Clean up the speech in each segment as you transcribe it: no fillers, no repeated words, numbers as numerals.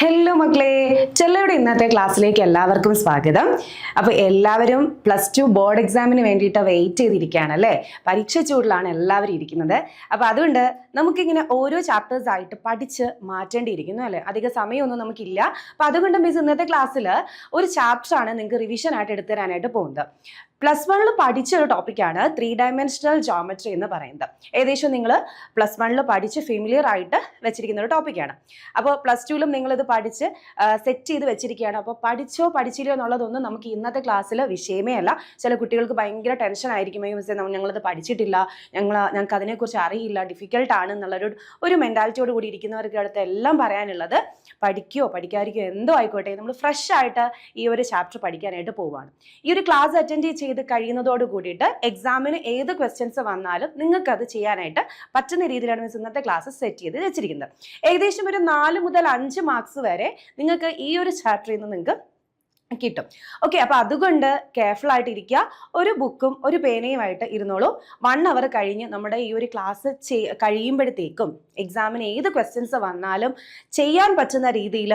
Hello മക്കളെ, ചെല്ലയുടെ ഇന്നത്തെ ക്ലാസ്സിലേക്ക് എല്ലാവർക്കും സ്വാഗതം. അപ്പോൾ എല്ലാവരും +2 ബോർഡ് എക്സാമിന് വേണ്ടിയിട്ട് വെയിറ്റ് ചെയ്തിരിക്കുകയാണ് അല്ലേ? പരീക്ഷ ചൂടിലാണ് എല്ലാവരും ഇരിക്കുന്നത്. അപ്പോൾ അതുകൊണ്ട് നമുക്കിങ്ങനെ ഓരോ ചാപ്റ്റേഴ്സ് ആയിട്ട് പഠിച്ച് മാറ്റേണ്ടിയിരിക്കുന്നു അല്ലേ? അധിക സമയമൊന്നും നമുക്കില്ല. അപ്പോൾ അതുകൊണ്ട് മിസ് ഇന്നത്തെ ക്ലാസ്സിൽ ഒരു ചാപ്റ്ററാണ് നിങ്ങൾക്ക് റിവിഷൻ ആയിട്ട് എടുത്തു തരാനായിട്ട് പോകുന്നത്. +1 പഠിച്ച ഒരു ടോപ്പിക്കാണ് 3 ഡയമെൻഷണൽ ജോമെട്രി എന്ന് പറയുന്നത്. ഏകദേശം നിങ്ങൾ +1 പഠിച്ച് ഫെമിലിയർ ആയിട്ട് വെച്ചിരിക്കുന്ന ഒരു ടോപ്പിക്കാണ്. അപ്പോൾ +2ലും നിങ്ങളിത് പഠിച്ച് സെറ്റ് ചെയ്ത് വെച്ചിരിക്കുകയാണ്. അപ്പോൾ പഠിച്ചോ പഠിച്ചില്ലയോ എന്നുള്ളതൊന്നും നമുക്ക് ഇന്നത്തെ ക്ലാസ്സിൽ വിഷയമേ അല്ല. ചില കുട്ടികൾക്ക് ഭയങ്കര ടെൻഷൻ ആയിരിക്കും, മിസ്സേ ഞങ്ങളിത് പഠിച്ചിട്ടില്ല, ഞങ്ങൾക്ക് അതിനെക്കുറിച്ച് അറിയില്ല, ഡിഫിക്കൽട്ടാണ് എന്നുള്ളൊരു മെൻറ്റാലിറ്റിയോട് കൂടി ഇരിക്കുന്നവർക്ക് അടുത്ത് എല്ലാം പറയാനുള്ളത്, പഠിക്കുകയോ പഠിക്കാതിരിക്കുകയോ എന്തോ ആയിക്കോട്ടെ, നമ്മൾ ഫ്രഷ് ആയിട്ട് ഈ ഒരു ചാപ്റ്റർ പഠിക്കാനായിട്ട് പോവുകയാണ്. ഈ ഒരു ക്ലാസ് അറ്റൻഡ് ചെയ്ത് കഴിയുന്നതോട് കൂടിയിട്ട് എക്സാമിന് ഏത് ക്വസ്റ്റ്യൻസ് വന്നാലും നിങ്ങൾക്ക് അത് ചെയ്യാനായിട്ട് പറ്റുന്ന രീതിയിലാണ് മിസ് ഇന്നത്തെ ക്ലാസ് സെറ്റ് ചെയ്ത് വെച്ചിരിക്കുന്നത്. ഏകദേശം ഒരു 4 മുതൽ 5 മാർക്സ് വരെ നിങ്ങൾക്ക് ഈ ഒരു ചാപ്റ്ററിൽ നിന്ന് നിങ്ങൾക്ക് കിട്ടും. ഓക്കെ, അപ്പൊ അതുകൊണ്ട് കെയർഫുൾ ആയിട്ട് ഇരിക്കുക. ഒരു ബുക്കും ഒരു പേനയുമായിട്ട് ഇരുന്നോളൂ. 1 അവർ കഴിഞ്ഞ് നമ്മുടെ ഈ ഒരു ക്ലാസ് കഴിയുമ്പോഴത്തേക്കും എക്സാമിന് ഏത് ക്വസ്റ്റ്യൻസ് വന്നാലും ചെയ്യാൻ പറ്റുന്ന രീതിയിൽ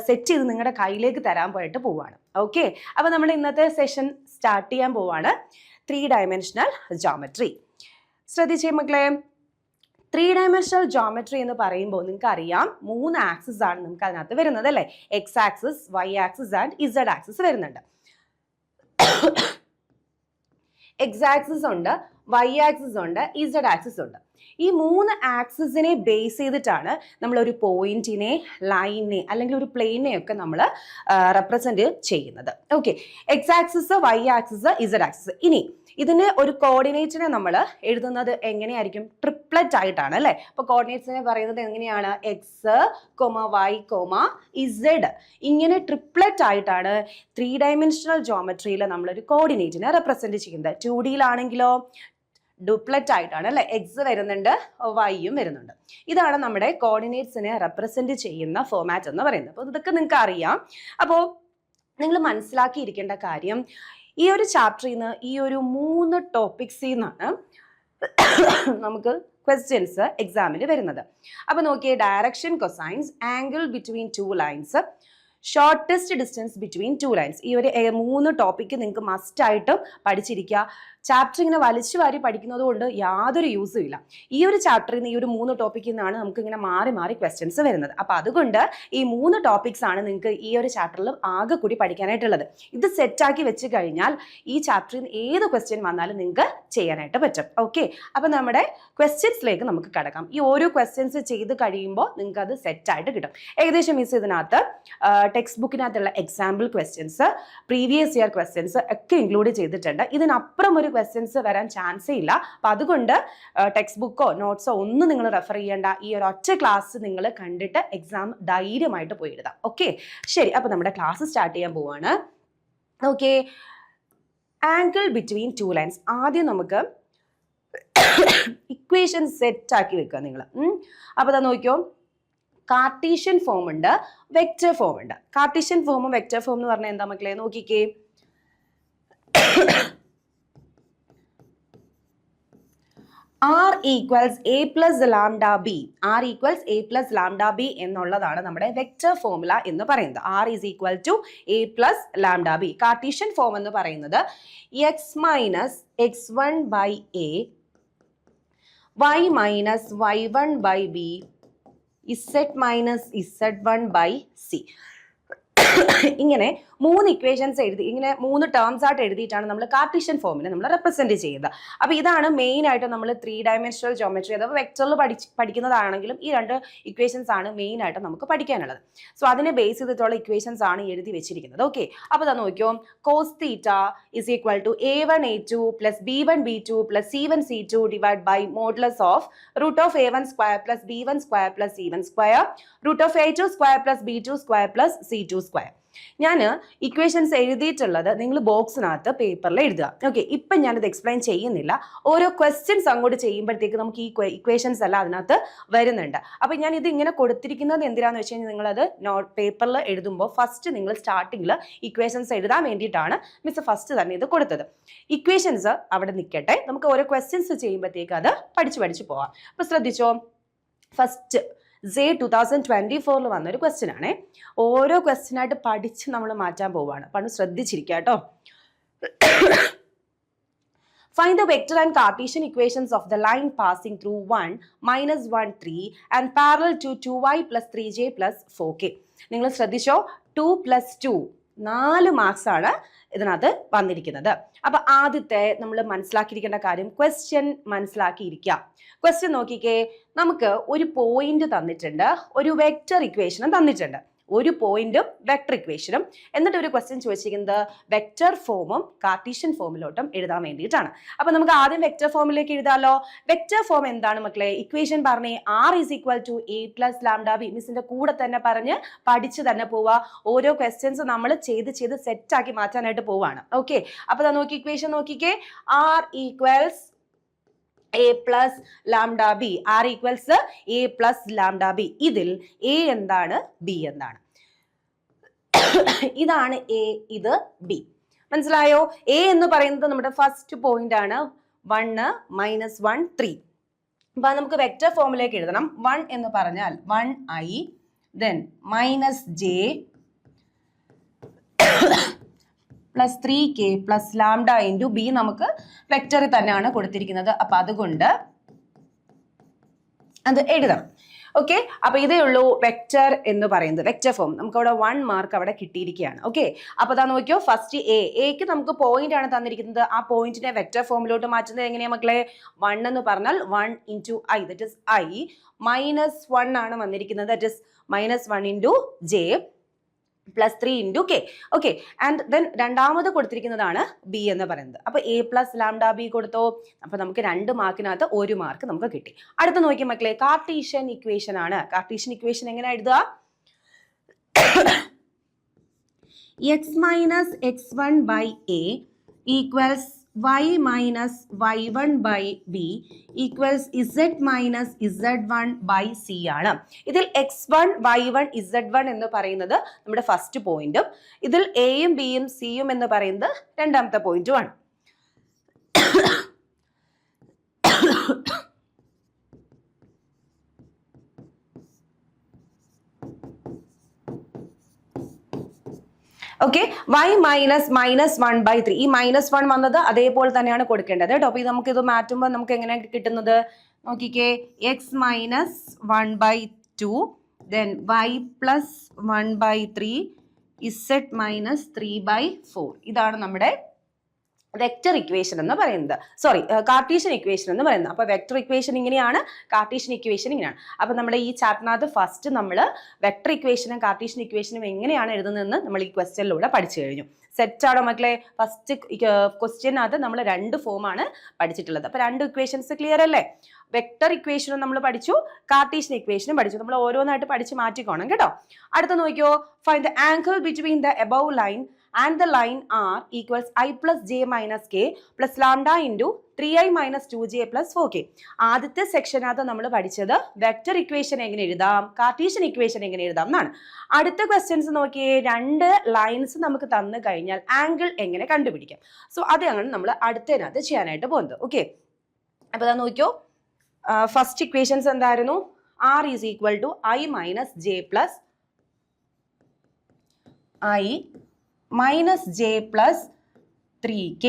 സെറ്റ് ചെയ്ത് നിങ്ങളുടെ കയ്യിലേക്ക് തരാൻ പോയിട്ട് പോവാണ്. ഓക്കെ, അപ്പൊ നമ്മൾ ഇന്നത്തെ സെഷൻ സ്റ്റാർട്ട് ചെയ്യാൻ പോവാണ്. 3 ഡയമെൻഷണൽ ജോമെട്രി. ശ്രദ്ധിച്ചേ മക്കളെ, 3 ഡയമെൻഷണൽ ജോമെട്രി എന്ന് പറയുമ്പോൾ നിങ്ങൾക്ക് അറിയാം 3 ആക്സിസ് ആണ് നമുക്ക് അതിനകത്ത് വരുന്നത് അല്ലേ? X axis, Y axis and Z axis വരുന്നുണ്ട്. എക്സ് ആക്സിസ് ഉണ്ട്, വൈ ആക്സിസ് ഉണ്ട്, ഇസഡ് ആക്സിസ് ഉണ്ട്. ഈ 3 ആക്സിസിനെ ബേസ് ചെയ്തിട്ടാണ് നമ്മൾ ഒരു പോയിന്റിനെ, ലൈനിനെ അല്ലെങ്കിൽ ഒരു പ്ലെയിനെ ഒക്കെ നമ്മൾ റെപ്രസെന്റ് ചെയ്യുന്നത്. Okay, X axis, Y axis, Z axis. ഇനി ഇതിന് ഒരു കോർഡിനേറ്റിനെ നമ്മൾ എഴുതുന്നത് എങ്ങനെയായിരിക്കും? ട്രിപ്ലറ്റ് ആയിട്ടാണ് അല്ലേ? അപ്പൊ കോർഡിനേറ്റ്സിനെ പറയുന്നത് എങ്ങനെയാണ്? X, Y, Z. ഇങ്ങനെ ട്രിപ്ലറ്റ് ആയിട്ടാണ് 3 ഡയമെൻഷണൽ ജോമെട്രിയിൽ നമ്മളൊരു കോർഡിനേറ്റിനെ റെപ്രസെന്റ് ചെയ്യുന്നത്. 2Dയിലാണെങ്കിലോ ഡ്യൂപ്ലറ്റ് ആയിട്ടാണ് അല്ലെ? എക്സ് വരുന്നുണ്ട്, വൈയും വരുന്നുണ്ട്. ഇതാണ് നമ്മുടെ കോർഡിനേറ്റ്സിനെ റെപ്രസെന്റ് ചെയ്യുന്ന ഫോർമാറ്റ് എന്ന് പറയുന്നത്. അപ്പോൾ ഇതൊക്കെ നിങ്ങൾക്ക് അറിയാം. അപ്പോൾ നിങ്ങൾ മനസ്സിലാക്കിയിരിക്കേണ്ട കാര്യം, ഈ ഒരു ചാപ്റ്ററിൽ നിന്ന് ഈ ഒരു 3 ടോപ്പിക്സിൽ നിന്നാണ് നമുക്ക് ക്വസ്റ്റ്യൻസ് എക്സാമിന് വരുന്നത്. അപ്പൊ നോക്കിയേ, direction, cosines, angle between 2 lines, shortest distance between 2 lines. ഈ ഒരു 3 ടോപ്പിക്ക് നിങ്ങൾക്ക് മസ്റ്റ് ആയിട്ട് പഠിച്ചിരിക്കുക. ചാപ്റ്റർ ഇങ്ങനെ വലിച്ചു വാരി പഠിക്കുന്നത് കൊണ്ട് യാതൊരു യൂസും ഇല്ല. ഈ ഒരു ചാപ്റ്ററിൽ നിന്ന് ഈ ഒരു 3 ടോപ്പിക്കിൽ നിന്നാണ് നമുക്ക് ഇങ്ങനെ മാറി മാറി ക്വസ്റ്റ്യൻസ് വരുന്നത്. അപ്പൊ അതുകൊണ്ട് ഈ 3 ടോപ്പിക്സ് ആണ് നിങ്ങൾക്ക് ഈ ഒരു ചാപ്റ്ററിൽ ആകെ കൂടി പഠിക്കാനായിട്ടുള്ളത്. ഇത് സെറ്റാക്കി വെച്ച് കഴിഞ്ഞാൽ ഈ ചാപ്റ്ററിൽ നിന്ന് ഏത് ക്വസ്റ്റ്യൻ വന്നാലും നിങ്ങൾക്ക് ചെയ്യാനായിട്ട് പറ്റും. ഓക്കെ, അപ്പൊ നമ്മുടെ ക്വസ്റ്റ്യൻസിലേക്ക് നമുക്ക് കടക്കാം. ഈ ഓരോ ക്വസ്റ്റ്യൻസ് ചെയ്ത് കഴിയുമ്പോൾ നിങ്ങൾക്ക് അത് സെറ്റായിട്ട് കിട്ടും. ഏകദേശം മിസ് ഇതിനകത്ത് ടെക്സ്റ്റ് ബുക്കിനകത്തുള്ള example questions, previous year questions ഒക്കെ ഇൻക്ലൂഡ് ചെയ്തിട്ടുണ്ട്. ഇതിനപ്പുറം ഒരു ക്വസ്റ്റ്യൻസ് വരാൻ ചാൻസേ ഇല്ല. അപ്പൊ അതുകൊണ്ട് ടെക്സ്റ്റ് ബുക്കോ നോട്ട്സോ ഒന്നും നിങ്ങൾ റെഫർ ചെയ്യേണ്ട. ഈ ഒരു ഒറ്റ ക്ലാസ് നിങ്ങൾ കണ്ടിട്ട് എക്സാം ധൈര്യമായിട്ട് പോയി എഴുതാം. ഓക്കെ, ശരി. അപ്പൊ നമ്മുടെ ക്ലാസ് സ്റ്റാർട്ട് ചെയ്യാൻ പോവാണ്. Okay, angle between 2 lines. ആദ്യം നമുക്ക് ഇക്വേഷൻ സെറ്റ് ആക്കി വെക്കുക നിങ്ങൾ. അപ്പൊ ഇതാ നോക്കിയോ, കാർട്ടീഷ്യൻ ഫോം ഉണ്ട്, വെക്റ്റർ ഫോം ഉണ്ട്. കാർട്ടീഷ്യൻ ഫോമും വെക്റ്റർ ഫോം എന്ന് പറഞ്ഞാൽ എന്താ മക്കളെ? നോക്കിക്കേ, R equals A plus lambda B. R equals A plus lambda B എന്നുള്ളതാണ് നമ്മുടെ വെക്റ്റർ ഫോർമുല എന്ന് പറയുന്നത്. R is equal to A plus lambda B. Cartesian form എന്ന് പറയുന്നത് x minus x1 by A, y minus y1 by B, z minus z1 by C. ഇങ്ങനെ 3 equations എഴുതി, ഇങ്ങനെ 3 terms ആയിട്ട് എഴുതിയിട്ടാണ് നമ്മൾ കാർട്ടീഷ്യൻ ഫോമിനെ നമ്മൾ റെപ്രസെന്റ് ചെയ്യുന്നത്. അപ്പൊ ഇതാണ് മെയിൻ ആയിട്ട് നമ്മൾ 3 ഡയമെൻഷണൽ ജോമെട്രി അഥവാ വെക്ടറിൽ പഠിക്കുന്നതാണെങ്കിലും ഈ 2 ഇക്വേഷൻസ് ആണ് മെയിൻ ആയിട്ട് നമുക്ക് പഠിക്കാനുള്ളത്. സോ അതിനെ ബേസ് ചെയ്തിട്ടുള്ള ഇക്വേഷൻസ് ആണ് എഴുതി വെച്ചിരിക്കുന്നത്. ഓക്കെ, അപ്പൊ ഇതാ നോക്കിയോ, cos θ is equal to a1 a2 plus b1 b2 plus c1 c2 divided by modulus of root of a1 square plus b1 square plus c1 square root of a2 square plus b2 square plus c2 square. ഞാൻ equations എഴുതിയിട്ടുള്ളത് നിങ്ങൾ ബോക്സിനകത്ത് പേപ്പറിൽ എഴുതുക. Okay, ഇപ്പം ഞാനിത് explain ചെയ്യുന്നില്ല. ഓരോ ക്വസ്റ്റ്യൻസ് അങ്ങോട്ട് ചെയ്യുമ്പോഴത്തേക്ക് നമുക്ക് ഈ ഇക്വേഷൻസ് എല്ലാം അതിനകത്ത് വരുന്നുണ്ട്. അപ്പം ഞാൻ ഇത് ഇങ്ങനെ കൊടുത്തിരിക്കുന്നത് എന്തിനാന്ന് വെച്ച് കഴിഞ്ഞാൽ നിങ്ങളത് പേപ്പറിൽ എഴുതുമ്പോൾ ഫസ്റ്റ് നിങ്ങൾ സ്റ്റാർട്ടിങ്ങിൽ ഇക്വേഷൻസ് എഴുതാൻ വേണ്ടിയിട്ടാണ് മിസ് ഫസ്റ്റ് തന്നെ ഇത് കൊടുത്തത്. ഇക്വേഷൻസ് അവിടെ നിൽക്കട്ടെ, നമുക്ക് ഓരോ ക്വസ്റ്റ്യൻസ് ചെയ്യുമ്പോഴത്തേക്ക് അത് പഠിച്ചു പോവാം. അപ്പോൾ ശ്രദ്ധിച്ചോ, ഫസ്റ്റ് 2024 വന്നൊരു ക്വസ്റ്റ്യൻ ആണേ. ഓരോ ക്വസ്റ്റ്യൻ ആയിട്ട് പഠിച്ച് നമ്മൾ മാറ്റാൻ പോവാണ്. അപ്പോൾ ശ്രദ്ധിച്ചിരിക്കുക കേട്ടോ. Find the vector and Cartesian equations of the line passing through 1, -1, 3 and parallel to 2y plus 3j plus 4k. നിങ്ങൾ ശ്രദ്ധിച്ചോ, 2 + 2 4 മാർക്സ് ആണ് ഇതിനകത്ത് വന്നിരിക്കുന്നത്. അപ്പൊ ആദ്യത്തെ നമ്മൾ മനസ്സിലാക്കിയിരിക്കേണ്ട കാര്യം ക്വസ്റ്റ്യൻ മനസ്സിലാക്കിയിരിക്കാം. ക്വസ്റ്റ്യൻ നോക്കിക്കേ, നമുക്ക് ഒരു പോയിന്റ് തന്നിട്ടുണ്ട്, ഒരു വെക്റ്റർ ഇക്വേഷനും തന്നിട്ടുണ്ട്, ഒരു പോയിന്റും വെക്റ്റർ ഇക്വേഷനും. എന്നിട്ട് ഒരു ക്വസ്റ്റ്യൻ ചോദിച്ചിരിക്കുന്നത് വെക്റ്റർ ഫോമും കാർട്ടീഷ്യൻ ഫോമിലോട്ടും എഴുതാൻ വേണ്ടിയിട്ടാണ്. അപ്പൊ നമുക്ക് ആദ്യം വെക്റ്റർ ഫോമിലേക്ക് എഴുതാലോ. വെക്റ്റർ ഫോം എന്താണ് മക്കളെ? ഇക്വേഷൻ പറഞ്ഞേ, r = a + λb. മിസ്സിന്റെ കൂടെ തന്നെ പറഞ്ഞ് പഠിച്ച് തന്നെ പോവാ. ഓരോ ക്വസ്റ്റ്യൻസ് നമ്മൾ ചെയ്ത് സെറ്റ് ആക്കി മാറ്റാനായിട്ട് പോവാണ്. ഓക്കെ, അപ്പൊ നോക്കി ഇക്വേഷൻ നോക്കിക്കേ, r = a plus lambda b. r equals a plus lambda b. ഇതിൽ a എന്താണ്, b എന്താണ്? ഇതാണ് a, ഇത് b. മനസ്സിലായോ? a എന്ന് പറയുന്നത് നമ്മുടെ ഫസ്റ്റ് പോയിന്റ് ആണ്, 1 -1 3. അപ്പൊ നമുക്ക് വെക്റ്റർ ഫോമിലേക്ക് എഴുതണം. 1 എന്ന് പറഞ്ഞാൽ 1i, then -j plus 3k plus lambda into b. നമുക്ക് വെക്ടറിൽ തന്നെയാണ് കൊടുത്തിരിക്കുന്നത്. അപ്പൊ അതുകൊണ്ട് അത് എഴുതണം. ഓക്കെ, അപ്പൊ ഇതേ ഉള്ളൂ വെക്ടർ എന്ന് പറയുന്നത്, വെക്ടർ ഫോം. നമുക്ക് അവിടെ 1 മാർക്ക് അവിടെ കിട്ടിയിരിക്കുകയാണ്. ഓക്കെ, അപ്പൊ അതാ നോക്കിയോ, ഫസ്റ്റ് എക്ക് നമുക്ക് പോയിന്റ് ആണ് തന്നിരിക്കുന്നത്. ആ പോയിന്റിനെ വെക്ടർ ഫോമിലോട്ട് മാറ്റുന്നത് എങ്ങനെയാ മക്കളെ? 1 എന്ന് പറഞ്ഞാൽ 1 into i, that is i, -1 ആണ് വന്നിരിക്കുന്നത്, that is -1 into j plus 3 into k. Okay, and then രണ്ടാമത് കൊടുത്തിരിക്കുന്നതാണ് b എന്ന് പറയുന്നത്. അപ്പൊ a plus lambda b കൊടുത്തോ. അപ്പൊ നമുക്ക് 2 മാർക്കിനകത്ത് 1 മാർക്ക് നമുക്ക് കിട്ടി. അടുത്ത നോക്കി മക്കളെ, കാർട്ടീഷ്യൻ ഇക്വേഷൻ ആണ്. കാർട്ടീഷ്യൻ ഇക്വേഷൻ എങ്ങനെ എഴുതുക? x minus x1 by a equals y minus y1 by b equals z minus z1 by c ആണ്. ഇതിൽ x1 y1 z1 എന്ന് പറയുന്നത് നമ്മുടെ ഫസ്റ്റ് പോയിന്റും, ഇതിൽ എയും ബിയും സിയും എന്ന് പറയുന്നത് രണ്ടാമത്തെ പോയിന്റുമാണ്. Okay, y minus -1 by 3. ഈ -1 വന്നത് അതേപോലെ തന്നെയാണ് കൊടുക്കേണ്ടത് കേട്ടോ. അപ്പൊ നമുക്ക് ഇത് മാറ്റുമ്പോൾ നമുക്ക് എങ്ങനെ കിട്ടുന്നത് നോക്കിക്കേ, x - 1 by 2, then y plus 1 by 3, z minus 3 by 4. ഇതാണ് നമ്മുടെ വെക്റ്റർ ഇക്വേഷൻ എന്ന് പറയുന്നത്, സോറി കാർട്ടീഷ്യൻ ഇക്വേഷൻ എന്ന് പറയുന്നത്. അപ്പൊ വെക്റ്റർ ഇക്വേഷൻ ഇങ്ങനെയാണ്, കാർട്ടീഷ്യൻ ഇക്വേഷൻ ഇങ്ങനെയാണ്. അപ്പൊ നമ്മുടെ ഈ ചാപ്റ്ററിനകത്ത് ഫസ്റ്റ് നമ്മൾ വെക്റ്റർ ഇക്വേഷനും കാർട്ടീഷ്യൻ ഇക്വേഷനും എങ്ങനെയാണ് എഴുതുന്നതെന്ന് നമ്മൾ ഈ ക്വസ്റ്റ്യനിലൂടെ പഠിച്ചു കഴിഞ്ഞു. സെറ്റ് ആണോ മക്കളെ? ഫസ്റ്റ് ക്വസ്റ്റ്യനകത്ത് നമ്മൾ 2 ഫോമാണ് പഠിച്ചിട്ടുള്ളത്. അപ്പൊ 2 ഇക്വേഷൻസ് ക്ലിയർ അല്ലേ? വെക്റ്റർ ഇക്വേഷനും നമ്മൾ പഠിച്ചു, കാർട്ടീഷ്യൻ ഇക്വേഷനും പഠിച്ചു. നമ്മൾ ഓരോന്നായിട്ട് പഠിച്ച് മാറ്റിക്കോണം കേട്ടോ. അടുത്ത നോക്കിയോ, find the angle between the above line and the line r equals i plus j minus k plus lambda into 3i minus 2j plus 4k. ആദ്യത്തെ സെക്ഷനകത്ത് നമ്മൾ പഠിച്ചത് വെക്റ്റർ ഇക്വേഷൻ എങ്ങനെ എഴുതാം, കാർട്ടീഷ്യൻ ഇക്വേഷൻ എങ്ങനെ എഴുതാം എന്നാണ്. അടുത്ത ക്വസ്റ്റ്യൻസ് നോക്കിയേ, 2 ലൈൻസ് നമുക്ക് തന്നു കഴിഞ്ഞാൽ ആംഗിൾ എങ്ങനെ കണ്ടുപിടിക്കാം. സോ അതാണ് നമ്മൾ അടുത്തതിനകത്ത് ചെയ്യാനായിട്ട് പോകുന്നത്. ഓക്കെ, അപ്പൊ അതാ നോക്കിയോ, ഫസ്റ്റ് ഇക്വേഷൻസ് എന്തായിരുന്നു? r is equal to i minus j plus i minus j plus 3k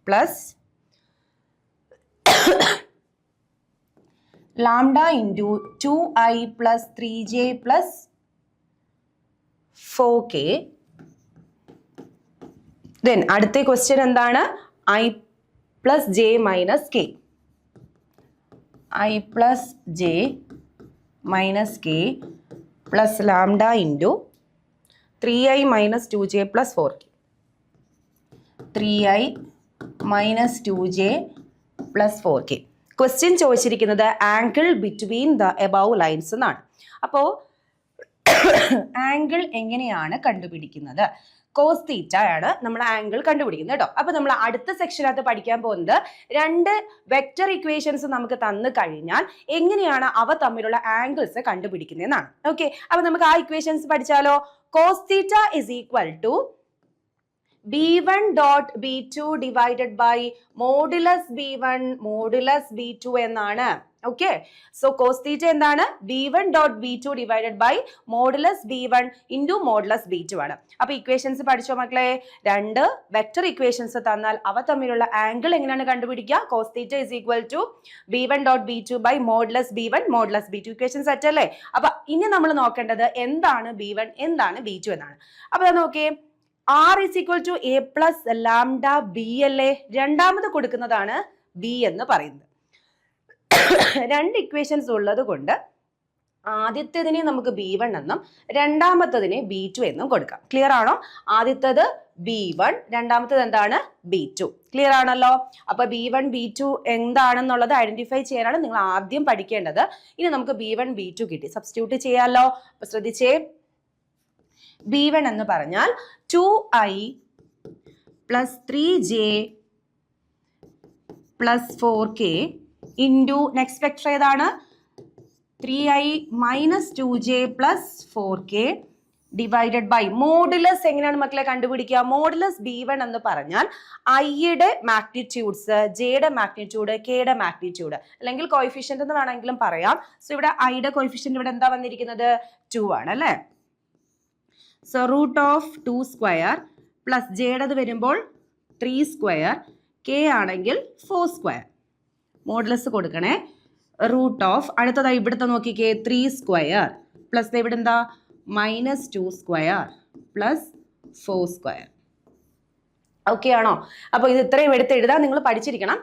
plus lambda into 2i plus 3j plus 4k. Then അടുത്ത ക്വസ്റ്റ്യൻ എന്താണ്? i plus j minus k, i plus j minus k plus lambda into 3i minus 2j plus 4k. 3i minus 2j plus 4k. Question ചോദിച്ചിരിക്കുന്നത് angle between the above lines എന്നാണ്. അപ്പോൾ angle എങ്ങനെയാണ് കണ്ടുപിടിക്കുന്നത്? Cos theta ആണ് നമ്മൾ angle കണ്ടുപിടിക്കുന്നത് കേട്ടോ. അപ്പൊ നമ്മൾ അടുത്ത സെക്ഷനകത്ത് പഠിക്കാൻ പോകുന്നത് 2 വെക്റ്റർ ഇക്വേഷൻസ് നമുക്ക് തന്നു കഴിഞ്ഞാൽ എങ്ങനെയാണ് അവ തമ്മിലുള്ള ആംഗിൾസ് കണ്ടുപിടിക്കുന്നതെന്നാണ്. ഓക്കെ, അപ്പൊ നമുക്ക് ആ ഇക്വേഷൻസ് പഠിച്ചാലോ. Cos theta is equal to b1 dot b2 divided by modulus b1 modulus b2 എന്നാണ്. ഓക്കെ, സോ കോസ് തീറ്റ എന്താണ്? b1 dot b2 divided by modulus b1 into modulus b2 ആണ്. അപ്പൊ equations പഠിച്ചോ മക്കളെ? രണ്ട് വെക്ടർ ഇക്വേഷൻസ് തന്നാൽ അവ തമ്മിലുള്ള ആംഗിൾ എങ്ങനെയാണ് കണ്ടുപിടിക്കുക? Cos theta is equal to b1 dot b2 by modulus b1 modulus b2. Equation set അല്ലേ? അപ്പൊ ഇനി നമ്മൾ നോക്കേണ്ടത് എന്താണ് b1 എന്താണ് b2 എന്നാണ്. അപ്പൊ നോക്കിയേ, r is equal to a plus lambda b അല്ലേ? രണ്ടാമത് കൊടുക്കുന്നതാണ് b എന്ന് പറയുന്നത്. രണ്ട് ഇക്വേഷൻസ് ഉള്ളത് കൊണ്ട് ആദ്യത്തേതിനെ നമുക്ക് b1 എന്നും രണ്ടാമത്തതിനെ b2 എന്നും കൊടുക്കാം. ക്ലിയർ ആണോ? ആദ്യത്തേത് b1, രണ്ടാമത്തേത് എന്താണ്? b2. ക്ലിയർ ആണല്ലോ? അപ്പൊ b1 b2 എന്താണെന്നുള്ളത് ഐഡന്റിഫൈ ചെയ്യാനാണ് നിങ്ങൾ ആദ്യം പഠിക്കേണ്ടത്. ഇനി നമുക്ക് b1 b2 കിട്ടി, സബ്സ്റ്റിറ്റ്യൂട്ട് ചെയ്യാലോ? അപ്പൊ ശ്രദ്ധിച്ചേ, b1 എന്ന് പറഞ്ഞാൽ 2i plus 3j plus 4k into next vector ഏതാണ്? 3i minus 2j plus 4k divided by modulus. എങ്ങനെയാണ് മക്കളെ കണ്ടുപിടിക്കുക? മോഡുലസ് b1 എന്ന് പറഞ്ഞാൽ ഐയുടെ മാഗ്നിറ്റ്യൂഡ്സ്, ജെയുടെ മാഗ്നിറ്റ്യൂഡ്, കെയുടെ മാഗ്നിറ്റ്യൂഡ്, അല്ലെങ്കിൽ കോയിഫിഷ്യന്റ് എന്ന് വേണമെങ്കിലും പറയാം. സോ ഇവിടെ ഐയുടെ കോയിഫിഷ്യന്റ് ഇവിടെ എന്താ വന്നിരിക്കുന്നത്? 2 ആണ് അല്ലേ? So root of 2 square plus ജെയുടേത് വരുമ്പോൾ 3 സ്ക്വയർ, കെ ആണെങ്കിൽ 4 സ്ക്വയർ. മോഡുലസ് കൊടുക്കണേ. റൂട്ട് ഓഫ് അടുത്തതായി ഇവിടുത്തെ നോക്കിക്കേ, 3 സ്ക്വയർ പ്ലസ് ഇവിടെ എന്താ? -2 സ്ക്വയർ പ്ലസ് 4 സ്ക്വയർ. ഓക്കെ ആണോ? അപ്പോൾ ഇത് ഇത്രയും എടുത്ത് എഴുതാൻ നിങ്ങൾ പഠിച്ചിരിക്കണം.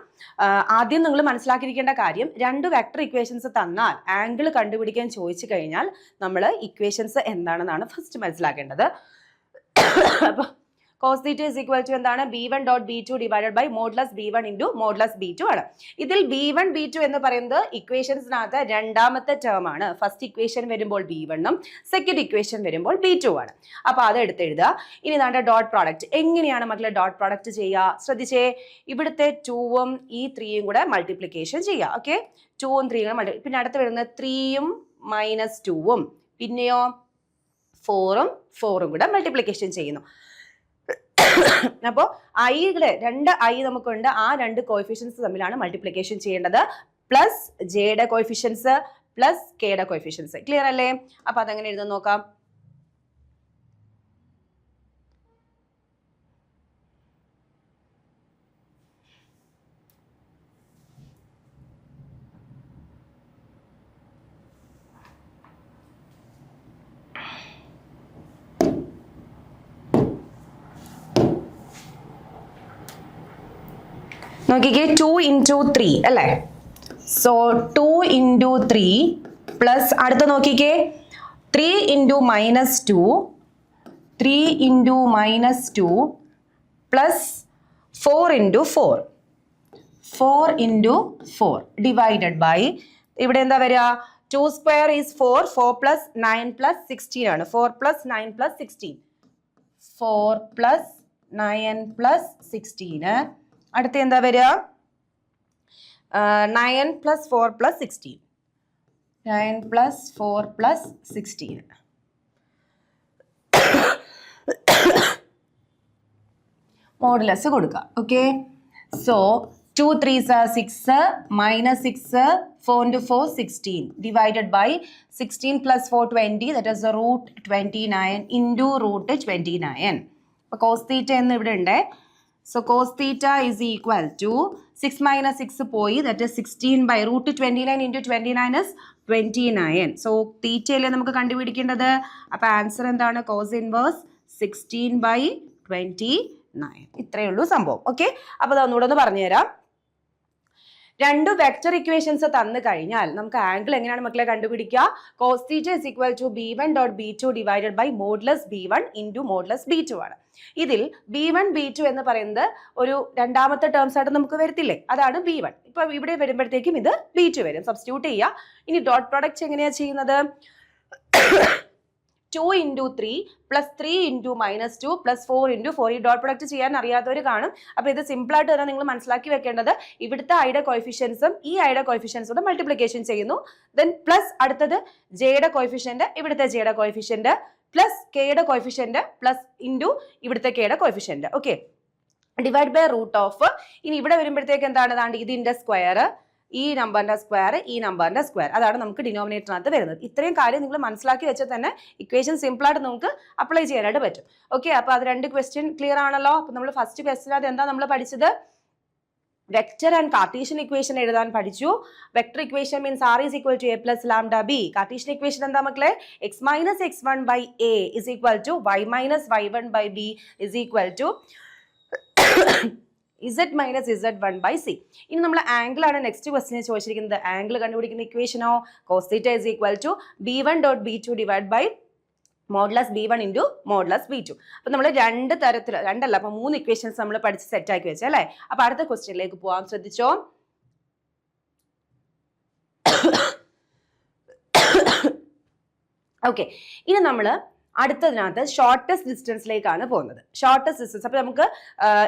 ആദ്യം നിങ്ങൾ മനസ്സിലാക്കിയിരിക്കേണ്ട കാര്യം, രണ്ട് വെക്ടർ ഇക്വേഷൻസ് തന്നാൽ ആംഗിൾ കണ്ടുപിടിക്കാൻ ചോദിച്ചു കഴിഞ്ഞാൽ നമ്മൾ ഇക്വേഷൻസ് എന്താണെന്നാണ് ഫസ്റ്റ് മനസ്സിലാക്കേണ്ടത്. അപ്പോൾ cos theta is equal to എന്താണ്? b1 dot b2 divided by modulus b1 into modulus b2 ആണ്. ഇതിൽ b1 b2 എന്ന് പറയുന്നത് ഇക്വേഷൻസിനകത്ത് രണ്ടാമത്തെ ടേം ആണ്. ഫസ്റ്റ് ഇക്വേഷൻ വരുമ്പോൾ b1 ഉം സെക്കൻഡ് ഇക്വേഷൻ വരുമ്പോൾ b2 ആണ്. അപ്പൊ അത് എടുത്ത് എഴുതുക. ഇനി നമ്മുടെ ഡോട്ട് പ്രോഡക്റ്റ് എങ്ങനെയാണ് മക്കളെ ഡോട്ട് പ്രോഡക്റ്റ് ചെയ്യുക? ശ്രദ്ധിച്ചേ, ഇവിടുത്തെ 2ഉം ഈ 3യും കൂടെ മൾട്ടിപ്ലിക്കേഷൻ ചെയ്യുക. ഓക്കെ, 2ഉം 3യും കൂടെ പിന്നെ അടുത്ത് വരുന്നത് 3യും -2ഉം പിന്നെയോ 4ഉം 4ഉം കൂടെ മൾട്ടിപ്ലിക്കേഷൻ ചെയ്യുന്നു. അപ്പോൾ ഐയുടെ രണ്ട് ഐ നമുക്കുണ്ട്, ആ രണ്ട് കോയിഫിഷ്യൻസ് തമ്മിലാണ് മൾട്ടിപ്ലിക്കേഷൻ ചെയ്യേണ്ടത്. പ്ലസ് ജെയുടെ കോയിഫിഷ്യൻസ് പ്ലസ് കെയുടെ കോയിഫിഷ്യൻസ്. ക്ലിയർ അല്ലേ? അപ്പൊ അതെങ്ങനെ എഴുതാൻ നോക്കാം. നോക്കിക്കേ, 2 into 3 അല്ലേ? സോ 2 into 3 പ്ലസ് അടുത്ത നോക്കിക്കേ, 3 into -2, 3 into -2 plus 4 into 4, 4 into 4 divided by ഇവിടെ എന്താ വരിക? 2 സ്ക്വയർ ഈസ് 4, 4 പ്ലസ് 9 പ്ലസ് 16 ആണ്. 4 പ്ലസ് 9 പ്ലസ് 16, 4 പ്ലസ് 9 പ്ലസ് 16. അടുത്ത എന്താ വരിക? 9 plus 4 plus 16, 9 plus 4 plus 16. Modulus കൊടുക്കുക. Okay, so 2 3s are 6, -6, 4 into 4 16 divided by 16 plus 4 20, that is the root 29 into root 29. അപ്പോൾ cos theta എന്ന് ഇവിടെ ഉണ്ട്. So cos theta is equal to 6 minus 6 പോയി, that is 16 by root 29 into 29 is 29. So theta അല്ലേ നമുക്ക് കണ്ടുപിടിക്കേണ്ടത്. അപ്പോൾ answer എന്താണ്? cos inverse 16 by 29. ഇത്രയേ ഉള്ളൂ സംഭവം. ഓക്കെ, അപ്പോൾ അതൊന്നുകൂടെ ഒന്ന് പറഞ്ഞുതരാം. രണ്ട് വെക്ടർ ഇക്വേഷൻസ് തന്നു കഴിഞ്ഞാൽ നമുക്ക് ആംഗിൾ എങ്ങനെയാണ് മക്കളെ കണ്ടുപിടിക്കുക? cos theta is equal to b1 dot b2 divided by modulus b1 into modulus b2 ആണ്. ഇതിൽ b1 b2 എന്ന് പറയുന്നത് ഒരു രണ്ടാമത്തെ ടേംസ് ആയിട്ട് നമുക്ക് വരത്തില്ലേ, അതാണ് b1. ഇപ്പൊ ഇവിടെ വരുമ്പോഴത്തേക്കും ഇത് b2 വരും. സബ്സ്റ്റിറ്റ്യൂട്ട് ചെയ്യുക. ഇനി ഡോട്ട് പ്രോഡക്റ്റ് എങ്ങനെയാണ് ചെയ്യുന്നത്? 2 into 3 plus 3 into -2 plus 4 into 4. ഈ ഡോട്ട് പ്രൊഡക്റ്റ് ചെയ്യാൻ അറിയാത്തവർ കാണും. അപ്പോൾ ഇത് സിമ്പിൾ ആയിട്ട് തന്നെ നിങ്ങൾ മനസ്സിലാക്കി വെക്കേണ്ടത്, ഇവിടുത്തെ ഐയുടെ കോയിഫിഷ്യൻസും ഈ ഐയുടെ കോയിഫിഷ്യൻസും മൾട്ടിപ്ലിക്കേഷൻ ചെയ്യുന്നു. ദെൻ പ്ലസ് അടുത്തത് ജെയുടെ കോയിഫിഷ്യന്റ്, ഇവിടുത്തെ ജെയുടെ കോയിഫിഷ്യന്റ് പ്ലസ് കെയുടെ കോഫിഷ്യന്റ് പ്ലസ് ഇൻറ്റു ഇവിടുത്തെ കെയുടെ coefficient. Okay, divide by root of. ഇനി ഇവിടെ വരുമ്പോഴത്തേക്ക് എന്താണ് ഇതിന്റെ സ്ക്വയർ, ഈ നമ്പറിന്റെ സ്ക്വയർ, ഈ നമ്പറിന്റെ സ്ക്വയർ, അതാണ് നമുക്ക് ഡിനോമിനേറ്ററിനകത്ത് വരുന്നത്. ഇത്രയും കാര്യം നിങ്ങൾ മനസ്സിലാക്കി വെച്ചാൽ തന്നെ ഇക്വേഷൻ സിമ്പിൾ ആയിട്ട് നമുക്ക് അപ്ലൈ ചെയ്യാനായിട്ട് പറ്റും. ഓക്കെ, അപ്പൊ അത് 2 ക്വസ്റ്റ്യൻ ക്ലിയർ ആണല്ലോ. അപ്പൊ നമ്മൾ ഫസ്റ്റ് ക്വസ്റ്റ്യൻ എന്താ നമ്മൾ പഠിച്ചത്? വെക്ടർ ആൻഡ് കാർട്ടീഷ്യൻ ഇക്വേഷൻ എഴുതാൻ പഠിച്ചു. Vector equation means r is equal to a plus lambda b. Cartesian equation എന്താ മക്കളെ? x minus x1 by a is equal to y minus y1 by b is equal to z minus z1 by c. ഇനി നമ്മൾ angle ആണ് next ക്വസ്റ്റിന് ചോദിച്ചിരിക്കുന്നത്. Angle കണ്ടുപിടിക്കുന്ന ഇക്വേഷനോ cos theta is equal to b1 dot b2 divided by modulus b1 into modulus b2. അപ്പൊ നമ്മൾ 2 തരത്തിൽ, 2 അല്ല, അപ്പൊ 3 ഇക്വേഷൻസ് നമ്മൾ പഠിച്ച് സെറ്റ് ആക്കി വെച്ചു അല്ലേ. അപ്പൊ അടുത്ത ക്വസ്റ്റ്യനിലേക്ക് പോവാൻ ശ്രദ്ധിച്ചോ. ഓക്കെ, ഇനി നമ്മൾ അടുത്തതിനകത്ത് ഷോർട്ടസ്റ്റ് ഡിസ്റ്റൻസിലേക്കാണ് പോകുന്നത്. ഷോർട്ടസ്റ്റ് ഡിസ്റ്റൻസ്, അപ്പൊ നമുക്ക്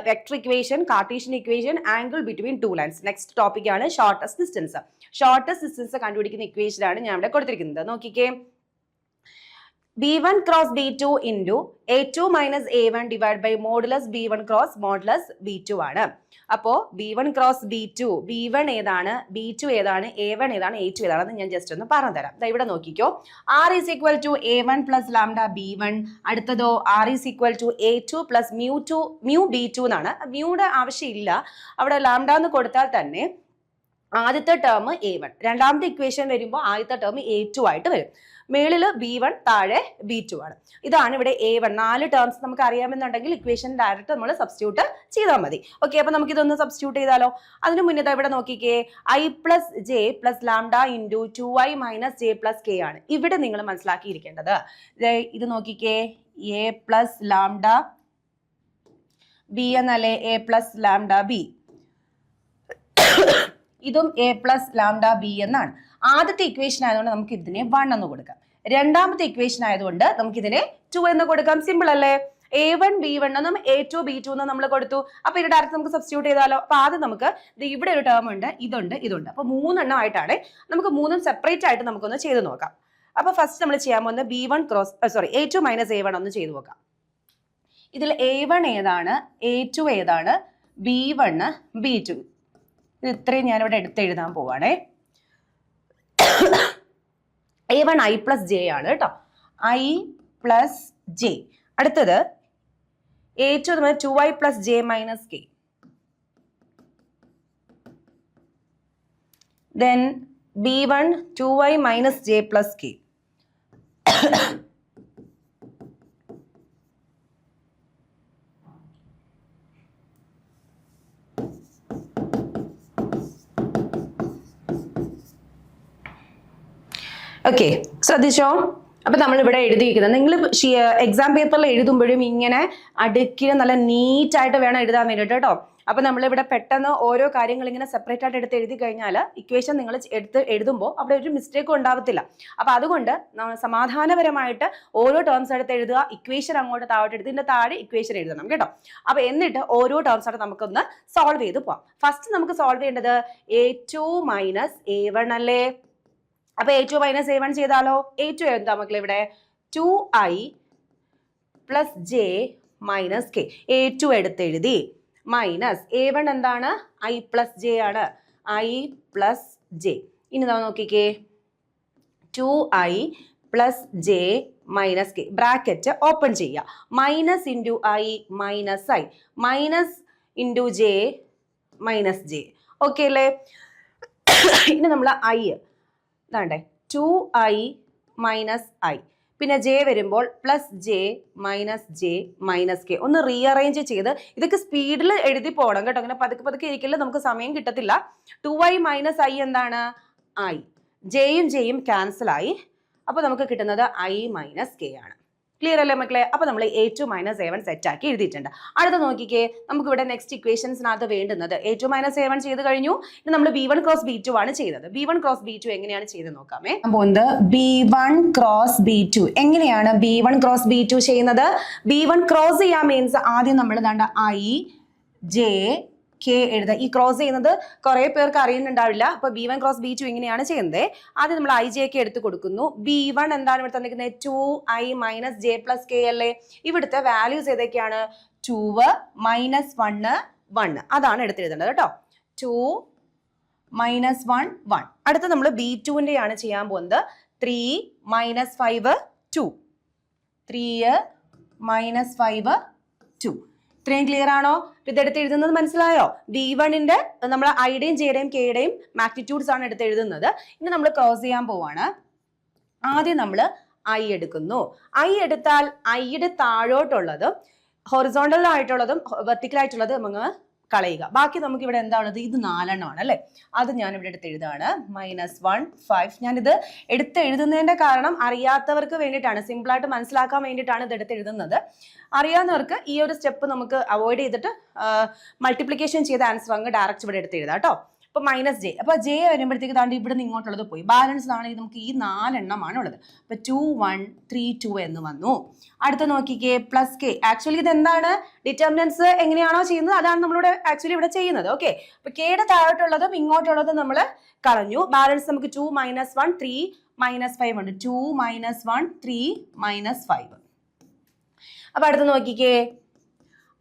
vector equation, Cartesian equation, angle between 2 lines. Next topic ആണ് ഷോർട്ടസ്റ്റ് ഡിസ്റ്റൻസ്. ഷോർട്ടസ്റ്റ് ഡിസ്റ്റൻസ് കണ്ടുപിടിക്കുന്ന ഇക്വേഷനാണ് ഞാൻ ഇവിടെ കൊടുത്തിരിക്കുന്നത്. നോക്കിക്കേ, b1 cross b2 into a2 minus a1 divided by modulus b1 cross modulus b2 ആണ്. അപ്പോ b1 cross b2, b1 ഏതാണ്, b2 ഏതാണ്, a1 ഏതാണ്, a2 ഏതാണെന്ന് ഞാൻ ജസ്റ്റ് ഒന്ന് പറഞ്ഞു തരാം. ഇവിടെ നോക്കിക്കോ, r is equal to a1 plus lambda b1. അടുത്തതോ r is equal to a2 plus mu b2 എന്നാണ്. മ്യൂടെ ആവശ്യമില്ല, അവിടെ ലാംഡ എന്ന് കൊടുത്താൽ തന്നെ ആദ്യത്തെ ടേം a1, രണ്ടാമത്തെ ഇക്വേഷൻ വരുമ്പോൾ ആദ്യത്തെ ടേം a2 ആയിട്ട് വരും. മേളില് b1, താഴെ b2 ആണ്. ഇതാണ് ഇവിടെ a1. 4 ടേംസ് നമുക്ക് അറിയാമെന്നുണ്ടെങ്കിൽ ഇക്വേഷൻ ഡയറക്റ്റ് നമ്മൾ സബ്സ്റ്റിറ്റ്യൂട്ട് ചെയ്താൽ മതി. ഓക്കെ, അപ്പൊ നമുക്ക് ഇതൊന്ന് സബ്സ്റ്റിറ്റ്യൂട്ട് ചെയ്താലോ. അതിന് മുന്നേ ഇവിടെ നോക്കിക്കേ, i plus j plus lambda into 2i minus j plus k ആണ് ഇവിടെ നിങ്ങൾ മനസ്സിലാക്കിയിരിക്കേണ്ടത്. ഇത് നോക്കിക്കേ, a plus lambda b എന്നല്ലേ, a plus lambda b. ഇതും a plus lambda b എന്നാണ്. ആദ്യത്തെ ഇക്വേഷൻ ആയതുകൊണ്ട് നമുക്ക് ഇതിനെ 1 എന്ന് കൊടുക്കാം. രണ്ടാമത്തെ ഇക്വേഷൻ ആയതുകൊണ്ട് നമുക്ക് ഇതിനെ 2 എന്ന് കൊടുക്കാം. സിമ്പിൾ അല്ലേ? a1 b1 എന്നും a2 b2 എന്നും നമ്മൾ കൊടുത്തു. അപ്പൊ ഇത് ഡയറക്റ്റ് നമുക്ക് സബ്സ്റ്റിറ്റ്യൂട്ട് ചെയ്താലോ. അപ്പൊ ആദ്യം നമുക്ക് ഇവിടെ ഒരു ടേം ഉണ്ട്, ഇതുണ്ട്, ഇതുണ്ട്. അപ്പൊ 3 എണ്ണം ആയിട്ടാണ്. നമുക്ക് 3ഉം സെപ്പറേറ്റ് ആയിട്ട് നമുക്കൊന്ന് ചെയ്ത് നോക്കാം. അപ്പൊ ഫസ്റ്റ് നമ്മൾ ചെയ്യാൻ പോകുന്നത് a2 മൈനസ് a1 ഒന്ന് ചെയ്ത് നോക്കാം. ഇതിൽ a1 ഏതാണ്, a2 ഏതാണ്, b1 b2, ഇത് ഇത്രയും ഞാനിവിടെ എഴുതാൻ പോവാണേ. a1 i plus j ആണ് കേട്ടോ, i plus j. അടുത്തത് a2 2i plus j minus k. Then b1 2i minus j plus k. Okay, ശ്രദ്ധിച്ചോ. അപ്പൊ നമ്മൾ ഇവിടെ എഴുതിയിരിക്കുന്നത്, നിങ്ങൾ എക്സാം പേപ്പറിൽ എഴുതുമ്പോഴും ഇങ്ങനെ അടുക്കി നല്ല നീറ്റായിട്ട് വേണം എഴുതാൻ വേണ്ടിയിട്ട് കേട്ടോ. അപ്പൊ നമ്മളിവിടെ പെട്ടെന്ന് ഓരോ കാര്യങ്ങൾ ഇങ്ങനെ സെപ്പറേറ്റ് ആയിട്ട് എടുത്ത് എഴുതി കഴിഞ്ഞാൽ ഇക്വേഷൻ നിങ്ങൾ എഴുതുമ്പോൾ അവിടെ ഒരു മിസ്റ്റേക്കും ഉണ്ടാവത്തില്ല. അപ്പൊ അതുകൊണ്ട് സമാധാനപരമായിട്ട് ഓരോ ടേംസ് എടുത്ത് എഴുതുക, ഇക്വേഷൻ അങ്ങോട്ട് താഴോട്ട് എടുത്ത് ഇതിന്റെ താഴെ ഇക്വേഷൻ എഴുതണം കേട്ടോ. അപ്പൊ എന്നിട്ട് ഓരോ ടേംസ് ആയിട്ട് നമുക്കൊന്ന് സോൾവ് ചെയ്ത് പോവാം. ഫസ്റ്റ് നമുക്ക് സോൾവ് ചെയ്യേണ്ടത് a2 മൈനസ് a1 അല്ലേ. അപ്പൊ a2 മൈനസ് a1 ചെയ്താലോ. a2 എന്താ മക്കളെ ഇവിടെ 2i plus j minus k. a2 എടുത്ത് എഴുതി മൈനസ് a1 എന്താണ്, i plus j ആണ്, i plus j. ഇനി നോക്കിക്കേ, 2i plus j minus k, bracket open ചെയ്യുക, minus into i minus i, minus into j minus j. Okay അല്ലേ. ഇനി നമ്മൾ i ഇതാണ്ടേ 2i മൈനസ് i, പിന്നെ j വരുമ്പോൾ plus j minus j minus k. ഒന്ന് റീഅറേഞ്ച് ചെയ്ത് ഇതൊക്കെ സ്പീഡിൽ എഴുതി പോകണം കേട്ടോ. അങ്ങനെ പതുക്കെ പതുക്കെ ഇരിക്കില്ല, നമുക്ക് സമയം കിട്ടത്തില്ല. 2i മൈനസ് i എന്താണ്, i. ജെയും ജെയും ക്യാൻസൽ ആയി. അപ്പൊ നമുക്ക് കിട്ടുന്നത് i മൈനസ് k ആണ്. ക്ലിയർ അല്ലേ മക്കളെ. അപ്പൊ നമ്മൾ a2 മൈനസ് a1 സെറ്റ് ആക്കി എഴുതിയിട്ടുണ്ട്. അടുത്ത നോക്കിക്കേ, നമുക്ക് ഇവിടെ നെക്സ്റ്റ് ഇക്വേഷൻസിനകത്ത് വേണ്ടുന്നത് a2 മൈനസ് a1 ചെയ്ത് കഴിഞ്ഞു. ഇനി നമ്മൾ b1 ക്രോസ് b2 ആണ് ചെയ്തത്. b1 ക്രോസ് b2 എങ്ങനെയാണ് ചെയ്ത് നോക്കാമേ. b1 ക്രോസ് b2 എങ്ങനെയാണ് b1 ക്രോസ് b2 ചെയ്യുന്നത്? b1 ക്രോസ് ചെയ്യാൻ മീൻസ് ആദ്യം നമ്മൾ i j കെ എഴുതുക. ഈ ക്രോസ് ചെയ്യുന്നത് കുറെ പേർക്ക് അറിയുന്നുണ്ടാവില്ല. അപ്പൊ B1 ക്രോസ് B2 ഇങ്ങനെയാണ് ചെയ്യുന്നത്. ആദ്യം നമ്മൾ IJ ഒക്കെ എടുത്ത് കൊടുക്കുന്നു. B1 എന്താണ് ഇവിടെ തന്നിരിക്കുന്നത്? 2I minus J plus K അല്ലേ? ഇവിടുത്തെ വാല്യൂസ് ഏതൊക്കെയാണ്? 2 -1 1 അതാണ് എടുത്തെഴുതേണ്ടത് കേട്ടോ. 2 -1 1. അടുത്ത നമ്മൾ B2ന്റെ ആണ് ചെയ്യാൻ പോകുന്നത്. 3 - 5 2. 3 - 5 2. ഇത്രയും ക്ലിയർ ആണോ? ഇതെടുത്ത് എഴുതുന്നത് മനസ്സിലായോ? B1ന്റെ നമ്മൾ ഐയുടെയും ജെയുടെയും കെയുടെയും മാഗ്നിറ്റ്യൂഡ്സ് ആണ് എടുത്ത് എഴുതുന്നത്. ഇനി നമ്മൾ ക്രോസ് ചെയ്യാൻ പോവാണ്. ആദ്യം നമ്മൾ I എടുക്കുന്നു. I എടുത്താൽ ഐയുടെ താഴോട്ടുള്ളതും ഹൊറിസോണ്ടൽ ആയിട്ടുള്ളതും വെർട്ടിക്കൽ ആയിട്ടുള്ളതും നമുക്ക് കളയുക. ബാക്കി നമുക്ക് ഇവിടെ എന്താ ഉള്ളത്? ഇത് 4 എണ്ണമാണ് അല്ലേ? അത് ഞാൻ ഇവിടെ എടുത്ത് എഴുതാണ്. -1 5. ഞാനിത് എടുത്ത് എഴുതുന്നതിന്റെ കാരണം അറിയാത്തവർക്ക് വേണ്ടിയിട്ടാണ്, സിമ്പിളായിട്ട് മനസ്സിലാക്കാൻ വേണ്ടിയിട്ടാണ് ഇത് എടുത്ത് എഴുതുന്നത്. അറിയാവുന്നവർക്ക് ഈ ഒരു സ്റ്റെപ്പ് നമുക്ക് അവോയ്ഡ് ചെയ്തിട്ട് മൾട്ടിപ്ലിക്കേഷൻ ചെയ്ത ആൻസർ അങ്ങ് ഡയറക്റ്റ് ഇവിടെ എടുത്ത് എഴുതാം കേട്ടോ. അപ്പൊ -j. അപ്പൊ ജെ വരുമ്പോഴത്തേക്ക് താണ്ടി ഇവിടെ നിന്ന് ഇങ്ങോട്ടുള്ളത് പോയി. ബാലൻസ് ആണെങ്കിൽ നമുക്ക് ഈ 4 എണ്ണമാണ് ഉള്ളത്. അപ്പൊ 2 1 3 2 എന്ന് വന്നു. അടുത്ത നോക്കിക്കേ, പ്ലസ് കെ. ആക്ച്വലി ഇത് എന്താണ്? ഡിറ്റർമിനൻസ് എങ്ങനെയാണോ ചെയ്യുന്നത് അതാണ് നമ്മളിവിടെ ആക്ച്വലി ഇവിടെ ചെയ്യുന്നത്. ഓക്കെ, അപ്പൊ കെയുടെ താഴോട്ടുള്ളതും ഇങ്ങോട്ടുള്ളതും നമ്മൾ കളഞ്ഞു. ബാലൻസ് നമുക്ക് 2 -1 3 -5 ഉണ്ട്. 2 -1 3 -5. അപ്പൊ അടുത്ത് നോക്കിക്കേ,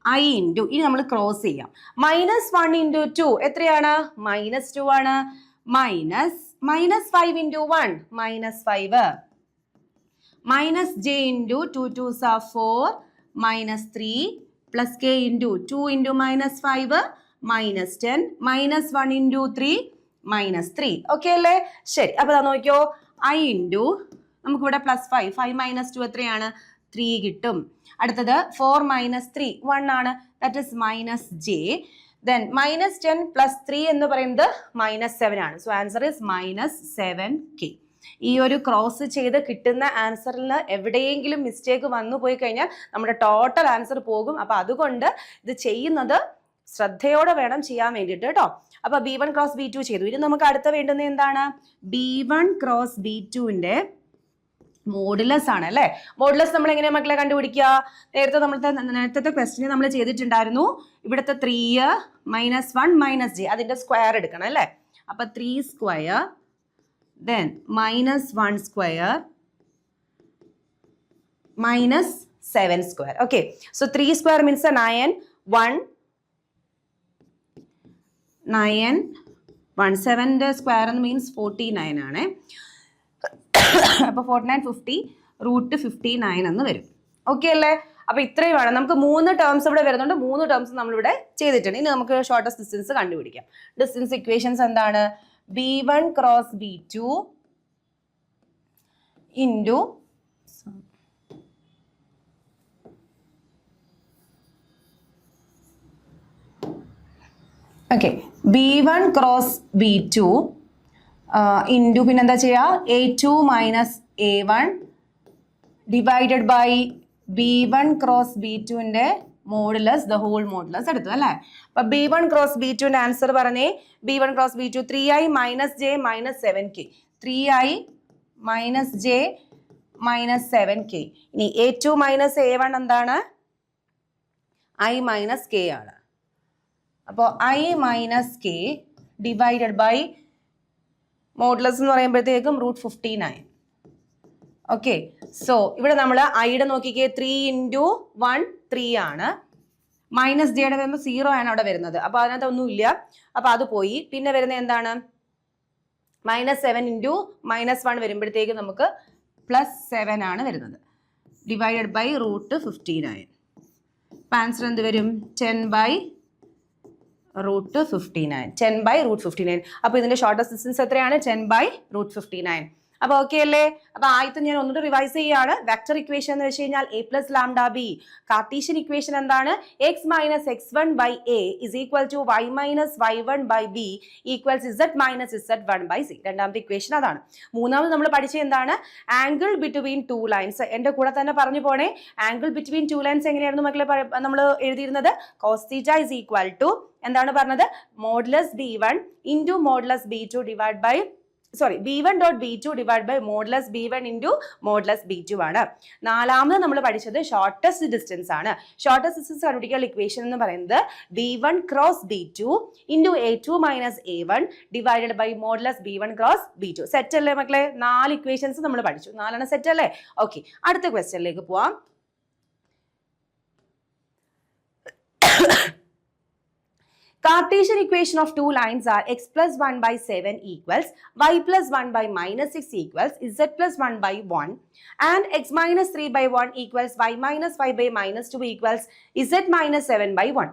I ഇൻറ്റു, ഇനി നമ്മൾ ക്രോസ് ചെയ്യാം. -1 × 2 എത്രയാണ്? -2 ആണ്. -5 × 1 -5. -j × 2 2s are 4 -3 plus k × 2 × -5 -10 -1 × 3 -3. Okay അല്ലേ? ശരി, അപ്പൊ നോക്കിയോ, I ഇൻറ്റു നമുക്കിവിടെ +5 5 - 2 എത്രയാണ്? 3 കിട്ടും. അടുത്തത് 4 - 3 1 ആണ്. That is -j. ദെൻ -10 + 3 എന്ന് പറയുന്നത് -7 ആണ്. So answer is -7k. ഈ ഒരു ക്രോസ് ചെയ്ത് കിട്ടുന്ന ആൻസറിൽ എവിടെയെങ്കിലും മിസ്റ്റേക്ക് വന്നു പോയി കഴിഞ്ഞാൽ നമ്മുടെ ടോട്ടൽ ആൻസർ പോകും. അപ്പൊ അതുകൊണ്ട് ഇത് ചെയ്യുന്നത് ശ്രദ്ധയോടെ വേണം ചെയ്യാൻ വേണ്ടിയിട്ട് കേട്ടോ. അപ്പൊ B1 ക്രോസ് B2 ചെയ്തു. ഇനി നമുക്ക് അടുത്ത വേണ്ടുന്നത് എന്താണ്? B1 ക്രോസ് B2ന്റെ മോഡുലസ് ആണ് അല്ലേ? മോഡുലസ് നമ്മൾ എങ്ങനെയാ മക്കളെ കണ്ടുപിടിക്കുക? നേരത്തെ ക്വസ്റ്റ്യൻ നമ്മൾ ചെയ്തിട്ടുണ്ടായിരുന്നു. ഇവിടുത്തെ 3 -1 - j അതിന്റെ സ്ക്വയർ എടുക്കണം അല്ലേ? അപ്പൊ 3 square then -1 square -7 square. Okay, so 3 square means 9 1 9 1 7ന്റെ സ്ക്വയർ എന്ന് മീൻസ് 49 ആണ്. അപ്പൊ 49 50 √59 എന്ന് വരും. ഓക്കെ അല്ലേ? അപ്പൊ ഇത്രയുമാണ്. നമുക്ക് 3 ടേംസ് ഇവിടെ വരുന്നുണ്ട്. 3 ടേംസ് നമ്മളിവിടെ ചെയ്തിട്ടുണ്ട്. ഇനി നമുക്ക് ഷോർട്ടസ്റ്റ് ഡിസ്റ്റൻസ് കണ്ടുപിടിക്കാം. ഡിസ്റ്റൻസ് ഇക്വേഷൻസ് എന്താണ്? B1 cross B2 into okay B1 cross B2 into പിന്നെന്താ ചെയ്യുക? A2 - A1 divided by B1 cross B2ന്റെ മോഡുലസ് ദ ഹോൾ മോഡുലസ് എടുത്തു അല്ലേ? അപ്പൊ B1 ക്രോസ് B2ന്റെ ആൻസർ പറഞ്ഞേ. B1 cross B2 3i - j - 7k. 3i - j - 7k. ഇനി A2 - A1 എന്താണ്? I - k ആണ്. അപ്പോൾ I - k divided by modulus എന്ന് പറയുമ്പോഴത്തേക്കും √59. ഓക്കെ, സോ ഇവിടെ നമ്മൾ ഐയുടെ നോക്കിക്കേ, 3 × 1 3 ആണ്. -jയുടെ വരുമ്പോൾ 0 ആണ് അവിടെ വരുന്നത്. അപ്പൊ അതിനകത്ത് ഒന്നുമില്ല. അപ്പൊ അത് പോയി. പിന്നെ വരുന്നത് എന്താണ്? -7 × -1 വരുമ്പോഴത്തേക്കും നമുക്ക് +7 ആണ് വരുന്നത്. Divided by √59. അപ്പൊ ആൻസർ എന്ത് വരും? 10/√59. 10/√59. അപ്പൊ ഇതിന്റെ ഷോർട്ടസ്റ്റ് ഡിസ്റ്റൻസ് എത്രയാണ്? 10/√59. അപ്പൊ ഓക്കെ അല്ലേ? അപ്പൊ ആദ്യത്തെ ഞാൻ ഒന്നുകൂടി റിവൈസ് ചെയ്യാണ്. വെക്ടർ ഇക്വേഷൻ എന്ന് വെച്ച് കഴിഞ്ഞാൽ a + λb. കാർട്ടീഷ്യൻ ഇക്വേഷൻ എന്താണ്? x - x1/a is equal to y - y1/b equals z - z1/c. രണ്ടാമത്തെ ഇക്വേഷൻ അതാണ്. മൂന്നാമത് നമ്മൾ പഠിച്ചത് എന്താണ്? Angle between 2 lines. എന്റെ കൂടെ തന്നെ പറഞ്ഞു പോണേ. ആംഗിൾ ബിറ്റ്വീൻ 2 ലൈൻസ് എങ്ങനെയായിരുന്നു മക്കളെ നമ്മൾ എഴുതിയിരുന്നത്? cos θ is equal to എന്താണ് പറഞ്ഞത്? Modulus B1 into modulus B2 divide by sorry b1 dot b2 divide by modulus b1 into modulus b2 ആണ്. നാലാമത് നമ്മൾ പഠിച്ചത് ഷോർട്ടസ്റ്റ് ഡിസ്റ്റൻസ് ആണ്. ഷോർട്ടസ്റ്റ് ഡിസ്റ്റൻസ് കണ്ടുപിടിക്കാനുള്ള ഇക്വേഷൻ എന്ന് പറയുന്നത് b1 cross b2 into a2 minus a1 divided by modulus b1 cross b2. Set അല്ലേ മക്കളെ? 4 ഇക്വേഷൻസ് നമ്മൾ പഠിച്ചു. 4 സെറ്റ് അല്ലേ? ഓക്കെ, അടുത്ത ക്വസ്റ്റ്യനിലേക്ക് പോവാം. Cartesian equation of two lines are x plus 1 by 7 equals y plus 1 by minus 6 equals z plus 1 by 1 and x minus 3 by 1 equals y minus 5 by minus 2 equals z minus 7 by 1.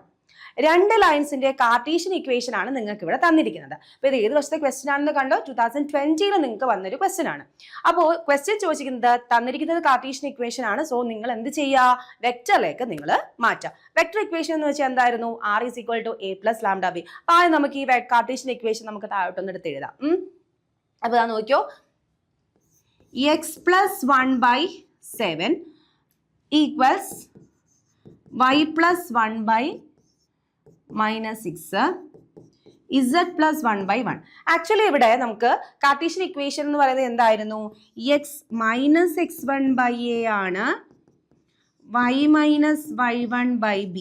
രണ്ട് ലൈൻസിന്റെ Cartesian equation ആണ് നിങ്ങൾക്ക് ഇവിടെ തന്നിരിക്കുന്നത്. അപ്പോൾ ഇത് ഏത് വർഷത്തെ question ആണെന്ന് കണ്ടോ? 2020 നിങ്ങൾക്ക് വന്നൊരു ക്വസ്റ്റ്യൻ ആണ്. അപ്പോൾ ക്വസ്റ്റ്യൻ ചോദിക്കുന്നത് തന്നിരിക്കുന്നത് കാർട്ടീഷ്യൻ ഇക്വേഷൻ ആണ്. സോ നിങ്ങൾ എന്ത് ചെയ്യുക? വെക്ടറിലേക്ക് നിങ്ങൾ മാറ്റുക. വെക്ടർ ഇക്വേഷൻ എന്ന് വെച്ചാൽ എന്തായിരുന്നു? r is equal to a plus lambda b. അപ്പോൾ നമുക്ക് ഈ കാർട്ടീഷ്യൻ ഇക്വേഷൻ നമുക്ക് താഴോട്ടൊന്ന് എടുത്ത് എഴുതാം. അപ്പോൾ ഇതാ നോക്കിയോ, x plus 1 by 7 equals y plus 1 by minus 6 z plus 1 by 1. Actually ഇവിടെ നമുക്ക് കാർട്ടീഷ്യൻ ഇക്വേഷൻ എന്ന് പറയുന്നത് എന്തായിരുന്നു? x minus x1 by a ആണ്, y minus y1 by b,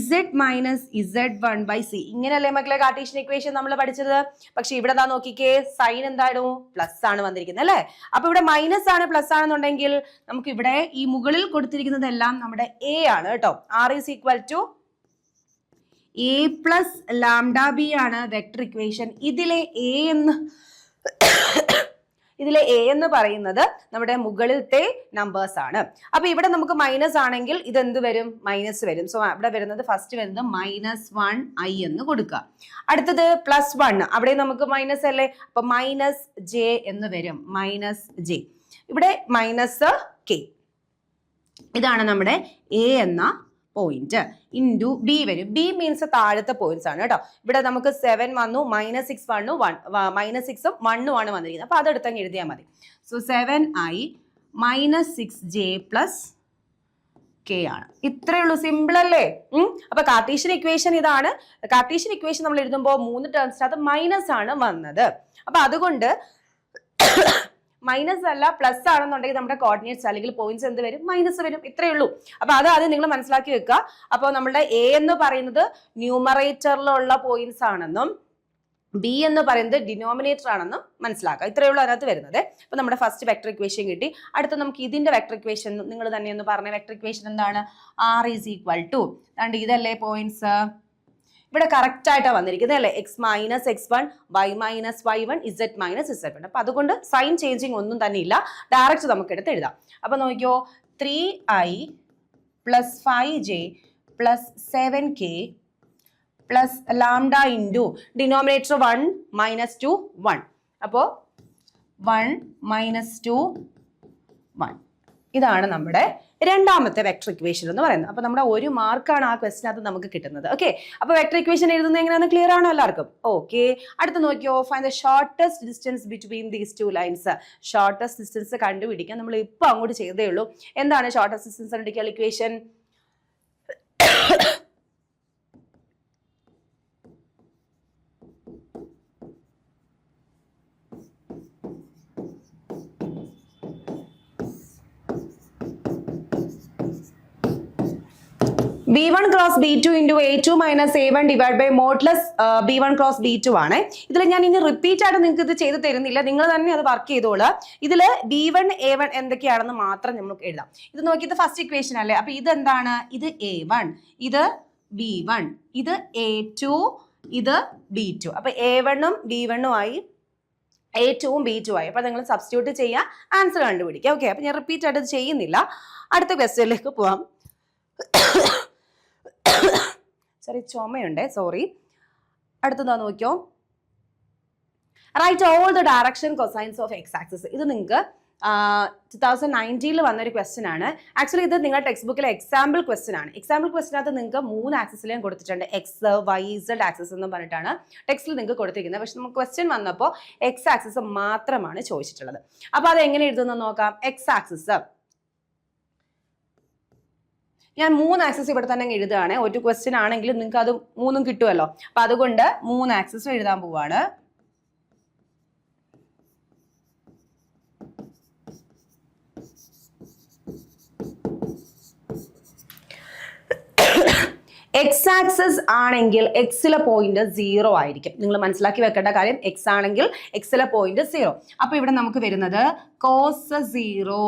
z minus z1 by c. ഇങ്ങനെയല്ലേ മക്കളെ കാർട്ടീഷ്യൻ ഇക്വേഷൻ നമ്മൾ പഠിച്ചത്? പക്ഷെ ഇവിടെ എന്താ നോക്കിക്കേ, സൈൻ എന്തായിരുന്നു? പ്ലസ് ആണ് വന്നിരിക്കുന്നത് അല്ലേ? അപ്പൊ ഇവിടെ മൈനസ് ആണ് പ്ലസ് ആണെന്നുണ്ടെങ്കിൽ നമുക്ക് ഇവിടെ ഈ മുകളിൽ കൊടുത്തിരിക്കുന്നതെല്ലാം നമ്മുടെ a ആണ് കേട്ടോ. r is equal to a plus lambda b ആണ് വെക്ടർ ഇക്വേഷൻ. ഇതിലെ a എന്ന് പറയുന്നത് നമ്മുടെ മുകളിലത്തെ നമ്പേഴ്സ് ആണ്. അപ്പൊ ഇവിടെ നമുക്ക് മൈനസ് ആണെങ്കിൽ ഇത് എന്ത് വരും? മൈനസ് വരും. സോ ഇവിടെ വരുന്നത് ഫസ്റ്റ് വരുന്നത് -1 i എന്ന് കൊടുക്കുക. അടുത്തത് +1, അവിടെ നമുക്ക് മൈനസ് അല്ലേ? അപ്പൊ -j എന്ന് വരും. -j, ഇവിടെ -k. ഇതാണ് നമ്മുടെ a എന്ന പോയിന്റ്. ഇൻറ്റു ബി വരും. ബി മീൻസ് താഴത്തെ പോയിന്റ്സ് ആണ് കേട്ടോ. ഇവിടെ നമുക്ക് 7 വന്നു, -6 വന്നു, -6ഉം 1ഉം ആണ് വന്നിരിക്കുന്നത്. അപ്പൊ അതെടുത്തങ്ങ് എഴുതിയാൽ മതി. So 7i -6j plus k ആണ്. ഇത്രയേ ഉള്ളൂ. സിമ്പിൾ അല്ലേ? അപ്പൊ കാർട്ടീഷ്യൻ ഇക്വേഷൻ ഇതാണ്. കാർട്ടീഷ്യൻ ഇക്വേഷൻ നമ്മൾ എഴുതുമ്പോൾ 3 ടേംസിനകത്ത് മൈനസ് ആണ് വന്നത്. അപ്പൊ അതുകൊണ്ട് മൈനസ് അല്ല പ്ലസ് ആണെന്നുണ്ടെങ്കിൽ നമ്മുടെ കോർഡിനേറ്റ്സ് അല്ലെങ്കിൽ പോയിന്റ്സ് എന്ത് വരും? മൈനസ് വരും. ഇത്രയേ ഉള്ളൂ. അപ്പൊ അത് ആദ്യം നിങ്ങൾ മനസ്സിലാക്കി വെക്കുക. അപ്പോൾ നമ്മുടെ a എന്ന് പറയുന്നത് ന്യൂമറേറ്ററിലുള്ള പോയിന്റ്സ് ആണെന്നും b എന്ന് പറയുന്നത് ഡിനോമിനേറ്റർ ആണെന്നും മനസ്സിലാക്കുക. ഇത്രയേ ഉള്ളൂ അതിനകത്ത് വരുന്നത്. അപ്പൊ നമ്മുടെ ഫസ്റ്റ് വെക്ടർ ഇക്വേഷൻ കിട്ടി. അടുത്ത നമുക്ക് ഇതിന്റെ വെക്ടർ ഇക്വേഷൻ നിങ്ങൾ തന്നെ ഒന്ന് പറഞ്ഞ വെക്ടർ ഇക്വേഷൻ എന്താണ്? r is equal to ഇതല്ലേ പോയിന്റ്സ്? ഇവിടെ കറക്റ്റ് ആയിട്ടാണ് വന്നിരിക്കുന്നത് അല്ലേ? x minus x1, y minus y1, z minus z1. അപ്പൊ അതുകൊണ്ട് സൈൻ ചേഞ്ചിങ് ഒന്നും തന്നെ ഇല്ല. ഡയറക്റ്റ് നമുക്ക് എടുത്ത് എഴുതാം. അപ്പൊ നോക്കിയോ, 3i plus 5j plus 7k plus lambda into denominator 1 minus 2 1. അപ്പോൾ 1 minus 2 1. ഇതാണ് നമ്മുടെ രണ്ടാമത്തെ വെക്ടർ ഇക്വേഷൻ എന്ന് പറയുന്നത്. അപ്പൊ നമ്മുടെ 1 മാർക്കാണ് ആ ക്വസ്റ്റിനകത്ത് നമുക്ക് കിട്ടുന്നത്. ഓക്കെ, അപ്പൊ വെക്ടർ ഇക്വേഷൻ എഴുതുന്നത് എങ്ങനെയാണെന്ന് ക്ലിയർ ആണോ എല്ലാവർക്കും? ഓക്കെ, അടുത്ത് നോക്കിയോ, find the shortest distance between these two lines. Shortest distance കണ്ടുപിടിക്കാൻ നമ്മൾ ഇപ്പൊ അങ്ങോട്ട് ചെയ്തേ ഉള്ളൂ. എന്താണ് ഷോർട്ടസ്റ്റ് ഡിസ്റ്റൻസ് കണ്ടുപിടിക്കാൻ equation? b1 cross b2 into a2 minus a1 divide by modulus b1 cross b2 ആണ്. ഇതിൽ ഞാൻ ഇനി റിപ്പീറ്റ് ആയിട്ട് നിങ്ങൾക്ക് ഇത് ചെയ്ത് തരുന്നില്ല, നിങ്ങൾ തന്നെ അത് വർക്ക് ചെയ്തോളൂ. ഇതിൽ b1 a1 എന്തൊക്കെയാണെന്ന് മാത്രം നമുക്ക് എഴുതാം. ഇത് നോക്കി, ഇത് ഫസ്റ്റ് ഇക്വേഷൻ അല്ലേ? അപ്പൊ ഇത് എന്താണ്? ഇത് a1, ഇത് b1, ഇത് a2, ഇത് b2. അപ്പൊ a1ഉം b1ഉം ആയി, a2ഉം b2 ആയി. അപ്പൊ നിങ്ങൾ സബ്സ്റ്റിറ്റ്യൂട്ട് ചെയ്യുക, ആൻസർ കണ്ടുപിടിക്കുക. ഓക്കെ, അപ്പൊ ഞാൻ റിപ്പീറ്റ് ആയിട്ട് ചെയ്യുന്നില്ല. അടുത്ത ക്വസ്റ്റ്യനിലേക്ക് പോവാം. Sorry, ചുമയുണ്ട്, sorry. അടുത്തതാ നോക്കിയോ, write all the direction cosines of X axis. ഇത് നിങ്ങൾക്ക് 2019 വന്നൊരു ക്വസ്റ്റ്യൻ ആണ്. ആക്ച്വലി ഇത് നിങ്ങളുടെ ടെക്സ്റ്റ് ബുക്കിലെ എക്സാമ്പിൾ ക്വസ്റ്റ്യൻ ആണ്. എക്സാമ്പിൾ ക്വസ്റ്റിനകത്ത് നിങ്ങൾക്ക് 3 ആക്സിസിലും കൊടുത്തിട്ടുണ്ട്. എക്സ്, വൈ, ഇസഡ് ആക്സിസ് എന്ന് പറഞ്ഞിട്ടാണ് ടെക്സ്റ്റിൽ നിങ്ങൾക്ക് കൊടുത്തിരിക്കുന്നത്. പക്ഷെ നമുക്ക് ക്വസ്റ്റ്യൻ വന്നപ്പോൾ എക്സ് ആക്സിസ് മാത്രമാണ് ചോദിച്ചിട്ടുള്ളത്. അപ്പൊ അത് എങ്ങനെ എഴുതുന്നത് നോക്കാം. എക്സ് ആക്സിസ് ഞാൻ 3 ആക്സിസ് ഇവിടെ തന്നെ എഴുതുകയാണ്. ഒരു ക്വസ്റ്റ്യൻ ആണെങ്കിൽ നിങ്ങൾക്ക് അത് 3ഉം കിട്ടുമല്ലോ. അപ്പൊ അതുകൊണ്ട് 3 ആക്സിസും എഴുതാൻ പോവാണ്. എക്സ് ആക്സിസ് ആണെങ്കിൽ എക്സിലെ പോയിന്റ് 0 ആയിരിക്കും. നിങ്ങൾ മനസ്സിലാക്കി വെക്കേണ്ട കാര്യം, എക്സ് ആണെങ്കിൽ എക്സിലെ പോയിന്റ് 0. അപ്പൊ ഇവിടെ നമുക്ക് വരുന്നത് കോസ് 0,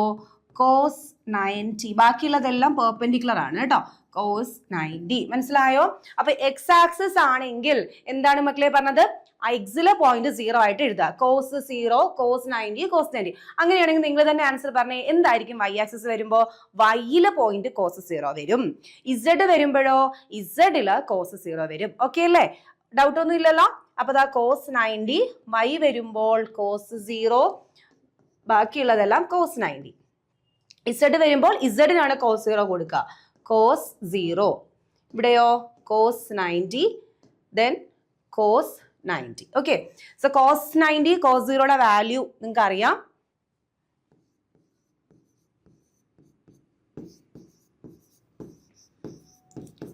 കോസ് 90, ബാക്കിയുള്ളതെല്ലാം പെർപെൻഡിക്കുലർ ആണ് കേട്ടോ. കോസ് 90 മനസ്സിലായോ? അപ്പൊ എക്സ് ആക്സിസ് ആണെങ്കിൽ എന്താണ് മക്കളെ പറഞ്ഞത്? എക്സിലെ പോയിന്റ് 0 ആയിട്ട് എഴുതുക. Cos 0, cos 90, cos 90. അങ്ങനെയാണെങ്കിൽ നിങ്ങൾ തന്നെ ആൻസർ പറഞ്ഞേ, എന്തായിരിക്കും വൈ ആക്സിസ് വരുമ്പോ? വൈയിലെ പോയിന്റ് കോസ് 0 വരും. ഇസഡ് വരുമ്പോഴോ? ഇസഡില് കോസ് 0 വരും. ഓക്കെ അല്ലേ? ഡൗട്ട് ഒന്നും ഇല്ലല്ലോ? അപ്പൊ ദാ കോസ് 90, വൈ വരുമ്പോൾ കോസ് 0, ബാക്കിയുള്ളതെല്ലാം കോസ് 90. ഇസഡ് വരുമ്പോൾ ഇസഡിനാണ് കോസ് 0 കൊടുക്കുക. കോസ് 0. ഇവിടെയോ? Cos 90, then cos 90. Okay, so cos 90, cos 0യുടെ വാല്യൂ നിങ്ങൾക്ക് അറിയാം.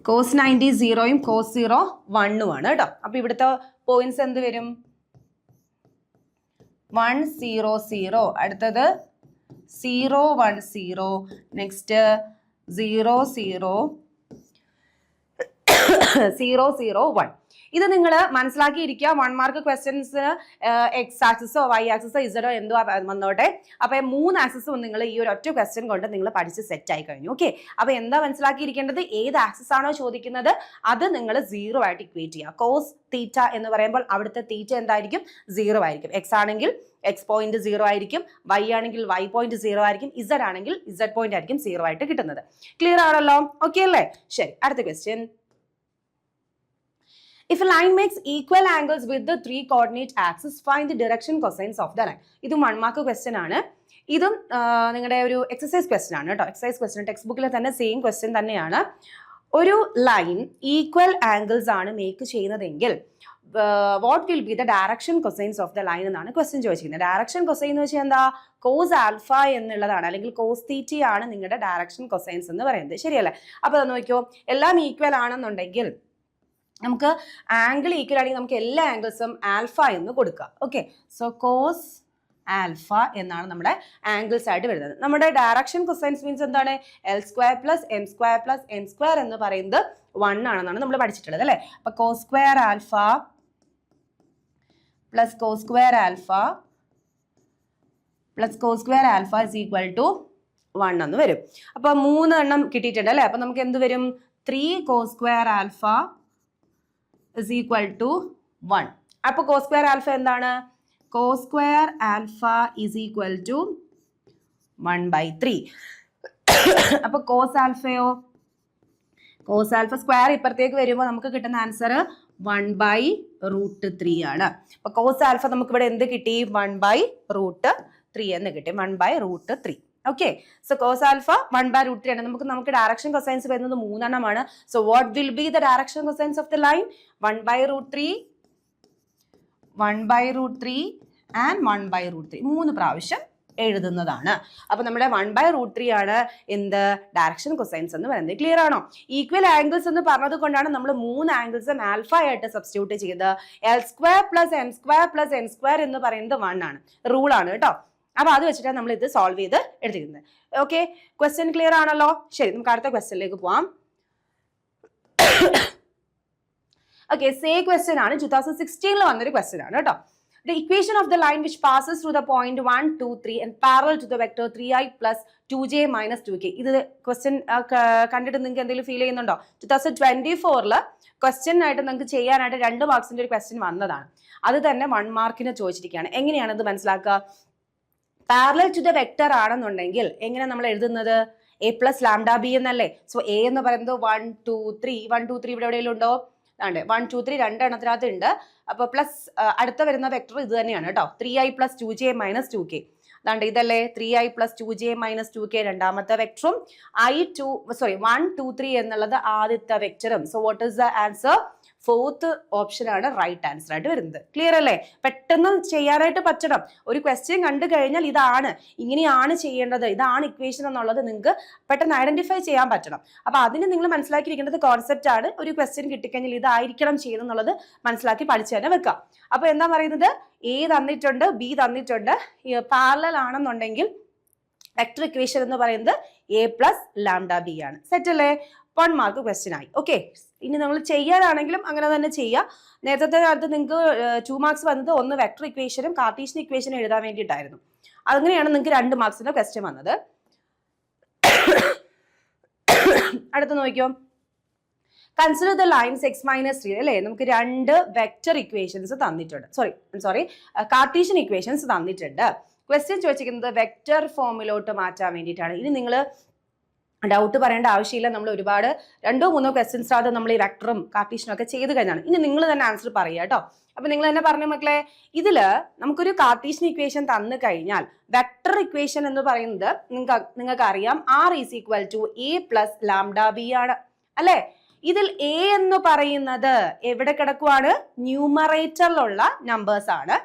കോസ് 90 0യും കോസ് 0 1ഉം ആണ് കേട്ടോ. അപ്പൊ ഇവിടുത്തെ പോയിന്റ്സ് എന്ത് വരും? 1 0 0, അടുത്തത് 0 1 0, നെക്സ്റ്റ് 0 0 0 0 1. ഇത് നിങ്ങൾ മനസ്സിലാക്കിയിരിക്കുക. 1 മാർക്ക് ക്വസ്റ്റ്യൻസ് എക്സ് ആക്സിസോ വൈ ആക്സിസോ ഇസഡോ എന്തോ വന്നോട്ടെ. അപ്പൊ 3 ആക്സിസും നിങ്ങൾ ഈ ഒരു ഒറ്റ ക്വസ്റ്റ്യൻ കൊണ്ട് നിങ്ങൾ പഠിച്ച് സെറ്റ് ആയി കഴിഞ്ഞു. ഓക്കെ, അപ്പൊ എന്താ മനസ്സിലാക്കിയിരിക്കേണ്ടത്? ഏത് ആക്സിസ് ആണോ ചോദിക്കുന്നത് അത് നിങ്ങൾ 0 ആയിട്ട് ഇക്വേറ്റ് ചെയ്യുക. കോസ് തീറ്റ എന്ന് പറയുമ്പോൾ അവിടുത്തെ തീറ്റ എന്തായിരിക്കും? 0 ആയിരിക്കും. എക്സ് ആണെങ്കിൽ എക്സ് പോയിന്റ് 0 ആയിരിക്കും, വൈ ആണെങ്കിൽ വൈ പോയിന്റ് 0 ആയിരിക്കും, ഇസഡ് ആണെങ്കിൽ ഇസഡ് പോയിന്റ് ആയിരിക്കും 0 ആയിട്ട് കിട്ടുന്നത്. ക്ലിയർ ആണല്ലോ? ഓക്കെ അല്ലേ? ശരി, അടുത്ത question. If a line makes equal angles with the 3 coordinate axis, find the direction cosines of the line. ഇതും 1 മാർക്ക് ക്വസ്റ്റ്യൻ ആണ്. ഇതും നിങ്ങളുടെ ഒരു എക്സസൈസ് ക്വസ്റ്റ്യൻ ആണ് കേട്ടോ. എക്സസൈസ് ക്വസ്റ്റ്യൻ ടെക്സ്റ്റ് ബുക്കിലെ തന്നെ സെയിം ക്വസ്റ്റ്യൻ തന്നെയാണ്. ഒരു ലൈൻ ഈക്വൽ ആംഗിൾസ് ആണ് മേക്ക് ചെയ്യുന്നതെങ്കിൽ what will be the direction cosines of the line എന്നാണ് ക്വസ്റ്റ്യൻ ചോദിച്ചിരിക്കുന്നത്. ഡയറക്ഷൻ കൊസൈൻ എന്ന് വെച്ചാൽ എന്താ? കോസ് ആൽഫ എന്നുള്ളതാണ്, അല്ലെങ്കിൽ കോസ് തീറ്റി ആണ് നിങ്ങളുടെ ഡയറക്ഷൻ കൊസൈൻസ് എന്ന് പറയുന്നത്. ശരിയല്ലേ? അപ്പൊ അത് നോക്കിയോ, എല്ലാം ഈക്വൽ ആണെന്നുണ്ടെങ്കിൽ നമുക്ക് ആംഗിൾ ഈക്വൽ ആണെങ്കിൽ നമുക്ക് എല്ലാ ആംഗിൾസും ആൽഫ എന്ന് കൊടുക്കുക. ഓക്കെ, സോ കോസ് ആൽഫ എന്നാണ് നമ്മുടെ ആംഗിൾസ് ആയിട്ട് വരുന്നത്. നമ്മുടെ ഡയറക്ഷൻ കൊസൈൻസ് മീൻസ് എന്താണ്? L square plus M square plus N square എന്ന് പറയുന്നത് 1 ആണെന്നാണ് നമ്മൾ പഠിച്ചിട്ടുള്ളത് അല്ലേ? അപ്പൊ cos square alpha plus cos square alpha plus cos square alpha is equal to 1 എന്ന് വരും. അപ്പൊ 3 എണ്ണം കിട്ടിയിട്ടുണ്ട് അല്ലേ? അപ്പൊ നമുക്ക് എന്ത് വരും? 3 cos square alpha is equal to 1. അപ്പോൾ cos square alpha എന്താണ്? cos square alpha is equal to 1/3. അപ്പോൾ cos alphaയോ? cos alpha സ്ക്വയർ ഇപ്പുറത്തേക്ക് വരുമ്പോൾ നമുക്ക് കിട്ടുന്ന ആൻസർ 1/√3 ആണ്. അപ്പോൾ cos alpha നമുക്ക് ഇവിടെ എന്ത് കിട്ടി? 1/√3 എന്ന് കിട്ടി. 1/√3. ഓക്കെ, സോ കോസ് ആൽഫ 1/√3 ആണ്. നമുക്ക് ഡയറക്ഷൻ കൊസൈൻസ് വരുന്നത് 3 എണ്ണമാണ്. So what will be the direction cosines of the line? 1/√3, 1/√3 and 1/√3. 3 പ്രാവശ്യം എഴുതുന്നതാണ്. അപ്പൊ നമ്മുടെ 1/√3 ആണ് എന്ത്? ഡയറക്ഷൻ കൊസൈൻസ് എന്ന് പറയുന്നത്. ക്ലിയർ ആണോ? ഈക്വൽ ആംഗിൾസ് എന്ന് പറഞ്ഞത് കൊണ്ടാണ് നമ്മൾ 3 ആംഗിൾസും ആൽഫ ആയിട്ട് സബ്സ്റ്റിറ്റ്യൂട്ട് ചെയ്ത് L square plus M square plus N square എന്ന് പറയുന്നത് 1 ആണ്. റൂൾ ആണ് കേട്ടോ. അപ്പൊ അത് വെച്ചിട്ടാണ് നമ്മൾ ഇത് സോൾവ് ചെയ്ത് എടുത്തിരിക്കുന്നത്. ഓക്കെ, ക്വസ്റ്റ്യൻ ക്ലിയർ ആണല്ലോ? ശരി, നമുക്ക് അടുത്ത ക്വസ്റ്റ്യനിലേക്ക് പോവാം. ഓക്കെ, സെയിം ക്വസ്റ്റ്യൻ ആണ്. 2016 വന്നൊരു ക്വസ്റ്റ്യൻ ആണ് കേട്ടോ. The equation of the line which passes through the point 1, 2, 3 and parallel to the vector 3i plus 2j minus 2k. ഇത് ക്വസ്റ്റ്യൻ കണ്ടിട്ട് നിങ്ങൾക്ക് എന്തെങ്കിലും ഫീൽ ചെയ്യുന്നുണ്ടോ? 2024 ക്വസ്റ്റ്യൻ ആയിട്ട് നിങ്ങൾക്ക് ചെയ്യാനായിട്ട് 2 മാർക്സിന്റെ ഒരു ക്വസ്റ്റ്യൻ വന്നതാണ്. അത് തന്നെ 1 മാർക്കിന് ചോദിച്ചിരിക്കുകയാണ്. എങ്ങനെയാണ് ഇത് മനസ്സിലാക്കുക? പാരലൽ ടു ദ വെക്ടർ ആണെന്നുണ്ടെങ്കിൽ എങ്ങനെ നമ്മൾ എഴുതുന്നത്? എ പ്ലസ് ലാംഡ ബി എന്നല്ലേ? സോ എ എന്ന് പറയുന്നത് 1 2 3 1 2 3 ഇവിടെ എവിടെയെങ്കിലും ഉണ്ടോ? 1 2 3 2 ഉണ്ട്. അപ്പൊ പ്ലസ് അടുത്ത വരുന്ന വെക്ടർ ഇത് തന്നെയാണ് കേട്ടോ. 3i plus 2j minus 2k. അതാണ്ട് ഇതല്ലേ 3i plus 2j minus 2k രണ്ടാമത്തെ വെക്ടറും 1 2 3 എന്നുള്ളത് ആദ്യത്തെ വെക്ടറും. So what is the answer? 4th option ആണ് റൈറ്റ് ആൻസർ ആയിട്ട് വരുന്നത്. ക്ലിയർ അല്ലേ? പെട്ടെന്ന് ചെയ്യാനായിട്ട് പറ്റണം. ഒരു ക്വസ്റ്റ്യൻ കണ്ടു കഴിഞ്ഞാൽ ഇതാണ്, ഇങ്ങനെയാണ് ചെയ്യേണ്ടത്, ഇതാണ് ഇക്വേഷൻ എന്നുള്ളത് നിങ്ങൾക്ക് പെട്ടെന്ന് ഐഡന്റിഫൈ ചെയ്യാൻ പറ്റണം. അപ്പൊ അതിന് നിങ്ങൾ മനസ്സിലാക്കിയിരിക്കേണ്ടത് കോൺസെപ്റ്റ് ആണ്. ഒരു ക്വസ്റ്റ്യൻ കിട്ടിക്കഴിഞ്ഞാൽ ഇതായിരിക്കണം ചെയ്യുന്നുള്ളത് മനസ്സിലാക്കി പഠിച്ചു തന്നെ വെക്കാം. അപ്പൊ എന്താ പറയുന്നത്? എ തന്നിട്ടുണ്ട്, ബി തന്നിട്ടുണ്ട്. പാരലൽ ആണെന്നുണ്ടെങ്കിൽ വെക്ടർ ഇക്വേഷൻ എന്ന് പറയുന്നത് എ പ്ലസ് ലാംഡ ബി ആണ്. സെറ്റ് അല്ലേ? 1 മാർക്ക് ക്വസ്റ്റ്യൻ ആയി. ഓക്കെ, ഇനി നമ്മൾ ചെയ്യാനാണെങ്കിലും അങ്ങനെ തന്നെ ചെയ്യാം. നേരത്തെ കാലത്ത് നിങ്ങൾക്ക് 2 മാർക്സ് വന്നത് ഒന്ന് വെക്ടർ ഇക്വേഷനും കാർട്ടീഷ്യൻ ഇക്വേഷനും എഴുതാൻ വേണ്ടിയിട്ടായിരുന്നു. അങ്ങനെയാണ് നിങ്ങൾക്ക് 2 മാർക്സിന്റെ ക്വസ്റ്റ്യൻ വന്നത്. അടുത്ത് നോക്കിയോ, കൺസിഡർ ദ ലൈൻസ് x-3 അല്ലേ, നമുക്ക് 2 വെക്ടർ ഇക്വേഷൻസ് തന്നിട്ടുണ്ട്. സോറി കാർട്ടീഷ്യൻ ഇക്വേഷൻസ് തന്നിട്ടുണ്ട്. ക്വസ്റ്റ്യൻ ചോദിച്ചിരിക്കുന്നത് വെക്ടർ ഫോമിലോട്ട് മാറ്റാൻ വേണ്ടിയിട്ടാണ്. ഇനി നിങ്ങൾ ഡൗട്ട് പറയേണ്ട ആവശ്യമില്ല, നമ്മൾ ഒരുപാട് 2-3 ക്വസ്റ്റ്യൻസ് അത് നമ്മൾ ഈ വെക്ടറും കാർട്ടീഷ്യനും ഒക്കെ ചെയ്ത് കഴിഞ്ഞാണ്. ഇനി നിങ്ങൾ തന്നെ ആൻസർ പറയുക കേട്ടോ. അപ്പൊ നിങ്ങൾ തന്നെ പറഞ്ഞ മക്കളെ, ഇതില് നമുക്കൊരു കാർട്ടീഷ്യൻ ഇക്വേഷൻ തന്നു കഴിഞ്ഞാൽ വെക്ടർ ഇക്വേഷൻ എന്ന് പറയുന്നത് നിങ്ങൾക്ക് അറിയാം r = a + λb ആണ് അല്ലെ. ഇതിൽ a എന്ന് പറയുന്നത് എവിടെ കിടക്കുവാണ്? ന്യൂമറേറ്ററിലുള്ള നമ്പേഴ്സ് ആണ്.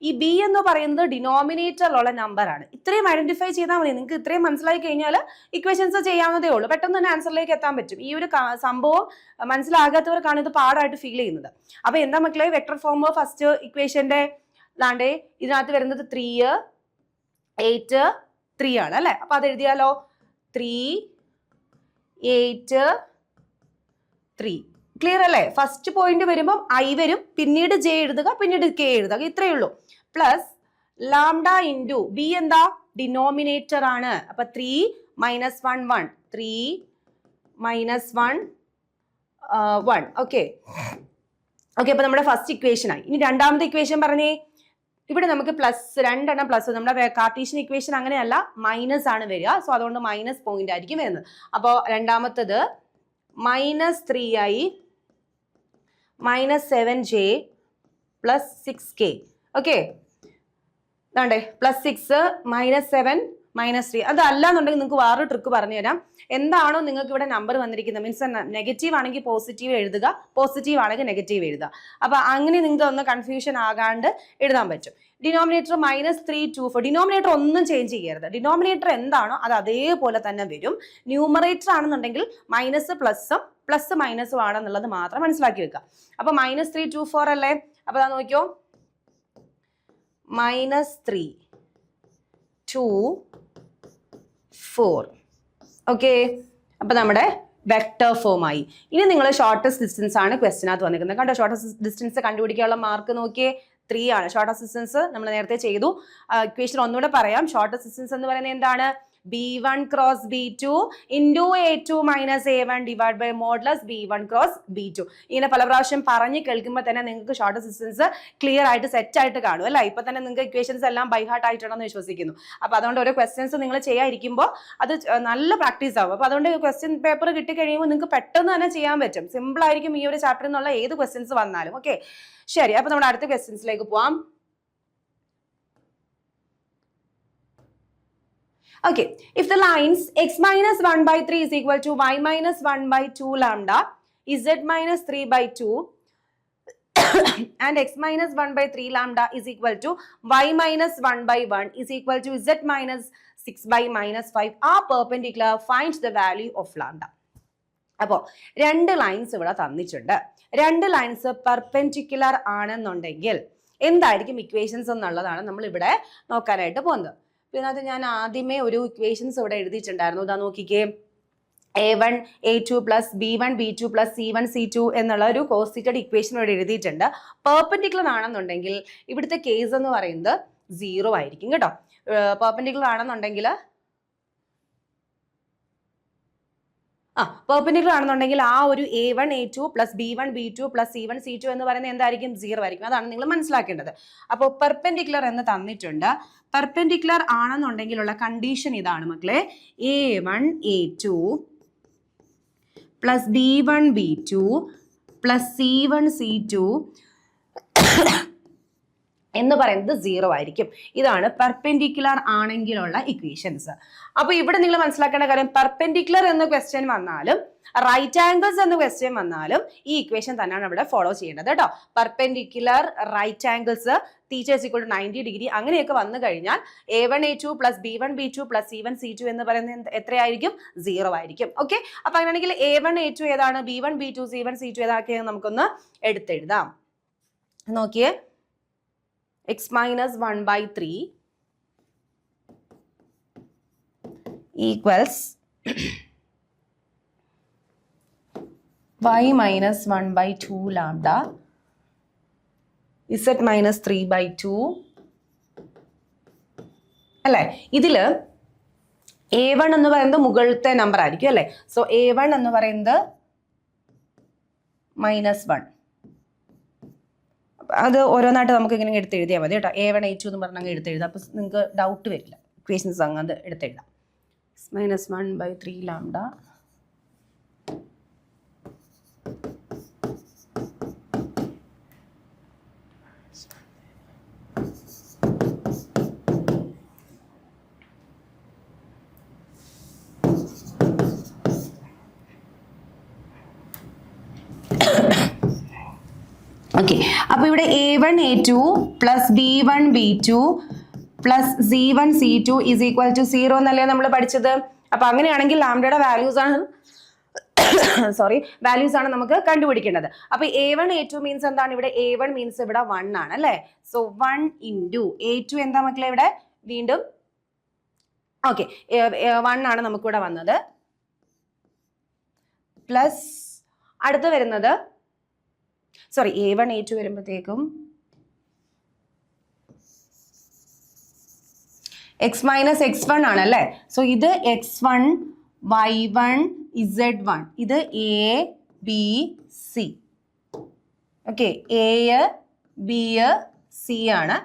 ഈ b എന്ന് പറയുന്നത് ഡിനോമിനേറ്ററിലുള്ള നമ്പർ ആണ്. ഇത്രയും ഐഡന്റിഫൈ ചെയ്താൽ മതി. നിങ്ങൾക്ക് ഇത്രയും മനസ്സിലാക്കി കഴിഞ്ഞാൽ ഇക്വേഷൻസ് ചെയ്യാവുന്നതേ ഉള്ളൂ. പെട്ടെന്ന് തന്നെ ആൻസറിലേക്ക് എത്താൻ പറ്റും. ഈ ഒരു സംഭവം മനസ്സിലാകാത്തവർക്കാണ് ഇത് പാടായിട്ട് ഫീൽ ചെയ്യുന്നത്. അപ്പൊ എന്താ മക്കളെ, വെക്ടർ ഫോം ഫസ്റ്റ് ഇക്വേഷന്റെ ദാണ്ടേ ഇതിനകത്ത് വരുന്നത് 3, 8, 3 ആണ് അല്ലെ. അപ്പൊ അത് എഴുതിയാലോ, 3, 8, 3. ക്ലിയർ അല്ലേ? ഫസ്റ്റ് പോയിന്റ് വരുമ്പോൾ i വരും, പിന്നീട് j എഴുതുക, പിന്നീട് k എഴുതുക, ഇത്രയേ ഉള്ളൂ. പ്ലസ് ലാംഡ ഇൻറ്റു b എന്താ? ഡിനോമിനേറ്റർ ആണ്. അപ്പൊ 3 - 1 1, 3 - 1 1. ഓക്കെ, അപ്പൊ നമ്മുടെ ഫസ്റ്റ് ഇക്വേഷൻ ആയി. ഇനി രണ്ടാമത്തെ ഇക്വേഷൻ പറഞ്ഞേ. ഇവിടെ നമുക്ക് രണ്ടെണ്ണം പ്ലസ്, നമ്മുടെ കാർട്ടീഷ്യൻ ഇക്വേഷൻ അങ്ങനെയല്ല, മൈനസ് ആണ് വരിക. സോ അതുകൊണ്ട് മൈനസ് പോയിന്റ് ആയിരിക്കും വരുന്നത്. അപ്പോൾ രണ്ടാമത്തത് -3i -7j + 6k. ഓക്കെ, അതാണ്ടേ +6 -7 -3. അതല്ല എന്നുണ്ടെങ്കിൽ നിങ്ങൾക്ക് വേറൊരു ട്രിക്ക് പറഞ്ഞു തരാം. എന്താണോ നിങ്ങൾക്ക് ഇവിടെ നമ്പർ വന്നിരിക്കുന്നത്, മീൻസ് നെഗറ്റീവ് ആണെങ്കിൽ പോസിറ്റീവ് എഴുതുക, പോസിറ്റീവ് ആണെങ്കിൽ നെഗറ്റീവ് എഴുതുക. അപ്പൊ അങ്ങനെ നിങ്ങൾക്ക് ഒന്ന് കൺഫ്യൂഷൻ ആകാണ്ട് എഴുതാൻ പറ്റും. Denominator -3 to 4. ഡിനോമിനേറ്റർ ഒന്നും ചേഞ്ച് ചെയ്യരുത്. ഡിനോമിനേറ്റർ എന്താണോ അത് അതേപോലെ തന്നെ വരും. ന്യൂമറേറ്റർ ആണെന്നുണ്ടെങ്കിൽ മൈനസ് പ്ലസും പ്ലസ് മൈനസും ആണെന്നുള്ളത് മാത്രം മനസ്സിലാക്കി വെക്കുക. അപ്പൊ -3 to 4 അല്ലേ. അപ്പൊ അതാ നോക്കിയോ, -3 to 4. ഓക്കെ, അപ്പൊ നമ്മുടെ വെക്ടർ ഫോം ആയി. ഇനി നിങ്ങൾ ഷോർട്ടസ്റ്റ് ഡിസ്റ്റൻസ് ആണ് ക്വസ്റ്റിനകത്ത് വന്നിരിക്കുന്നത്. കണ്ടോ, ഷോർട്ടസ്റ്റ് ഡിസ്റ്റൻസ് കണ്ടുപിടിക്കാനുള്ള മാർക്ക് നോക്കിയേ, 3 ആണ്. ഷോർട്ടസ്റ്റ് ഡിസ്റ്റൻസ് നമ്മൾ നേരത്തെ ചെയ്തു. ഇക്വേഷൻ ഒന്നുകൂടെ പറയാം. ഷോർട്ടസ്റ്റ് ഡിസ്റ്റൻസ് എന്ന് പറയുന്നത് എന്താണ്? b1 cross b2 into a2 minus a1 divided by modulus b1 cross b2. ഇങ്ങനെ പല പ്രാവശ്യം പറഞ്ഞ് കേൾക്കുമ്പോൾ തന്നെ നിങ്ങൾക്ക് ഷോർട്ടസ്റ്റ് ഡിസ്റ്റൻസ് ക്ലിയർ ആയിട്ട് സെറ്റ് ആയിട്ട് കാണും അല്ലേ. ഇപ്പൊ തന്നെ നിങ്ങൾക്ക് ഇക്വേഷൻസ് എല്ലാം ബൈ ഹാർട്ട് ആയിട്ടുണ്ടെന്ന് വിശ്വസിക്കുന്നു. അപ്പൊ അതുകൊണ്ട് ഓരോ ക്വസ്റ്റ്യൻസ് നിങ്ങൾ ചെയ്യാതിരിക്കുമ്പോൾ അത് നല്ല പ്രാക്ടീസ് ആവും. അപ്പൊ അതുകൊണ്ട് ക്വസ്റ്റ്യൻ പേപ്പർ കിട്ടിക്കഴിയുമ്പോൾ നിങ്ങൾക്ക് പെട്ടെന്ന് തന്നെ ചെയ്യാൻ പറ്റും. സിമ്പിൾ ആയിരിക്കും ഈ ഒരു ചാപ്റ്ററിൽ നിന്നുള്ള ഏത് ക്വസ്റ്റ്യൻസ് വന്നാലും. ഓക്കെ, ശരി. അപ്പൊ നമ്മുടെ അടുത്ത ക്വസ്റ്റ്യൻസിലേക്ക് പോവാം. Okay, if the lines x minus 1/3 is equal to y minus 1/2 lambda, z minus 3/2 and x minus 1/3 lambda is equal to y minus 1/1 is equal to z minus 6/-5 are perpendicular, find the value of lambda. അപ്പോൾ 2 lines ഇവിടെ തന്നിട്ടുണ്ട്. 2 lines perpendicular ആണെന്നുണ്ടെങ്കിൽ എന്തായിരിക്കും equations എന്നുള്ളതാണ് നമ്മൾ ഇവിടെ നോക്കാനായിട്ട് പോകുന്നത്. ഇതിനകത്ത് ഞാൻ ആദ്യമേ ഒരു ഇക്വേഷൻസ് ഇവിടെ എഴുതിയിട്ടുണ്ടായിരുന്നു. ഇതാ നോക്കിക്കേ, a1 a2 plus b1 b2 plus c1 c2 എന്നുള്ള ഒരു കോസ്-തീറ്റയുടെ ഇക്വേഷൻ ഇവിടെ എഴുതിയിട്ടുണ്ട്. പെർപെൻഡിക്കുലർ ആണെന്നുണ്ടെങ്കിൽ ഇവിടുത്തെ കേസ് എന്ന് പറയുന്നത് 0 ആയിരിക്കും കേട്ടോ. പെർപെൻഡിക്കുലർ ആണെന്നുണ്ടെങ്കിൽ പെർപെൻഡിക്കുലർ ആണെന്നുണ്ടെങ്കിൽ ആ ഒരു a1 a2 plus b1 b2 plus c1 c2 എന്ന് പറയുന്നത് എന്തായിരിക്കും? 0 ആയിരിക്കും. അതാണ് നിങ്ങൾ മനസ്സിലാക്കേണ്ടത്. അപ്പോൾ പെർപെൻഡിക്കുലർ എന്ന് തന്നിട്ടുണ്ട്. പെർപെൻഡിക്കുലർ ആണെന്നുണ്ടെങ്കിലുള്ള കണ്ടീഷൻ ഇതാണ് മക്കളെ, a1 a2 plus b1 b2 plus c1 c2 എന്ന് പറയുന്നത് 0 ആയിരിക്കും. ഇതാണ് പെർപെൻഡിക്കുലർ ആണെങ്കിലുള്ള ഇക്വേഷൻസ്. അപ്പൊ ഇവിടെ നിങ്ങൾ മനസ്സിലാക്കേണ്ട കാര്യം, പെർപെൻഡിക്കുലർ എന്ന ക്വസ്റ്റ്യൻ വന്നാലും റൈറ്റ് ആംഗിൾസ് എന്ന ക്വസ്റ്റ്യൻ വന്നാലും ഈ ഇക്വേഷൻ തന്നെയാണ് ഇവിടെ ഫോളോ ചെയ്യേണ്ടത് കേട്ടോ. പെർപെൻഡിക്കുലർ, റൈറ്റ് ആംഗിൾസ്, θ = 90 ഡിഗ്രി അങ്ങനെയൊക്കെ വന്നു കഴിഞ്ഞാൽ a1 a2 plus b1 b2 plus c1 c2 എന്ന് പറയുന്നത് എത്രയായിരിക്കും? 0 ആയിരിക്കും. ഓക്കെ, അപ്പൊ അങ്ങനെയാണെങ്കിൽ a1 a2 ഏതാണ്, b1 b2 c1 c2 ഏതാക്കിയത് നമുക്കൊന്ന് എടുത്തെഴുതാം. നോക്കിയേ, x minus 1/3 equals y minus 1 by 2 lambda, z minus 3 by 2 അല്ലേ? ഇതിൽ A1 എന്ന് പറയുന്നത് മുകളിലത്തെ നമ്പർ ആയിരിക്കും അല്ലേ? സോ A1 എന്ന് പറയുന്നത് -1. അത് ഓരോന്നായിട്ട് നമുക്ക് ഇങ്ങനെ എടുത്ത് എഴുതിയാൽ മതി കേട്ടോ. A1 A2 എന്ന് പറഞ്ഞാൽ എടുത്ത് എഴുതാം. അപ്പോൾ നിങ്ങൾക്ക് ഡൗട്ട് വരില്ല. ഇക്വേഷൻസ് അങ്ങ് എടുത്തെഴുതാം. -1 by 3 lambda ഓക്കെ. അപ്പോൾ ഇവിടെ A1 A2 plus B1 B2 plus C1 C2 is equal to 0 എന്നല്ലേ നമ്മൾ പഠിച്ചത്? അപ്പോൾ അങ്ങനെയാണെങ്കിൽ ലാംഡയുടെ വാല്യൂസ് ആണ് നമുക്ക് കണ്ടുപിടിക്കേണ്ടത്. അപ്പോൾ A1 A2 മീൻസ് എന്താണ്? ഇവിടെ A1 മീൻസ് ഇവിടെ 1 ആണ് അല്ലേ? സോ 1 ഇൻറ്റു A2 എന്താ മക്കളെ? ഇവിടെ വീണ്ടും ഓക്കെ 1 ആണ് നമുക്കിവിടെ വന്നത്. പ്ലസ് അടുത്ത് വരുന്നത് A1 A2 വരുമ്പോഴത്തേക്കും x മൈനസ് x1 ആണ് അല്ലേ? സോ ഇത് x1 y1 z1 ഇത് A B C. Okay, A B C ആണ്.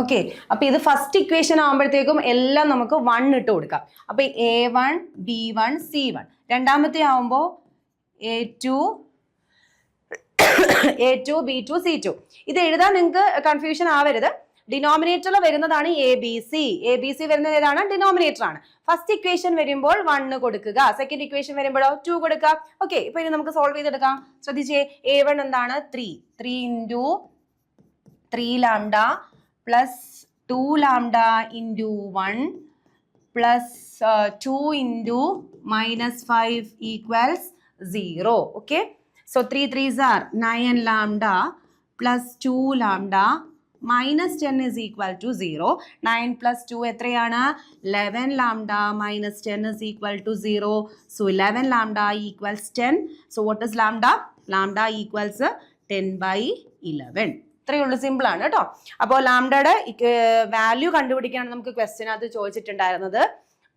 ഓക്കെ, അപ്പൊ ഇത് ഫസ്റ്റ് ഇക്വേഷൻ ആകുമ്പോഴത്തേക്കും എല്ലാം നമുക്ക് 1 ഇട്ട് കൊടുക്കാം. അപ്പൊ A1 B1 C1. രണ്ടാമത്തെ ആവുമ്പോൾ A2 B2 C2. ഇത് എഴുതാൻ നിങ്ങൾക്ക് കൺഫ്യൂഷൻ ആവരുത്. ഡിനോമിനേറ്ററിൽ വരുന്നതാണ് ABC. ABC വരുന്നത് ഏതാണ്? ഡിനോമിനേറ്റർ ആണ്. ഫസ്റ്റ് ഇക്വേഷൻ വരുമ്പോൾ 1 കൊടുക്കുക, സെക്കൻഡ് ഇക്വേഷൻ വരുമ്പോഴോ 2 കൊടുക്കുക. ഓക്കെ, ഇപ്പൊ ഇനി നമുക്ക് സോൾവ് ചെയ്തെടുക്കാം. ശ്രദ്ധിച്ചേ, A1 എന്താണ്? 3 into 3 lambda plus 2 lambda into 1 plus 2 into -5 equals 0. Okay, so 3 3s are 9 lambda plus 2 lambda minus 10 is equal to 0. 9 plus 2 എത്രയാണ്? 11 lambda minus 10 is equal to 0. So 11 lambda equals 10. So what is lambda? Lambda equals 10 by 11. ഇത്രയേ ഉള്ളൂ, simple ആണ് കേട്ടോ. അപ്പോൾ ലാംഡയുടെ value കണ്ടുപിടിക്കാനാണ് നമുക്ക് ക്വസ്റ്റ്യനകത്ത് ചോദിച്ചിട്ടുണ്ടായിരുന്നത്.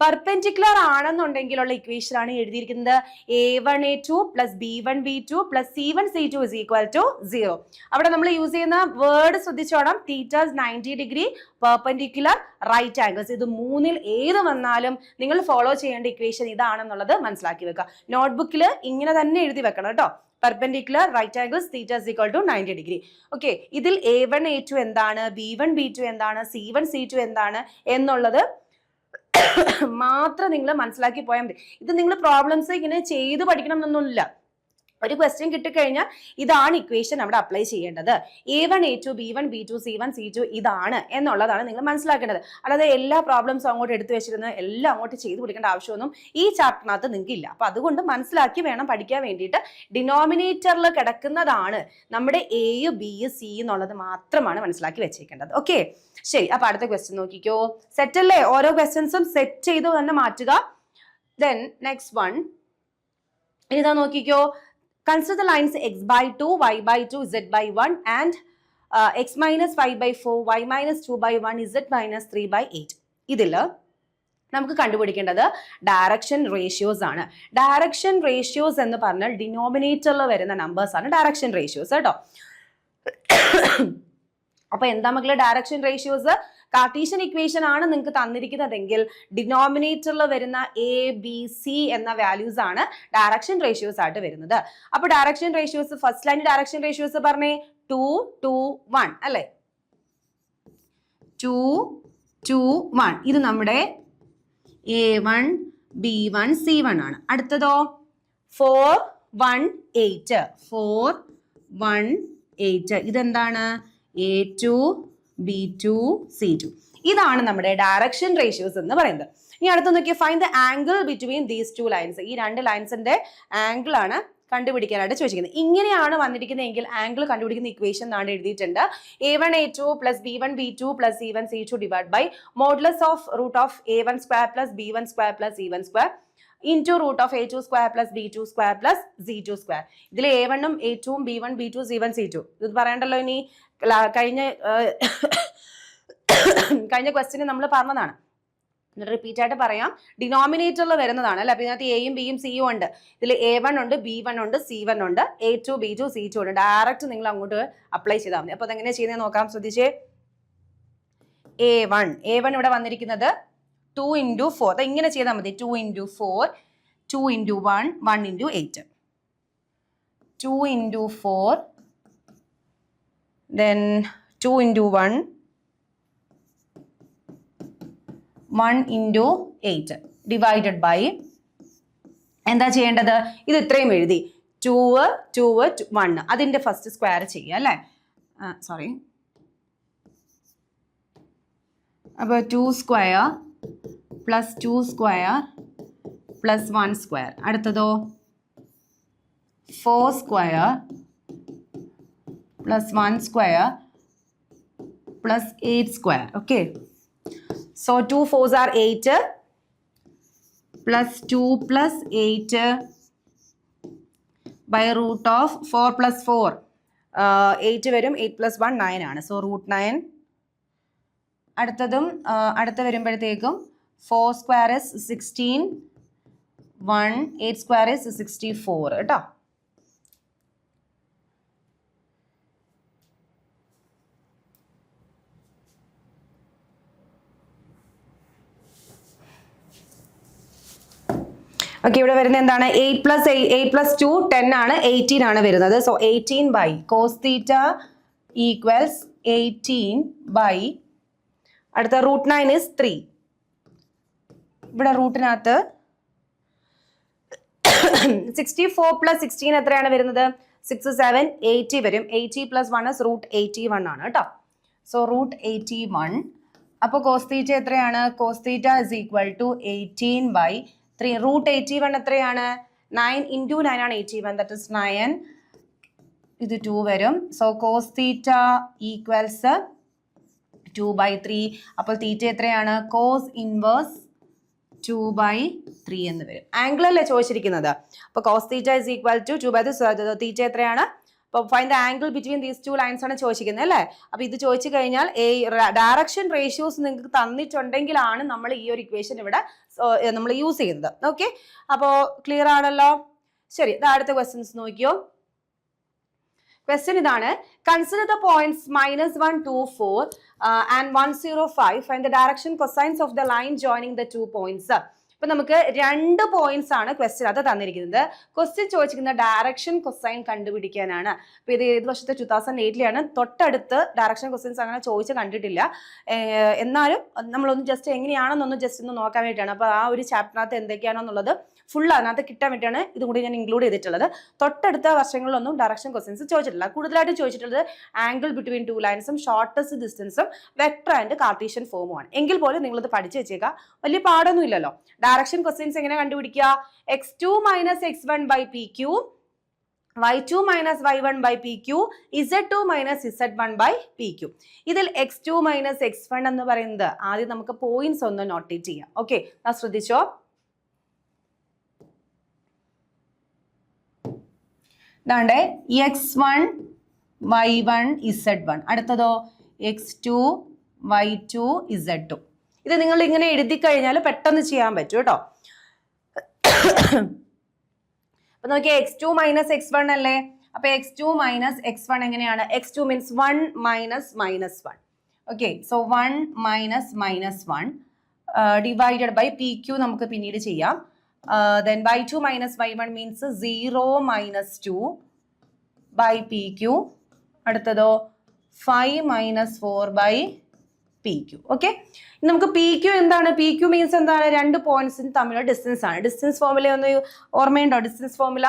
Perpendicular ആണെന്നുണ്ടെങ്കിലുള്ള equation ആണ് എഴുതിയിരിക്കുന്നത് A1 A2 plus B1 B2 plus C1 C2 is equal to 0. അവിടെ നമ്മൾ യൂസ് ചെയ്യുന്ന വേർഡ് ശ്രദ്ധിച്ചോണം. Theta's 90 degree, perpendicular, right angles. ഇത് മൂന്നിൽ ഏത് വന്നാലും നിങ്ങൾ ഫോളോ ചെയ്യേണ്ട ഇക്വേഷൻ ഇതാണെന്നുള്ളത് മനസ്സിലാക്കി വെക്കുക. നോട്ട്ബുക്കിൽ ഇങ്ങനെ തന്നെ എഴുതി വെക്കണം കേട്ടോ. Perpendicular, right angles, theta is equal to 90 degree. Okay, ഇതിൽ A1 A2 എന്താണ്, B1 B2 എന്താണ്, C1 C2 എന്താണ് എന്നുള്ളത് മാത്രം നിങ്ങൾ മനസ്സിലാക്കി പോയാൽ മതി. ഇത് നിങ്ങൾ പ്രോബ്ലംസ് ഇങ്ങനെ ചെയ്ത് പഠിക്കണം എന്നൊന്നുമില്ല. ഒരു ക്വസ്റ്റ്യൻ കിട്ടിക്കഴിഞ്ഞാൽ ഇതാണ് ഇക്വേഷൻ അവിടെ അപ്ലൈ ചെയ്യേണ്ടത്. A1 A2 B1 B2 C1 C2 ഇതാണ് എന്നുള്ളതാണ് നിങ്ങൾ മനസ്സിലാക്കേണ്ടത്. അല്ലാതെ എല്ലാ പ്രോബ്ലംസും അങ്ങോട്ട് എടുത്തു വെച്ചിരുന്ന് എല്ലാം അങ്ങോട്ട് ചെയ്ത് പിടിക്കേണ്ട ആവശ്യമൊന്നും ഈ ചാപ്റ്ററിനകത്ത് നിങ്ങൾക്ക് ഇല്ല. അപ്പൊ അതുകൊണ്ട് മനസ്സിലാക്കി വേണം പഠിക്കാൻ വേണ്ടിയിട്ട്. ഡിനോമിനേറ്ററിൽ കിടക്കുന്നതാണ് നമ്മുടെ A B C എന്നുള്ളത് മാത്രമാണ് മനസ്സിലാക്കി വെച്ചേക്കേണ്ടത്. ഓക്കെ, ശരി. അപ്പൊ അടുത്ത ക്വസ്റ്റ്യൻ നോക്കിക്കോ. സെറ്റ് അല്ലേ? ഓരോ ക്വസ്റ്റ്യൻസും സെറ്റ് ചെയ്ത് തന്നെ മാറ്റുക. ദെൻ നെക്സ്റ്റ് വൺ ഇതാ നോക്കിക്കോ. Consider the lines x by 2, y by 2, z by 1 and x minus 5 by 4, y minus 2 by 1, z minus 3 by 8. ഇതിൽ നമുക്ക് കണ്ടുപിടിക്കേണ്ടത് ഡയറക്ഷൻ റേഷ്യോസ് ആണ്. ഡയറക്ഷൻ റേഷ്യോസ് എന്ന് പറഞ്ഞാൽ ഡിനോമിനേറ്ററിൽ വരുന്ന നമ്പേഴ്സ് ആണ് ഡയറക്ഷൻ റേഷ്യോസ് കേട്ടോ. അപ്പൊ എന്താ മക്കളെ ഡയറക്ഷൻ റേഷ്യോസ്? കാർട്ടീഷ്യൻ ഇക്വേഷൻ ആണ് നിങ്ങൾക്ക് തന്നിരിക്കുന്നതെങ്കിൽ ഡിനോമിനേറ്ററിൽ വരുന്ന ABC എന്ന വാല്യൂസ് ആണ് ഡയറക്ഷൻ റേഷ്യോസ് ആയിട്ട് വരുന്നത്. അപ്പൊ direction ratios first line direction ratios പറഞ്ഞേ 2 2 1 അല്ലേ? 2 2 1 ഇത് നമ്മുടെ A1 B1 C1 ആണ്. അടുത്തതോ 4 1 8 4 1 8 ഇതെന്താണ്? A2 B2 C2 ഇതാണ് നമ്മുടെ ഡയറക്ഷൻ റേഷ്യോസ് എന്ന് പറയുന്നത്. ഇനി അടുത്ത് നോക്കിയാൽ find the angle between these two lines. ഈ രണ്ട് ലൈൻസിന്റെ ആംഗിൾ ആണ് കണ്ടുപിടിക്കാനായിട്ട് ചോദിച്ചിരിക്കുന്നത്. ഇങ്ങനെയാണ് വന്നിരിക്കുന്നതെങ്കിൽ ആംഗിൾ കണ്ടുപിടിക്കുന്ന ഇക്വേഷൻ ആണ് എഴുതിയിട്ടുണ്ട്. A1 A2 plus B1 B2 plus C1 C2 divide by modulus of root of A1 square plus B1 square plus C1 square into root of a2 square plus b2 square plus z2 square. ഇതിൽ a1ഉം a2ഉം b1 b2 c1 c2 ഇത് പറയണ്ടല്ലോ. ഇനി കഴിഞ്ഞ question നമ്മൾ പറഞ്ഞതാണ്, repeat ആയിട്ട് പറയാം. ഡിനോമിനേറ്ററിൽ വരുന്നതാണ് അല്ലെ. അപ്പൊ ഇതിനകത്ത് എയും ബിയും സിയും ഉണ്ട്. ഇതിൽ a1 ഉണ്ട്, b1 ഉണ്ട്, c1 ഉണ്ട്, a2 b2 c2 ഉണ്ട്. ഡയറക്റ്റ് നിങ്ങൾ അങ്ങോട്ട് അപ്ലൈ ചെയ്താൽ മതി. അപ്പൊ അതെങ്ങനെ ചെയ്യുന്നത് നോക്കാം, ശ്രദ്ധിച്ചേ. a1 ഇവിടെ വന്നിരിക്കുന്നത് 2 into 4. അത് ഇങ്ങനെ ചെയ്താൽ മതി. 2 into 4, 2 into 1, 1 into 8. 2 into 4, then 2 into 1, 1 into 8 divided by, എന്താ ചെയ്യേണ്ടത്, ഇത് ഇത്രയും എഴുതി 2 1 അതിന്റെ ഫസ്റ്റ് സ്ക്വയർ ചെയ്യുക അല്ലേ. സോറി, അപ്പോൾ 2 square plus 2 square plus 1 square. അടുത്തതോ 4 square plus 1 square plus 8 square. Okay, so 2 4s are 8 plus 2 plus 8 by root of 4 plus 4. 8 വരും, 8 plus 1 9 ആണ്. So root 9. അടുത്ത വരുമ്പോഴത്തേക്കും 4 square is 16, 1 8 square is 64 കേട്ടോ. ഓക്കെ, ഇവിടെ വരുന്നത് എന്താണ്, 8 plus 2 10 ആണ്, 18 ആണ് വരുന്നത്. So 18 by cos theta equals 18 by, അടുത്ത root 9 is 3. ഇവിടെ റൂട്ടിനകത്ത് 64 plus 16 എത്രയാണ് വരുന്നത്, 6 7 80 വരും. 80 plus 1 is root 81 ആണ് കേട്ടോ. So root 81. അപ്പോൾ cos theta എത്രയാണ്, cos theta is equal to 18 by 3. root 81 എത്രയാണ്, 9 into 9 ആണ് 81, that is 9. ഇത് 2 വരും. So cos theta equals 2 by 3. അപ്പോൾ തീറ്റ എത്രയാണ്, cos inverse 2 by 3 എന്ന് വരും. ആംഗിൾ അല്ലേ ചോദിച്ചിരിക്കുന്നത്. അപ്പോൾ cos theta is equal to 2 by 3. തീറ്റ എത്രയാണ്, അപ്പോൾ find the angle between these two lines ആണ് ചോദിച്ചിരിക്കുന്നത് അല്ലേ. അപ്പോൾ ഇത് ചോദിച്ചു കഴിഞ്ഞാൽ ഡയറക്ഷൻ റേഷ്യോസ് നിങ്ങൾക്ക് തന്നിട്ടുണ്ടെങ്കിലാണ് നമ്മൾ ഈ ഒരു ഇക്വേഷൻ ഇവിടെ നമ്മൾ യൂസ് ചെയ്യുന്നത്. ഓക്കെ, അപ്പോൾ ക്ലിയർ ആണല്ലോ. ശരി, അടുത്ത ക്വസ്റ്റ്യൻസ് നോക്കിയോ. ക്വസ്റ്റ്യൻ ഇതാണ്, consider the points -1 2 4 and 1 0 5. Find the direction cosines of the line joining the 2 points. അപ്പൊ നമുക്ക് 2 പോയിന്റ്സ് ആണ് ക്വസ്റ്റ്യൻ അത് തന്നിരിക്കുന്നത്. ക്വസ്റ്റ്യൻ ചോദിച്ചിരിക്കുന്ന ഡയറക്ഷൻ കൊസൈൻ കണ്ടുപിടിക്കാനാണ്. അപ്പൊ ഇത് ഏത് വർഷത്തെ 2008ലാണ്. തൊട്ടടുത്ത് ഡയറക്ഷൻ ക്വസ്റ്റ്യൻസ് അങ്ങനെ ചോദിച്ച് കണ്ടിട്ടില്ല. എന്നാലും നമ്മളൊന്ന് ജസ്റ്റ് എങ്ങനെയാണെന്നൊന്ന് ജസ്റ്റ് ഒന്ന് നോക്കാൻ വേണ്ടിയിട്ടാണ്. അപ്പൊ ആ ഒരു ചാപ്റ്ററിനകത്ത് എന്തൊക്കെയാണെന്നുള്ളത് ഫുൾ അതിനകത്ത് കിട്ടാൻ വേണ്ടിയാണ് ഇതും കൂടി ഞാൻ ഇൻക്ലൂഡ് ചെയ്തിട്ടുള്ളത്. തൊട്ടടുത്ത വർഷങ്ങളിലൊന്നും ഡയറക്ഷൻ ക്വസ്റ്റ്യൻസ് ചോദിച്ചിട്ടില്ല. കൂടുതലായിട്ട് ചോദിച്ചിട്ടുള്ളത് ആംഗിൾ ബിറ്റ്വീൻ 2 ലൈൻസും ഷോർട്ടസ്റ്റ് ഡിസ്റ്റൻസും വെക്ടർ ആൻഡ് കാർട്ടീഷ്യൻ ഫോമുമാണ്. എങ്കിൽ പോലും നിങ്ങളിത് പഠിച്ചു വെച്ചേക്കുക, വലിയ പാടൊന്നും ഇല്ലല്ലോ. ഡയറക്ഷൻ ക്വസ്റ്റ്യൻസ് എങ്ങനെ കണ്ടുപിടിക്കുക, x2 minus x1 by pq, y2 minus y1 by pq, z2 minus z1 by pq. ഇതിൽ x2 minus x1 എന്ന് പറയുന്നത് ആദ്യം നമുക്ക് പോയിന്റ്സ് ഒന്ന് നോട്ടേറ്റ് ചെയ്യാം. ഓക്കെ, ശ്രദ്ധിച്ചോ. ഇതാണ്ട് x1 y1 z1. അടുത്തതോ x2 y2 z2. ഇത് നിങ്ങൾ ഇങ്ങനെ എഴുതി കഴിഞ്ഞാൽ പെട്ടെന്ന് ചെയ്യാൻ പറ്റും കേട്ടോ. അപ്പൊ നോക്കിയാൽ x2 minus x1 അല്ലേ. അപ്പൊ x2 minus x1 എങ്ങനെയാണ്, x2 means 1 minus -1. Okay, so 1 minus -1 divided by pq നമുക്ക് പിന്നീട് ചെയ്യാം. Then y2 minus y1 means 0 minus 2 by pq. അടുത്തതോ 5 minus 4 by pq. Okay, നമുക്ക് pq എന്താണ്, pq മീൻസ് എന്താണ്, 2 പോയിന്റ്സിന് തമ്മിലുള്ള ഡിസ്റ്റൻസ് ആണ്. ഡിസ്റ്റൻസ് ഫോർമുല ഒന്ന് ഓർമ്മയുണ്ടോ, distance formula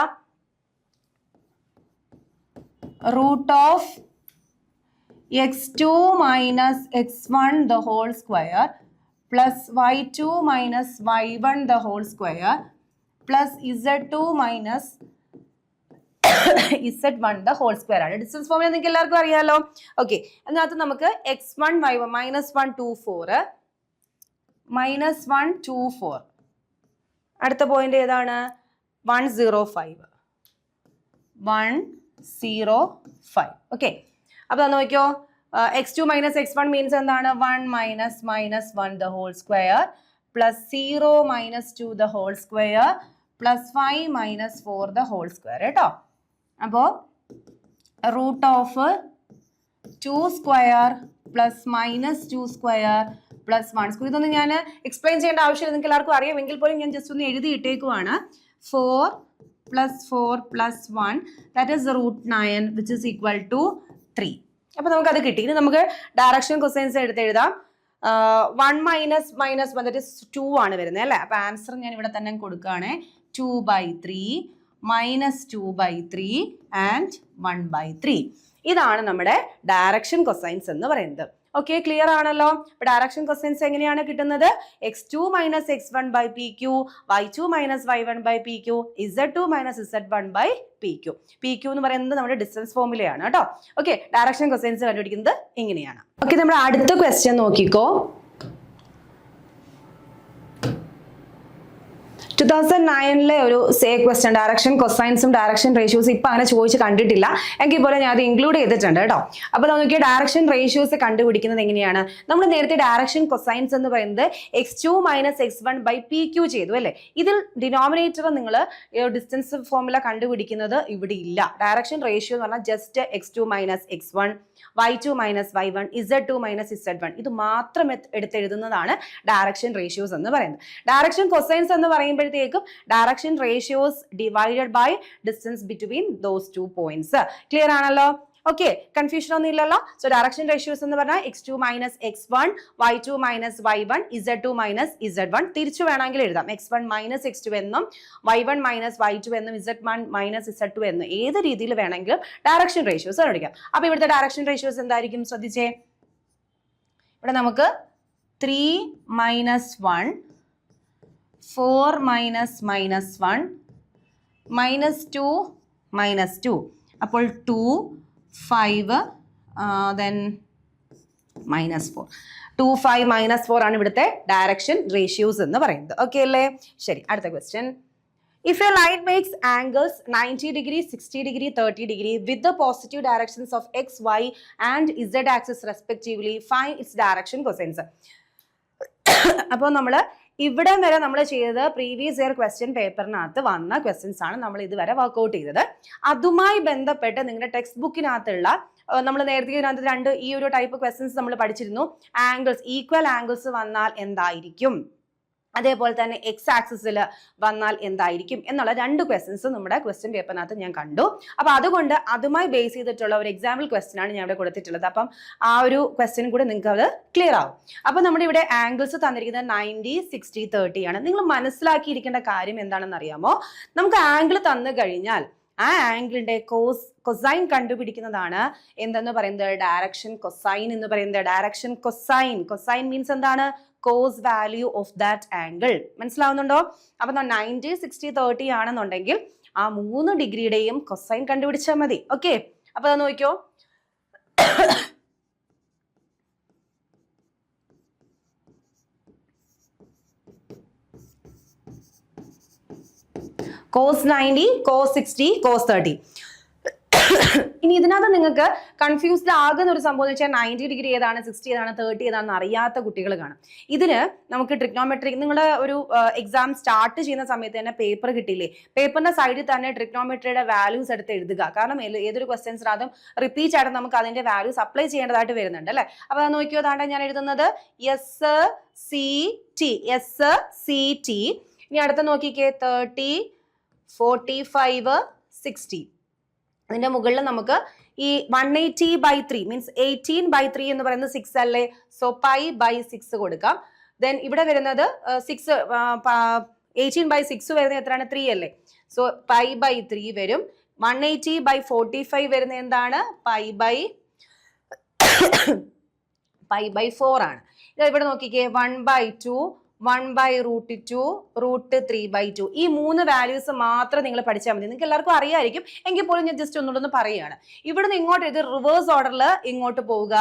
root of x2 minus x1 the whole square plus y2 minus y1 the whole square plus z2 minus z1 the whole square ആണ്. Distance formula നിങ്ങൾക്ക് എല്ലാവർക്കും അറിയാലോ. Okay, അതിനകത്ത് നമുക്ക് x1 y1 -1 2 4 -1 2 4 അടുത്ത point ഏതാണ്? 105. 105. ഓക്കെ, അപ്പൊ നോക്കിയോ, x2 minus x1 means എന്താണ്? 1 minus minus 1 the whole square plus 0 minus 2 the whole square plus 5 minus 4 the whole square കേട്ടോ. അപ്പോൾ root of 2 square plus minus 2 square plus 1 square. ഇതൊന്നും ഞാൻ explain ചെയ്യേണ്ട ആവശ്യമില്ല, നിങ്ങൾക്ക് എല്ലാവർക്കും അറിയാമെങ്കിൽ പോലും ഞാൻ ജസ്റ്റ് ഒന്ന് എഴുതി ഇട്ടേക്കുവാണ്. 4 plus 4 plus 1 that is root 9 which is equal to 3. അപ്പോൾ നമുക്ക് അത് കിട്ടി. ഇനി നമുക്ക് ഡയറക്ഷൻ കൊസൈൻസ് എടുത്ത് എഴുതാം. 1 minus minus 1 that is 2 ആണ് വരുന്നത് അല്ലേ. അപ്പോൾ ആൻസർ ഞാൻ ഇവിടെ തന്നെ കൊടുക്കുകയാണ്. 2/3 minus 2/3 and 1/3. ഇതാണ് നമ്മുടെ ഡയറക്ഷൻ കൊസൈൻസ് എന്ന് പറയുന്നത്. ഓക്കെ, ക്ലിയർ ആണല്ലോ. അപ്പൊ ഡയറക്ഷൻ കൊസൈൻസ് എങ്ങനെയാണ് കിട്ടുന്നത്? x2 minus x1 by pq, y2 minus y1 by pq, z2 minus z1 by pq. pq എന്ന് പറയുന്നത് നമ്മുടെ ഡിസ്റ്റൻസ് ഫോർമുലയാണ് കേട്ടോ. ഓക്കെ, ഡയറക്ഷൻ കൊസൈൻസ് കണ്ടുപിടിക്കുന്നത് ഇങ്ങനെയാണ്. ഓക്കെ, നമ്മുടെ അടുത്ത ക്വസ്റ്റ്യൻ നോക്കിക്കോ. 2009 ഒരു സേ ക്വസ്റ്റ്യൻ, ഡയറക്ഷൻ കൊസൈൻസും ഡയറക്ഷൻ റേഷ്യോസും ഇപ്പൊ അങ്ങനെ ചോദിച്ച് കണ്ടിട്ടില്ല, എങ്കിൽ പോലെ ഞാൻ അത് ഇൻക്ലൂഡ് ചെയ്തിട്ടുണ്ട് കേട്ടോ. അപ്പൊ നമുക്ക് ഡയറക്ഷൻ റേഷ്യോസ് കണ്ടുപിടിക്കുന്നത് എങ്ങനെയാണ്? നമ്മൾ നേരത്തെ ഡയറക്ഷൻ കൊസൈൻസ് എന്ന് പറയുന്നത് x2 minus x1 by pq ചെയ്തു അല്ലേ. ഇതിൽ ഡിനോമിനേറ്റർ നിങ്ങൾ ഡിസ്റ്റൻസ് ഫോർമുല കണ്ടുപിടിക്കുന്നത് ഇവിടെ ഇല്ല. ഡയറക്ഷൻ റേഷ്യോ എന്ന് പറഞ്ഞാൽ just x2 minus x1, y2 minus y1, z2 minus z1 ഇത് മാത്രം എടുത്തെഴുതുന്നതാണ് ഡയറക്ഷൻ റേഷ്യോസ് എന്ന് പറയുന്നത്. ഡയറക്ഷൻ കൊസൈൻസ് എന്ന് പറയുമ്പോഴത്തേക്കും direction ratios divided by distance between those 2 points. Clear ആണല്ലോ? ഓക്കെ, കൺഫ്യൂഷൻ ഒന്നും ഇല്ലല്ലോ. സോ ഡയറക്ഷൻ റേഷ്യോസ് എന്ന് പറഞ്ഞാൽ x2 minus x1, y2 minus y1, z2 minus z1. തിരിച്ചു വേണമെങ്കിൽ എഴുതാം, x1 minus x2 എന്നും y1 minus y2 എന്നും z1 minus z2 എന്നും ഏത് രീതിയിൽ വേണമെങ്കിലും ഡയറക്ഷൻ റേഷ്യോസ് കണ്ടുപിടിക്കാം. അപ്പൊ ഇവിടുത്തെ ഡയറക്ഷൻ റേഷ്യോസ് എന്തായിരിക്കും ശ്രദ്ധിച്ചേ. ഇവിടെ നമുക്ക് 3 minus 1, 4 minus minus 1, minus 2 minus 2. അപ്പോൾ 2, 5 then minus 4. 2, 5, minus 4 ആണ് ഇവിടുത്തെ ഡയറക്ഷൻ റേഷ്യോസ് എന്ന് പറയുന്നത്. ഓക്കെ അല്ലേ? ശരി, അടുത്ത question. If a line makes angles 90 degree, 60 degree, 30 degree with the positive directions of x, y and z axis respectively, find its direction cosines. അപ്പോൾ നമ്മൾ ഇവിടെ വരെ നമ്മൾ ചെയ്തത് പ്രീവിയസ് ഇയർ ക്വസ്റ്റ്യൻ പേപ്പറിനകത്ത് വന്ന ക്വസ്റ്റ്യൻസ് ആണ് നമ്മൾ ഇതുവരെ വർക്ക്ഔട്ട് ചെയ്തത്. അതുമായി ബന്ധപ്പെട്ട് നിങ്ങളുടെ ടെക്സ്റ്റ് ബുക്കിനകത്തുള്ള നമ്മൾ നേരത്തെ ഇതിനകത്ത് ഈ ഒരു ടൈപ്പ് ക്വസ്റ്റ്യൻസ് നമ്മൾ പഠിച്ചിരുന്നു. ആംഗിൾസ്, ഈക്വൽ ആംഗിൾസ് വന്നാൽ എന്തായിരിക്കും, അതേപോലെ തന്നെ എക്സ് ആക്സിസിൽ വന്നാൽ എന്തായിരിക്കും എന്നുള്ള 2 ക്വസ്റ്റ്യൻസ് നമ്മുടെ ക്വസ്റ്റ്യൻ പേപ്പറിനകത്ത് ഞാൻ കണ്ടു. അപ്പൊ അതുകൊണ്ട് അതുമായി ബേസ് ചെയ്തിട്ടുള്ള ഒരു എക്സാമ്പിൾ ക്വസ്റ്റ്യൻ ആണ് ഞാൻ ഇവിടെ കൊടുത്തിട്ടുള്ളത്. അപ്പം ആ ഒരു ക്വസ്റ്റ്യൻ കൂടെ നിങ്ങൾക്ക് അത് ക്ലിയർ ആവും. അപ്പൊ നമ്മുടെ ഇവിടെ ആംഗിൾസ് തന്നിരിക്കുന്നത് 90, 60, 30 ആണ്. നിങ്ങൾ മനസ്സിലാക്കിയിരിക്കേണ്ട കാര്യം എന്താണെന്ന് അറിയാമോ? നമുക്ക് ആംഗിൾ തന്നു കഴിഞ്ഞാൽ ആ ആംഗിളിന്റെ കൊസൈൻ കണ്ടുപിടിക്കുന്നതാണ് എന്തെന്ന് പറയുന്നത് ഡയറക്ഷൻ കൊസൈൻ എന്ന് പറയുന്നത്. ഡയറക്ഷൻ കൊസൈൻ മീൻസ് എന്താണ്? Cos value of that angle. മനസ്സിലാവുന്നുണ്ടോ? അപ്പൊ 90, 60, 30 ആണെന്നുണ്ടെങ്കിൽ ആ 3 ഡിഗ്രിയുടെയും കൊസൈൻ കണ്ടുപിടിച്ചാൽ മതി. ഓക്കെ, അപ്പൊ അത് നോക്കിയോ. cos 90, cos 60, cos 30. ഇനി ഇതിനകത്ത് നിങ്ങൾക്ക് കൺഫ്യൂസ്ഡ് ആകുന്ന ഒരു സംഭവം എന്ന് വെച്ചാൽ 90 ഡിഗ്രി ഏതാണ്, 60 ഏതാണ്, 30 ഏതാണെന്ന് അറിയാത്ത കുട്ടികൾ കാണും. ഇതിന് നമുക്ക് ട്രിഗ്നോമെട്രി, നിങ്ങളുടെ ഒരു എക്സാം സ്റ്റാർട്ട് ചെയ്യുന്ന സമയത്ത് തന്നെ പേപ്പർ കിട്ടിയില്ലേ, പേപ്പറിന്റെ സൈഡിൽ തന്നെ ട്രിഗ്നോമെട്രിയുടെ വാല്യൂസ് എടുത്ത് എഴുതുക. കാരണം ഏതൊരു ക്വസ്റ്റ്യൻസിനകത്തും റിപ്പീറ്റ് ആയിട്ട് നമുക്ക് അതിന്റെ വാല്യൂസ് അപ്ലൈ ചെയ്യേണ്ടതായിട്ട് വരുന്നുണ്ട് അല്ലെ. അപ്പൊ അത് നോക്കിയോ, അതാണ് ഞാൻ എഴുതുന്നത് SCT. ഇനി അടുത്ത നോക്കിക്കേ 30, 45, 60. അതിന്റെ മുകളിൽ നമുക്ക് ഈ 180/3 മീൻസ് 18/3 എന്ന് പറയുന്നത് 6 അല്ലേ. സോ π/6 കൊടുക്കാം. ദെൻ ഇവിടെ വരുന്നത് 18/6 വരുന്നത് എത്രയാണ്? 3 അല്ലേ. സോ π/3 വരും. 180/45 വരുന്നത് എന്താണ്? π/4 ആണ്. ഇത് ഇവിടെ നോക്കിക്കേ 1/2 1/√2 √3/2. ഈ 3 വാല്യൂസ് മാത്രം നിങ്ങൾ പഠിച്ചാൽ മതി. നിങ്ങൾക്ക് എല്ലാവർക്കും അറിയായിരിക്കും, എങ്കിൽ പോലും ഞാൻ ജസ്റ്റ് ഒന്നുകൂടെ പറയുകയാണ്. ഇവിടുന്ന് ഇങ്ങോട്ട് ഇത് റിവേഴ്സ് ഓർഡറിൽ ഇങ്ങോട്ട് പോവുക.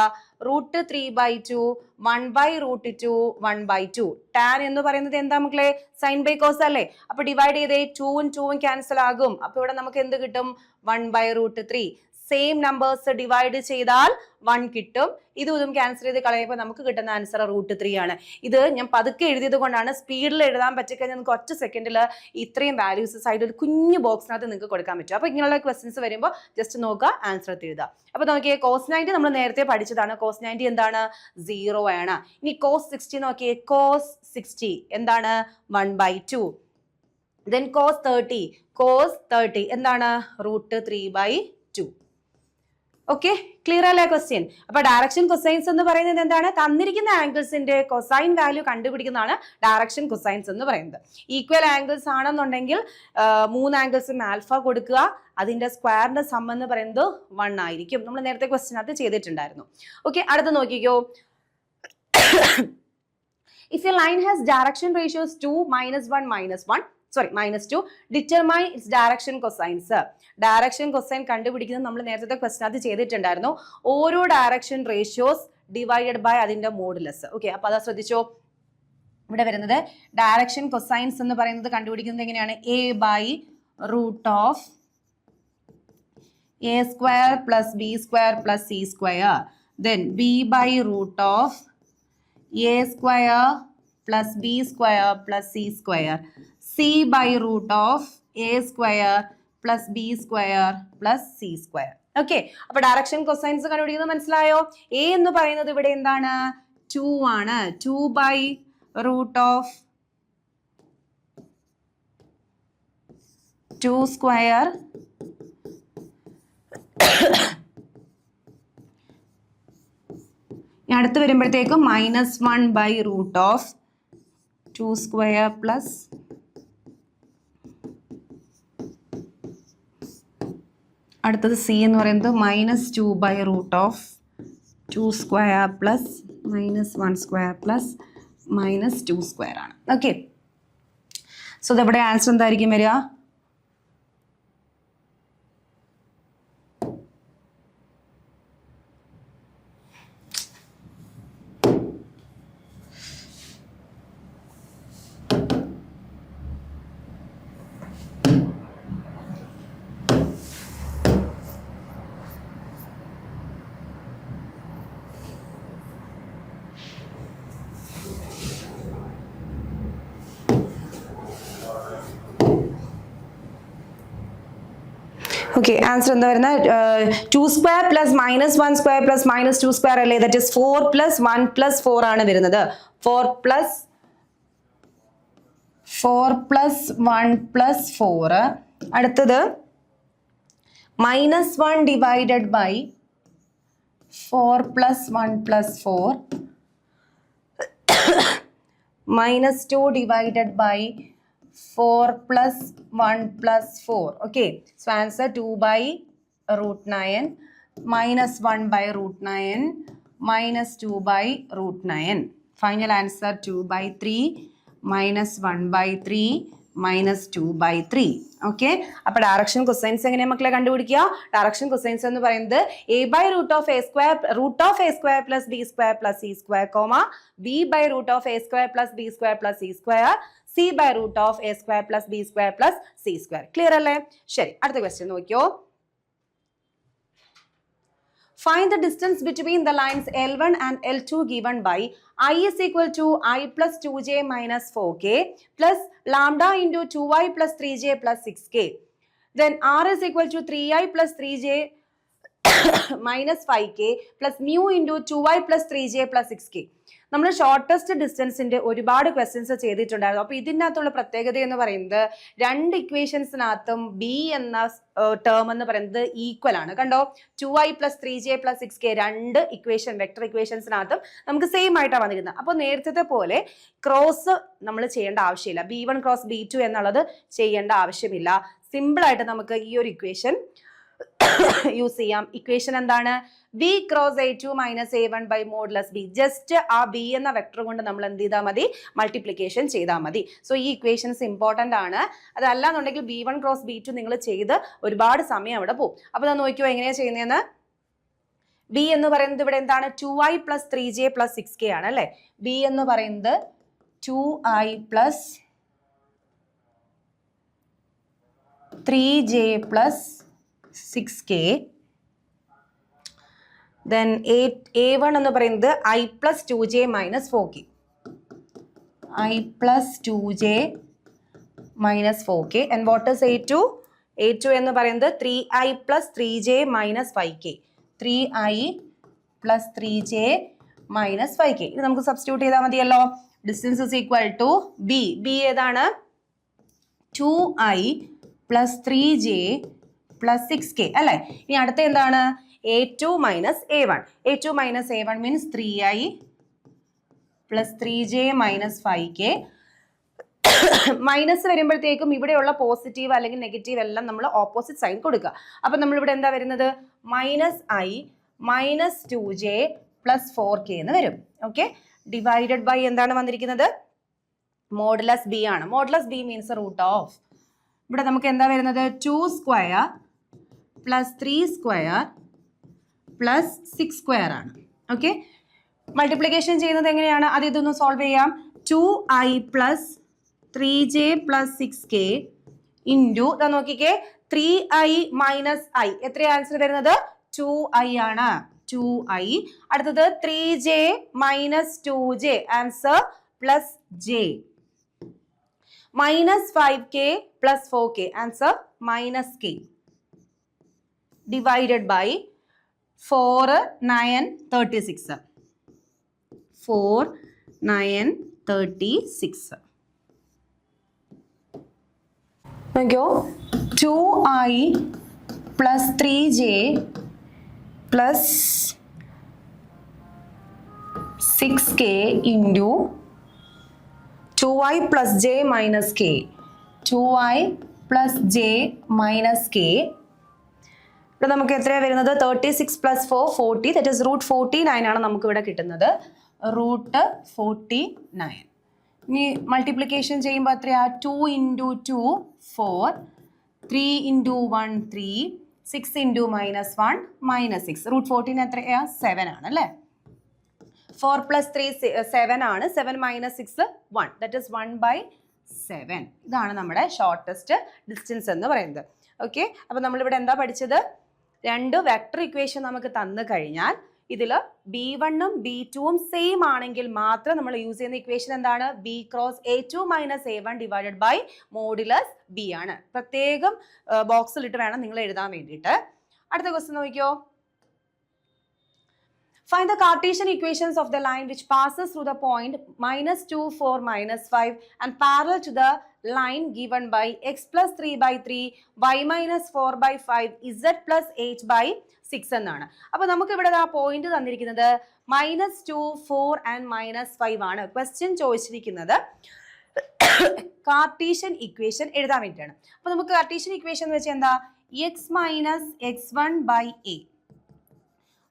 √3/2 1/√2 1/2. ടാൻ എന്ന് പറയുന്നത് എന്താ മക്കളെ? സൈൻ ബൈ കോസ് അല്ലേ? അപ്പൊ ഡിവൈഡ് ചെയ്തേ 2ഉം 2ഉം ക്യാൻസൽ ആകും. അപ്പൊ ഇവിടെ നമുക്ക് എന്ത് കിട്ടും? 1/√3. സെയിം നമ്പേഴ്സ് ഡിവൈഡ് ചെയ്താൽ 1 കിട്ടും. ഇതും ക്യാൻസൽ ചെയ്ത് കളയുമ്പോൾ നമുക്ക് കിട്ടുന്ന ആൻസർ √3 ആണ്. ഇത് ഞാൻ പതുക്കെ എഴുതിയത് കൊണ്ടാണ്. സ്പീഡിൽ എഴുതാൻ പറ്റിക്കഴിഞ്ഞാൽ നിങ്ങൾക്ക് ഒറ്റ സെക്കൻഡിൽ ഇത്രയും വാല്യൂസ് സൈഡ് ഒരു കുഞ്ഞു ബോക്സിനകത്ത് നിങ്ങൾക്ക് കൊടുക്കാൻ പറ്റും. അപ്പൊ ഇങ്ങനെയുള്ള ക്വസ്റ്റ്യൻസ് വരുമ്പോൾ ജസ്റ്റ് നോക്കുക, ആൻസർ എഴുതുക. അപ്പൊ നോക്കിയേ, cos 90 നമ്മൾ നേരത്തെ പഠിച്ചതാണ്. cos 90 എന്താണ്? 0 ആണ്. ഇനി cos 60 നോക്കിയേ, cos 60 എന്താണ്? 1/2. then cos 30 എന്താണ്? √3/2. ഓക്കെ, ക്ലിയർ അല്ലേ ക്വസ്റ്റ്യൻ? അപ്പൊ ഡയറക്ഷൻ കൊസൈൻസ് എന്ന് പറയുന്നത് എന്താണ്? തന്നിരിക്കുന്ന ആംഗിൾസിന്റെ കൊസൈൻ വാല്യൂ കണ്ടുപിടിക്കുന്നതാണ് ഡയറക്ഷൻ കൊസൈൻസ് എന്ന് പറയുന്നത്. ഈക്വൽ ആംഗിൾസ് ആണെന്നുണ്ടെങ്കിൽ 3 ആംഗിൾസും ആൽഫ കൊടുക്കുക. അതിന്റെ സ്ക്വയറിന്റെ സം എന്ന് പറയുന്നത് 1 ആയിരിക്കും. നമ്മൾ നേരത്തെ ക്വസ്റ്റ്യനകത്ത് ചെയ്തിട്ടുണ്ടായിരുന്നു. ഓക്കെ, അടുത്ത് നോക്കിക്കോ. If a line has direction ratios 2, -2, determine its direction cosines. Direction cosine കണ്ടുപിടിക്കുന്നത് നമ്മൾ നേരത്തെ ക്വസ്റ്റ്യനകത്ത് ചെയ്തിട്ടുണ്ടായിരുന്നു. ഓരോ ഡയറക്ഷൻ റേഷ്യോസ് ഡിവൈഡഡ് ബൈ അതിന്റെ മോഡുലസ്. ഓക്കെ, അപ്പൊ അതാ ശ്രദ്ധിച്ചോ. ഇവിടെ വരുന്നത് ഡയറക്ഷൻ കൊസൈൻസ് എന്ന് പറയുന്നത് കണ്ടുപിടിക്കുന്നത് എങ്ങനെയാണ്? a/√of a² + b² + c². then b/√of a² + b² + c². c/√of a² + b² + c². Okay, അപ്പൊ ഡയറക്ഷൻ കൊസൈൻസ് കണ്ടുപിടിക്കുന്നത് മനസ്സിലായോ? എ എന്ന് പറയുന്നത് ഇവിടെ എന്താണ്? 2 ആണ്. 2/√of 2². അടുത്ത് വരുമ്പോഴത്തേക്കും -1/√of 2² പ്ലസ് അടുത്തത് സി എന്ന് പറയുന്നത് -2/√of 2² പ്ലസ് -1² പ്ലസ് -2² ആണ്. ഓക്കെ, സോ ഇതെവിടെ ആൻസർ എന്തായിരിക്കും വരിക? ഓക്കെ, ആൻസർ എന്താ വരുന്നത്? 2² പ്ലസ് -1² പ്ലസ് -2² അല്ലേ? ദാറ്റ് ഇസ് 4 + 1 + 4 ആണ് വരുന്നത്. 4 + 1 + 4. അടുത്തത് -1 divided by 4 + 1 + 4 -2 divided by 4 + 1 + 4. Okay, so answer 2/√9 -1/√9 -2/√9. Final answer 2/3 -1/3 -2/3. Okay, അപ്പൊ ഡയറക്ഷൻ കൊസൈൻസ് എങ്ങനെയാ മക്കളെ കണ്ടുപിടിക്കുക? ഡയറക്ഷൻ കൊസൈൻസ് എന്ന് പറയുന്നത് a/√of a² + b² + c², b/√of a² + b² + c², c/√of a² + b² + c². Clear അല്ലേ? ശരി, അടുത്ത ക്വസ്റ്റ്യൻ നോക്കിയോ. Find the distance between the lines L1 and L2 given by I is equal to I plus 2j minus 4k plus lambda into 2i plus 3j plus 6k. Then R is equal to 3i plus 3j minus 5k plus mu into 2i plus 3j plus 6k. നമ്മൾ shortest ഡിസ്റ്റൻസിന്റെ ഒരുപാട് questions ചെയ്തിട്ടുണ്ടായിരുന്നു. അപ്പൊ ഇതിനകത്തുള്ള പ്രത്യേകത എന്ന് പറയുന്നത് 2 ഇക്വേഷൻസിനകത്തും B എന്ന term എന്ന് പറയുന്നത് ഈക്വൽ ആണ്. കണ്ടോ, 2i plus 3j plus 6k 2 equation vector ഇക്വേഷൻസിനകത്തും നമുക്ക് സെയിം ആയിട്ടാണ് വന്നിരുന്നത്. അപ്പോൾ നേരത്തെ പോലെ ക്രോസ് നമ്മൾ ചെയ്യേണ്ട ആവശ്യമില്ല. b1 ക്രോസ് b2 എന്നുള്ളത് ചെയ്യേണ്ട ആവശ്യമില്ല. സിമ്പിൾ ആയിട്ട് നമുക്ക് ഈ ഒരു ഇക്വേഷൻ യൂസ് ചെയ്യാം. ഇക്വേഷൻ എന്താണ്? B cross A2 minus A1 by modulus B. Just ആ ബി എന്ന വെക്ടർ കൊണ്ട് നമ്മൾ എന്ത് ചെയ്താൽ മതി? മൾട്ടിപ്ലിക്കേഷൻ ചെയ്താൽ മതി. സോ ഈ ഇക്വേഷൻസ് ഇമ്പോർട്ടന്റ് ആണ്. അതല്ലാന്നുണ്ടെങ്കിൽ B1 ക്രോസ് B2 നിങ്ങൾ ചെയ്ത് ഒരുപാട് സമയം അവിടെ പോകും. അപ്പൊ ഞാൻ നോക്കിയോ എങ്ങനെയാ ചെയ്യുന്നതെന്ന്. ബി എന്ന് പറയുന്നത് ഇവിടെ എന്താണ്? 2i plus 3j plus 6k ആണ് അല്ലെ. ബി എന്ന് പറയുന്നത് 2i plus 3j plus 6k. then A1 എന്ന് പറയുന്നത് i plus 2j minus 4k. i plus 2j minus 4k. and what is A2? A2 എന്ന് പറയുന്നത് 3i plus 3j minus 5k. 3i plus 3j minus 5k. ഇത് നമുക്ക് substitute ചെയ്താൽ മതിയല്ലോ. Distance is equal to B. B ഏതാണ്? 2i plus 3j plus 6k അല്ലേ. ഇനി അടുത്ത എന്താണ്? A2 minus A1. A2 minus A1 means 3i plus 3j minus 5k. Minus വരുമ്പോഴത്തേക്കും ഇവിടെയുള്ള പോസിറ്റീവ് അല്ലെങ്കിൽ നെഗറ്റീവ് എല്ലാം നമ്മൾ ഓപ്പോസിറ്റ് സൈൻ കൊടുക്കുക. അപ്പൊ നമ്മൾ ഇവിടെ എന്താ വരുന്നത്? Minus i minus 2j plus 4k എന്ന് വരും. ഓക്കെ, ഡിവൈഡഡ് ബൈ എന്താണ് വന്നിരിക്കുന്നത്? മോഡുലസ് ബി ആണ്. Modulus B means root of. ഇവിടെ നമുക്ക് എന്താ വരുന്നത്? 2 square plus 3 square plus 6 square ആണ്. ഓക്കെ, മൾട്ടിപ്ലിക്കേഷൻ ചെയ്യുന്നത് എങ്ങനെയാണ്? അത് ഇതൊന്ന് സോൾവ് ചെയ്യാം. 2i plus 3j plus 6k into ഇതാ നോക്കിക്കേ 3i മൈനസ് i. എത്ര ആൻസർ വരുന്നത്? 2i ആണ്. 2i. അടുത്തത് 3j minus 2j answer plus j. Minus 5k plus 4k answer minus k. Divided by 4 9 36. 4 9 36. നോക്കിയോ 2i plus 3j plus 6k into 2i plus j minus k. 2i plus j minus k. ഇവിടെ നമുക്ക് എത്രയാണ് വരുന്നത്? 36 plus 4 40. That is root 49 ആണ് നമുക്ക് ഇവിടെ കിട്ടുന്നത്. Root 49. ഇനി മൾട്ടിപ്ലിക്കേഷൻ ചെയ്യുമ്പോൾ എത്രയാ? 2 into 2 4, 3 into 1 3, 6 into minus 1 minus 6. Root 14 എത്രയാ? 7 ആണ് അല്ലേ. 4 പ്ലസ് 3 7 ആണ്. 7 മൈനസ് 6 1. That is 1/7. ഇതാണ് നമ്മുടെ ഷോർട്ടസ്റ്റ് ഡിസ്റ്റൻസ് എന്ന് പറയുന്നത്. ഓക്കെ, അപ്പോൾ നമ്മളിവിടെ എന്താ പഠിച്ചത്? രണ്ട് വെക്ടർ ഇക്വേഷൻ നമുക്ക് തന്നു കഴിഞ്ഞാൽ ഇതിൽ B1ഉം B2ഉം സെയിം ആണെങ്കിൽ മാത്രം നമ്മൾ യൂസ് ചെയ്യുന്ന ഇക്വേഷൻ എന്താണ്? B cross A2 minus A1 divided by modulus B ആണ്. പ്രത്യേകം ബോക്സിലിട്ട് വേണം നിങ്ങൾ എഴുതാൻ വേണ്ടിയിട്ട്. അടുത്ത ക്വസ്റ്റ്യൻ നോക്കിയോ. Find the Cartesian equations of the line which passes through the point minus 2, 4, minus 5 and parallel to the line given by x plus 3 by 3, y minus 4 by 5, z plus 8 by 6 എന്നാണ്. അപ്പോൾ നമുക്ക് ഇവിടെ ആ point തന്നിരിക്കുന്നത് -2, 4 and -5 ആണ്. Question ചോദിച്ചിരിക്കുന്നത് Cartesian equation എഴുതാൻ വേണ്ടിയിട്ടാണ്. അപ്പോൾ നമുക്ക് കാർട്ടീഷ്യൻ ഇക്വേഷൻ എന്ന് വെച്ചാൽ എന്താ? x minus x1 by a,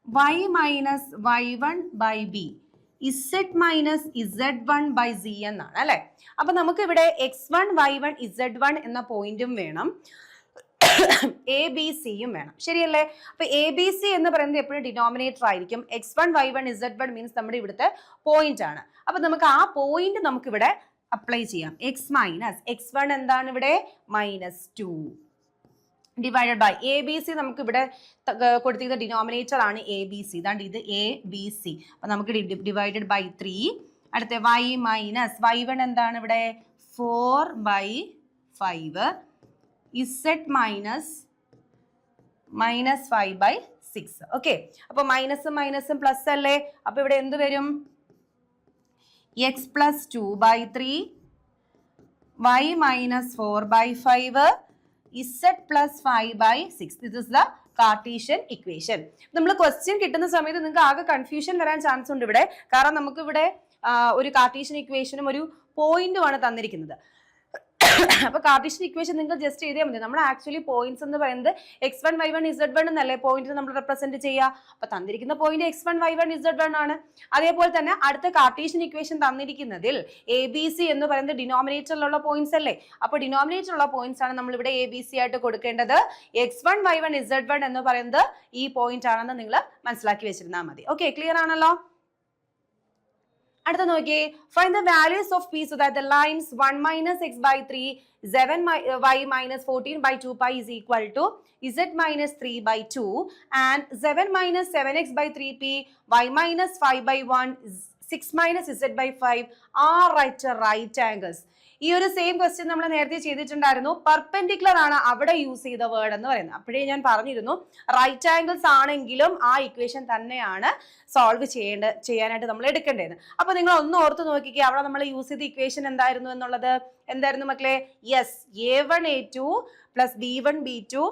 y minus y1 by b, z minus z1 by z എന്നാണ് അല്ലേ. അപ്പൊ നമുക്ക് ഇവിടെ x1 y1 z1 എന്ന പോയിന്റും വേണം, എ ബി സിയും വേണം, ശരിയല്ലേ? അപ്പൊ എ ബി സി എന്ന് പറയുന്നത് എപ്പോഴും ഡിനോമിനേറ്റർ ആയിരിക്കും. x1 y1 z1 മീൻസ് നമ്മുടെ ഇവിടുത്തെ പോയിന്റ് ആണ്. അപ്പൊ നമുക്ക് ആ പോയിന്റ് നമുക്ക് ഇവിടെ അപ്ലൈ ചെയ്യാം. x മൈനസ് x1 എന്താണ് ഇവിടെ? -2 divided by A B C. നമുക്ക് ഇവിടെ കൊടുത്തിരിക്കുന്ന ഡിനോമിനേറ്റർ ആണ് എ ബി സി. ഇതാണ്ട് ഇത് എ ബി സി. അപ്പൊ നമുക്ക് ഡിവൈഡഡ് ബൈ 3. അടുത്ത y മൈനസ് y1 എന്താണ് ഇവിടെ? 4/5, z മൈനസ് -5/6. ഓക്കെ, അപ്പൊ മൈനസും മൈനസും പ്ലസ് അല്ലേ. അപ്പൊ ഇവിടെ എന്ത് വരും? x plus 2/3, y minus 4/5, z plus 5/6. This is the Cartesian equation. നമ്മൾ ക്വസ്റ്റ്യൻ കിട്ടുന്ന സമയത്ത് നിങ്ങൾക്ക് ആകെ കൺഫ്യൂഷൻ വരാൻ ചാൻസ് ഉണ്ട് ഇവിടെ. കാരണം നമുക്ക് ഇവിടെ ഒരു കാർട്ടീഷ്യൻ ഇക്വേഷനും ഒരു പോയിന്റും ആണ് തന്നിരിക്കുന്നത്. അപ്പൊ കാർട്ടീഷ്യൻ ഇക്വേഷൻ നിങ്ങൾ ജസ്റ്റ് എഴുതിയാൽ മതി. നമ്മൾ ആക്ച്വലി പോയിന്റ്സ് എന്ന് പറയുന്നത് x1 y1 z1 എന്നല്ലേ പോയിന്റ് നമ്മൾ റെപ്രസെന്റ് ചെയ്യുക. അപ്പൊ തന്നിരിക്കുന്ന പോയിന്റ് x1 y1 z1 ആണ്. അതേപോലെ തന്നെ അടുത്ത കാർട്ടീഷ്യൻ ഇക്വേഷൻ തന്നിരിക്കുന്നതിൽ ABC എന്ന് പറയുന്നത് ഡിനോമിനേറ്ററിലുള്ള പോയിന്റ്സ് അല്ലേ. അപ്പൊ ഡിനോമിനേറ്ററിലുള്ള പോയിന്റ്സ് ആണ് നമ്മൾ ഇവിടെ ABC ആയിട്ട് കൊടുക്കേണ്ടത്. x1 y1 z1 എന്ന് പറയുന്നത് ഈ പോയിന്റ് ആണെന്ന് നിങ്ങൾ മനസ്സിലാക്കി വെച്ചിരുന്നാൽ മതി. ഓക്കെ, ക്ലിയർ ആണല്ലോ. അടുത്ത നോക്കിയേ, find the values of p so that the lines 1 minus x by 3, 7y minus 14 by 2 pi is equal to z minus 3 by 2 and 7 minus 7x by 3p, y minus 5 by 1, 6 minus z by 5 are right angles. ഈ ഒരു same question നമ്മൾ നേരത്തെ ചെയ്തിട്ടുണ്ടായിരുന്നു. Perpendicular ആണ് അവിടെ use ചെയ്ത word എന്ന് പറയുന്നത്. അപ്പോഴേ ഞാൻ പറഞ്ഞിരുന്നു റൈറ്റ് ആംഗിൾസ് ആണെങ്കിലും ആ ഇക്വേഷൻ തന്നെയാണ് സോൾവ് ചെയ്യാനായിട്ട് നമ്മൾ എടുക്കേണ്ടത്. അപ്പൊ നിങ്ങൾ ഒന്ന് ഓർത്ത് നോക്കിക്കേ, അവിടെ നമ്മൾ യൂസ് ചെയ്ത ഇക്വേഷൻ എന്തായിരുന്നു എന്നുള്ളത്. എന്തായിരുന്നു മക്കളെ? Yes, a1a2 plus b1b2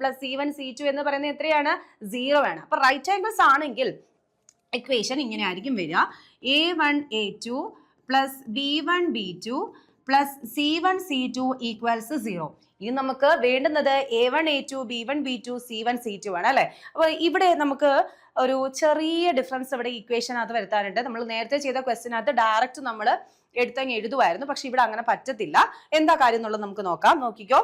plus c1c2 എന്ന് പറയുന്നത് എത്രയാണ്? 0 ആണ്. അപ്പൊ റൈറ്റ് ആംഗിൾസ് ആണെങ്കിൽ ഇക്വേഷൻ ഇങ്ങനെ ആയിരിക്കും വരിക. a1a2 plus b1b2 plus c1c2 equals 0. ഇനി നമുക്ക് വേണ്ടുന്നത് a1a2 b1b2 c1c2 ആണ് അല്ലെ. അപ്പൊ ഇവിടെ നമുക്ക് ഒരു ചെറിയ ഡിഫറൻസ് ഇവിടെ ഇക്വേഷനകത്ത് വരുത്താനുണ്ട്. നമ്മൾ നേരത്തെ ചെയ്ത ക്വസ്റ്റിനകത്ത് ഡയറക്റ്റ് നമ്മൾ എടുത്തങ്ങ് എഴുതുമായിരുന്നു. പക്ഷെ ഇവിടെ അങ്ങനെ പറ്റത്തില്ല. എന്താ കാര്യം എന്നുള്ളത് നമുക്ക് നോക്കാം. നോക്കിക്കോ,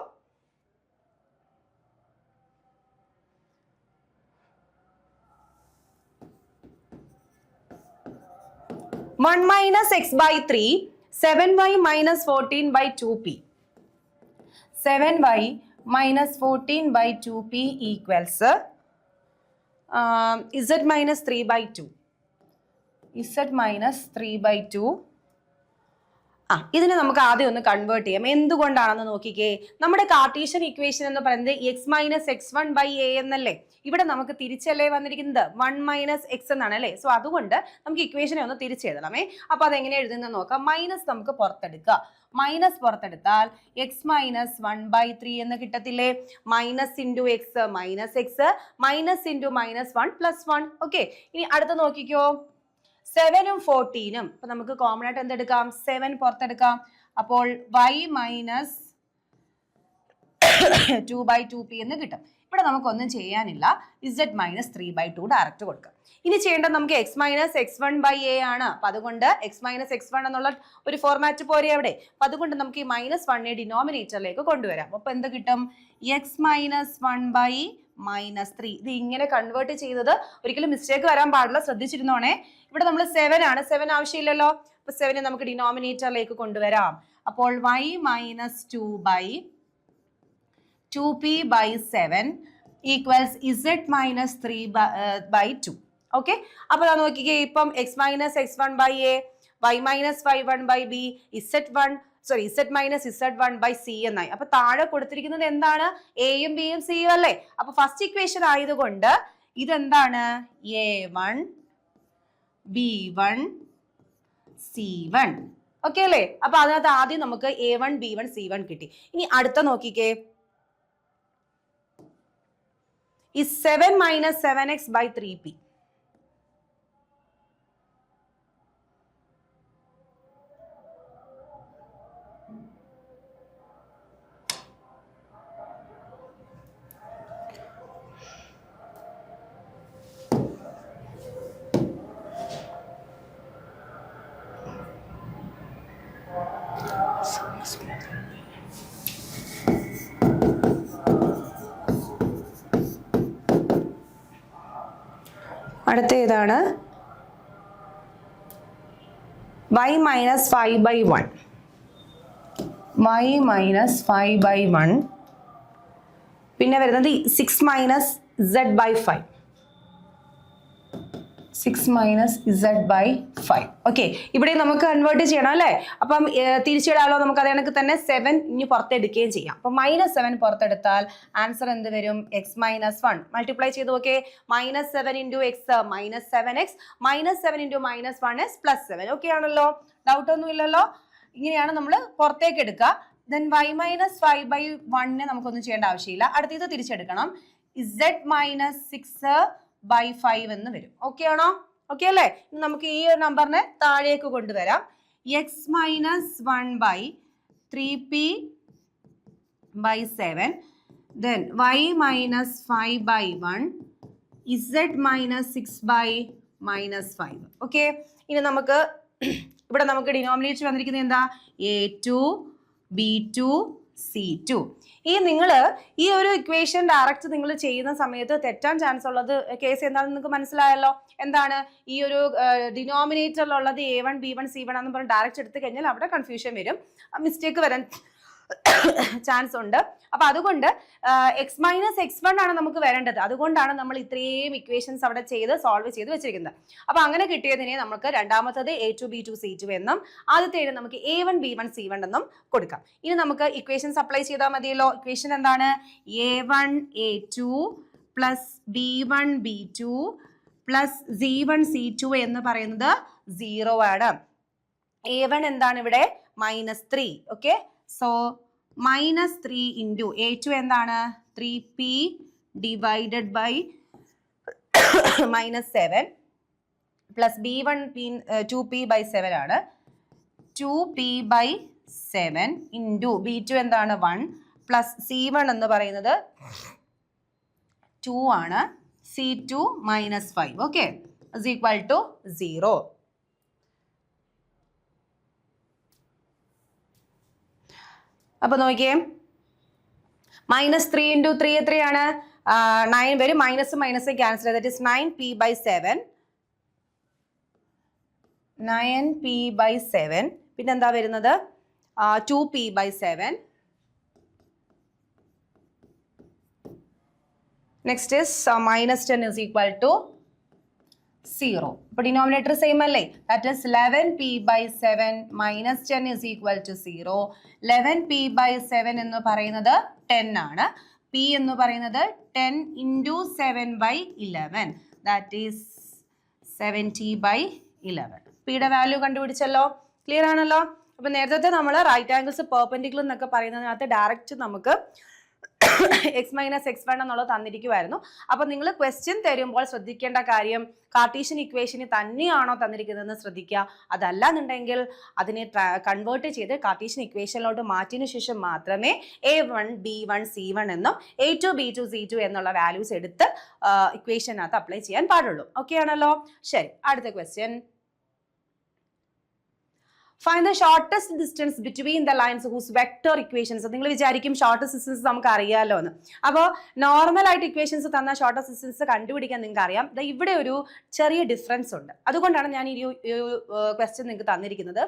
one minus x by 3, 7y minus 14 by 2p. 7y minus 14 by 2p equals z minus 3 by 2. z minus 3 by 2. ഇതിനെ നമുക്ക് ആദ്യം ഒന്ന് കൺവേർട്ട് ചെയ്യാം. എന്തുകൊണ്ടാണെന്ന് നോക്കിക്കേ. നമ്മുടെ കാർട്ടീഷ്യൻ ഇക്വേഷൻ എന്ന് പറയുന്നത് x minus x1 by a എന്നല്ലേ. ഇവിടെ നമുക്ക് തിരിച്ചല്ലേ വന്നിരിക്കുന്നത് 1 മൈനസ് എക്സ് എന്നാണ് അല്ലേ. സോ അതുകൊണ്ട് നമുക്ക് ഇക്വേഷനെ ഒന്ന് തിരിച്ചെഴുതണമേ. അപ്പൊ അതെങ്ങനെ എഴുതുന്നത് നോക്കാം. മൈനസ് നമുക്ക് പുറത്തെടുക്കുക. മൈനസ് പുറത്തെടുത്താൽ എക്സ് മൈനസ് 1/3 എന്ന് കിട്ടത്തില്ലേ. Minus into X minus X, minus into minus 1 plus 1. Okay, ഇനി അടുത്ത നോക്കിക്കോ, 7ഉം 14ഉം. അപ്പൊ നമുക്ക് കോമൺ ആയിട്ട് എന്തെടുക്കാം? 7 പുറത്തെടുക്കാം. അപ്പോൾ y മൈനസ് 2/2p എന്ന് കിട്ടും. ഇവിടെ നമുക്കൊന്നും ചെയ്യാനില്ല. z മൈനസ് 3/2 ഡയറക്റ്റ് കൊടുക്കാം. ഇനി ചെയ്യേണ്ടത് നമുക്ക് x minus x1 by a ആണ്. അപ്പൊ അതുകൊണ്ട് x മൈനസ് x1 എന്നുള്ള ഒരു ഫോർമാറ്റ് പോരെ അവിടെ. അപ്പൊ അതുകൊണ്ട് നമുക്ക് ഈ -1 ഡിനോമിനേറ്ററിലേക്ക് കൊണ്ടുവരാം. അപ്പൊ എന്ത് കിട്ടും? x minus 1 by -3. ഇത് ഇങ്ങനെ കൺവേർട്ട് ചെയ്തത് ഒരിക്കലും മിസ്റ്റേക്ക് വരാൻ പാടില്ല, ശ്രദ്ധിച്ചിരുന്നോണേ. ഇവിടെ നമ്മൾ 7 ആണ്, 7 ആവശ്യമില്ലല്ലോ. അപ്പൊ 7 നമുക്ക് ഡിനോമിനേറ്ററിലേക്ക് കൊണ്ടുവരാം. അപ്പോൾ y minus 2 by 2p by 7 equals z minus 3 by 2. Okay, അപ്പൊ നോക്കിക്കേ, ഇപ്പം x minus x1 by a, y minus y1 by b, z minus z1 by c എന്നായി. അപ്പൊ താഴെ കൊടുത്തിരിക്കുന്നത് എന്താണ്? എയും ബിയും സിയും അല്ലേ. അപ്പൊ ഫസ്റ്റ് ഇക്വേഷൻ ആയതുകൊണ്ട് ഇതെന്താണ്? a1 b1 c1. ഓക്കെ അല്ലേ. അപ്പൊ അതിനകത്ത് ആദ്യം നമുക്ക് a1 b1 c1 കിട്ടി. ഇനി അടുത്ത നോക്കിക്കേ, is 7 minus 7x by 3p. അടുത്ത ഏതാണ്? y minus 5/1. y minus 5/1. പിന്നെ വരുന്നത് 6 minus z by 5. 6 minus z by 5. Okay, ഇവിടെ നമുക്ക് കൺവേർട്ട് ചെയ്യണം അല്ലേ. അപ്പം തിരിച്ചിടാലോ നമുക്ക്. അത് കണക്ക് തന്നെ 7 ഇനി പുറത്തെടുക്കുകയും ചെയ്യാം. അപ്പൊ -7 പുറത്തെടുത്താൽ ആൻസർ എന്ത് വരും? x മൈനസ് 1 മൾട്ടിപ്ലൈ ചെയ്ത് നോക്കേ. -7 into X minus 7x, -7 into -1s plus 7. Okay ആണല്ലോ, ഡൗട്ട് ഒന്നും ഇല്ലല്ലോ. ഇങ്ങനെയാണ് നമ്മൾ പുറത്തേക്ക് എടുക്കുക. ദെൻ y മൈനസ് 5/1 നമുക്കൊന്നും ചെയ്യേണ്ട ആവശ്യമില്ല. അടുത്തത് തിരിച്ചെടുക്കണം. z മൈനസ് 6/5 എന്ന് വരും. ഓക്കെ ആണോ? ഓക്കെ അല്ലേ. നമുക്ക് ഈ നമ്പറിനെ താഴേക്ക് കൊണ്ടുവരാം. x minus 1/3 3p by 7, then y minus 5 by 1, z minus 6 by minus 5. Okay, ഇനി നമുക്ക് ഇവിടെ നമുക്ക് ഡിനോമിനേറ്റർ വന്നിരിക്കുന്നത് എന്താ? a2 b2 c2. ഈ നിങ്ങൾ ഈ ഒരു ഇക്വേഷൻ ഡയറക്റ്റ് നിങ്ങൾ ചെയ്യുന്ന സമയത്ത് തെറ്റാൻ ചാൻസ് ഉള്ളത് കേസ് എന്താണെന്ന് നിങ്ങൾക്ക് മനസ്സിലായല്ലോ. എന്താണ് ഈ ഒരു ഡിനോമിനേറ്ററിലുള്ളത് a1 b1 c1 എന്ന് പറഞ്ഞ് ഡയറക്റ്റ് എടുത്തു കഴിഞ്ഞാൽ അവിടെ കൺഫ്യൂഷൻ വരും, മിസ്റ്റേക്ക് വരാൻ ചാൻസ് ഉണ്ട്. അപ്പൊ അതുകൊണ്ട് എക്സ് മൈനസ് x1 ആണ് നമുക്ക് വരേണ്ടത്. അതുകൊണ്ടാണ് നമ്മൾ ഇത്രയും ഇക്വേഷൻസ് അവിടെ ചെയ്ത് സോൾവ് ചെയ്ത് വെച്ചിരിക്കുന്നത്. അപ്പൊ അങ്ങനെ കിട്ടിയതിനെ നമുക്ക് രണ്ടാമത്തത് a2 b2 c2 എന്നും ആദ്യത്തേത് നമുക്ക് a1 b1 c1 എന്നും കൊടുക്കാം. ഇനി നമുക്ക് ഇക്വേഷൻസ് അപ്ലൈ ചെയ്താൽ മതിയല്ലോ. ഇക്വേഷൻ എന്താണ്? a1 a2 plus b1 b2 plus c1 c2 എന്ന് പറയുന്നത് 0 ആണ്. a1 എന്താണ് ഇവിടെ? -3. ഓക്കെ, സോ -3 ഇൻറ്റു a2 എന്താണ്? 3p divided by -7 plus b1 2p by 7 ആണ്. 2p ബൈ 7 ഇൻറ്റു b2 എന്താണ്? 1 പ്ലസ് c1 എന്ന് പറയുന്നത് 2 ആണ്. c2 -5. Okay, is equal to 0. അപ്പൊ നോക്കിയേ, -3 ഇൻറ്റു 3 എത്രയാണ്? 9 വരും. മൈനസ് മൈനസ് ക്യാൻസൽ ചെയ്ത്, that is 9p by 7. 9p by 7. പിന്നെ എന്താ വരുന്നത്? 2p by 7. Next is -10 is equal to 0. അപ്പോൾ ഡിനോമിനേറ്റർ സെയിം അല്ലേ? That is 11p by 7 minus 10 is equal to 0. 11p by 7 എന്ന് പറയുന്നത് 10 ആണ്. p എന്ന് പറയുന്നത് 10 into 7 by 11. That is 70 by 11. പിയുടെ വാല്യൂ കണ്ടുപിടിച്ചല്ലോ. ക്ലിയർ ആണല്ലോ. അപ്പൊ നേരത്തെ നമ്മൾ റൈറ്റ് ആംഗിൾസ് പെർപെൻഡിക്കുലർ എന്നൊക്കെ പറയുന്നതിനകത്ത് ഡയറക്റ്റ് നമുക്ക് എക്സ് മൈനസ് x1 എന്നുള്ളത് തന്നിരിക്കുമായിരുന്നു. അപ്പൊ നിങ്ങൾ ക്വസ്റ്റ്യൻ തരുമ്പോൾ ശ്രദ്ധിക്കേണ്ട കാര്യം കാർട്ടീഷ്യൻ ഇക്വേഷന് തന്നെയാണോ തന്നിരിക്കുന്നതെന്ന് ശ്രദ്ധിക്കുക. അതല്ല എന്നുണ്ടെങ്കിൽ അതിനെ കൺവേർട്ട് ചെയ്ത് കാർട്ടീഷ്യൻ ഇക്വേഷനിലോട്ട് മാറ്റിയതിനു ശേഷം മാത്രമേ a1 b1 c1 എന്നും a2 b2 c2 എന്നുള്ള വാല്യൂസ് എടുത്ത് ഇക്വേഷനകത്ത് അപ്ലൈ ചെയ്യാൻ പാടുള്ളൂ. ഓക്കെ ആണല്ലോ. ശരി, അടുത്ത question. Find the shortest distance between the lines whose vector equations. നിങ്ങൾ വിചാരിക്കും ഷോർട്ടസ്റ്റ് ഡിസ്റ്റൻസ് നമുക്ക് അറിയാമല്ലോ എന്ന്. അപ്പോൾ നോർമൽ ആയിട്ട് ഇക്വേഷൻസ് തന്ന ഷോർട്ടസ്റ്റ് ഡിസ്റ്റൻസ് കണ്ടുപിടിക്കാൻ നിങ്ങൾക്ക് അറിയാം. ഇവിടെ ഒരു ചെറിയ ഡിഫറൻസ് ഉണ്ട്. അതുകൊണ്ടാണ് ഞാൻ ഈ ക്വസ്റ്റ്യൻ നിങ്ങൾക്ക് തന്നിരിക്കുന്നത്.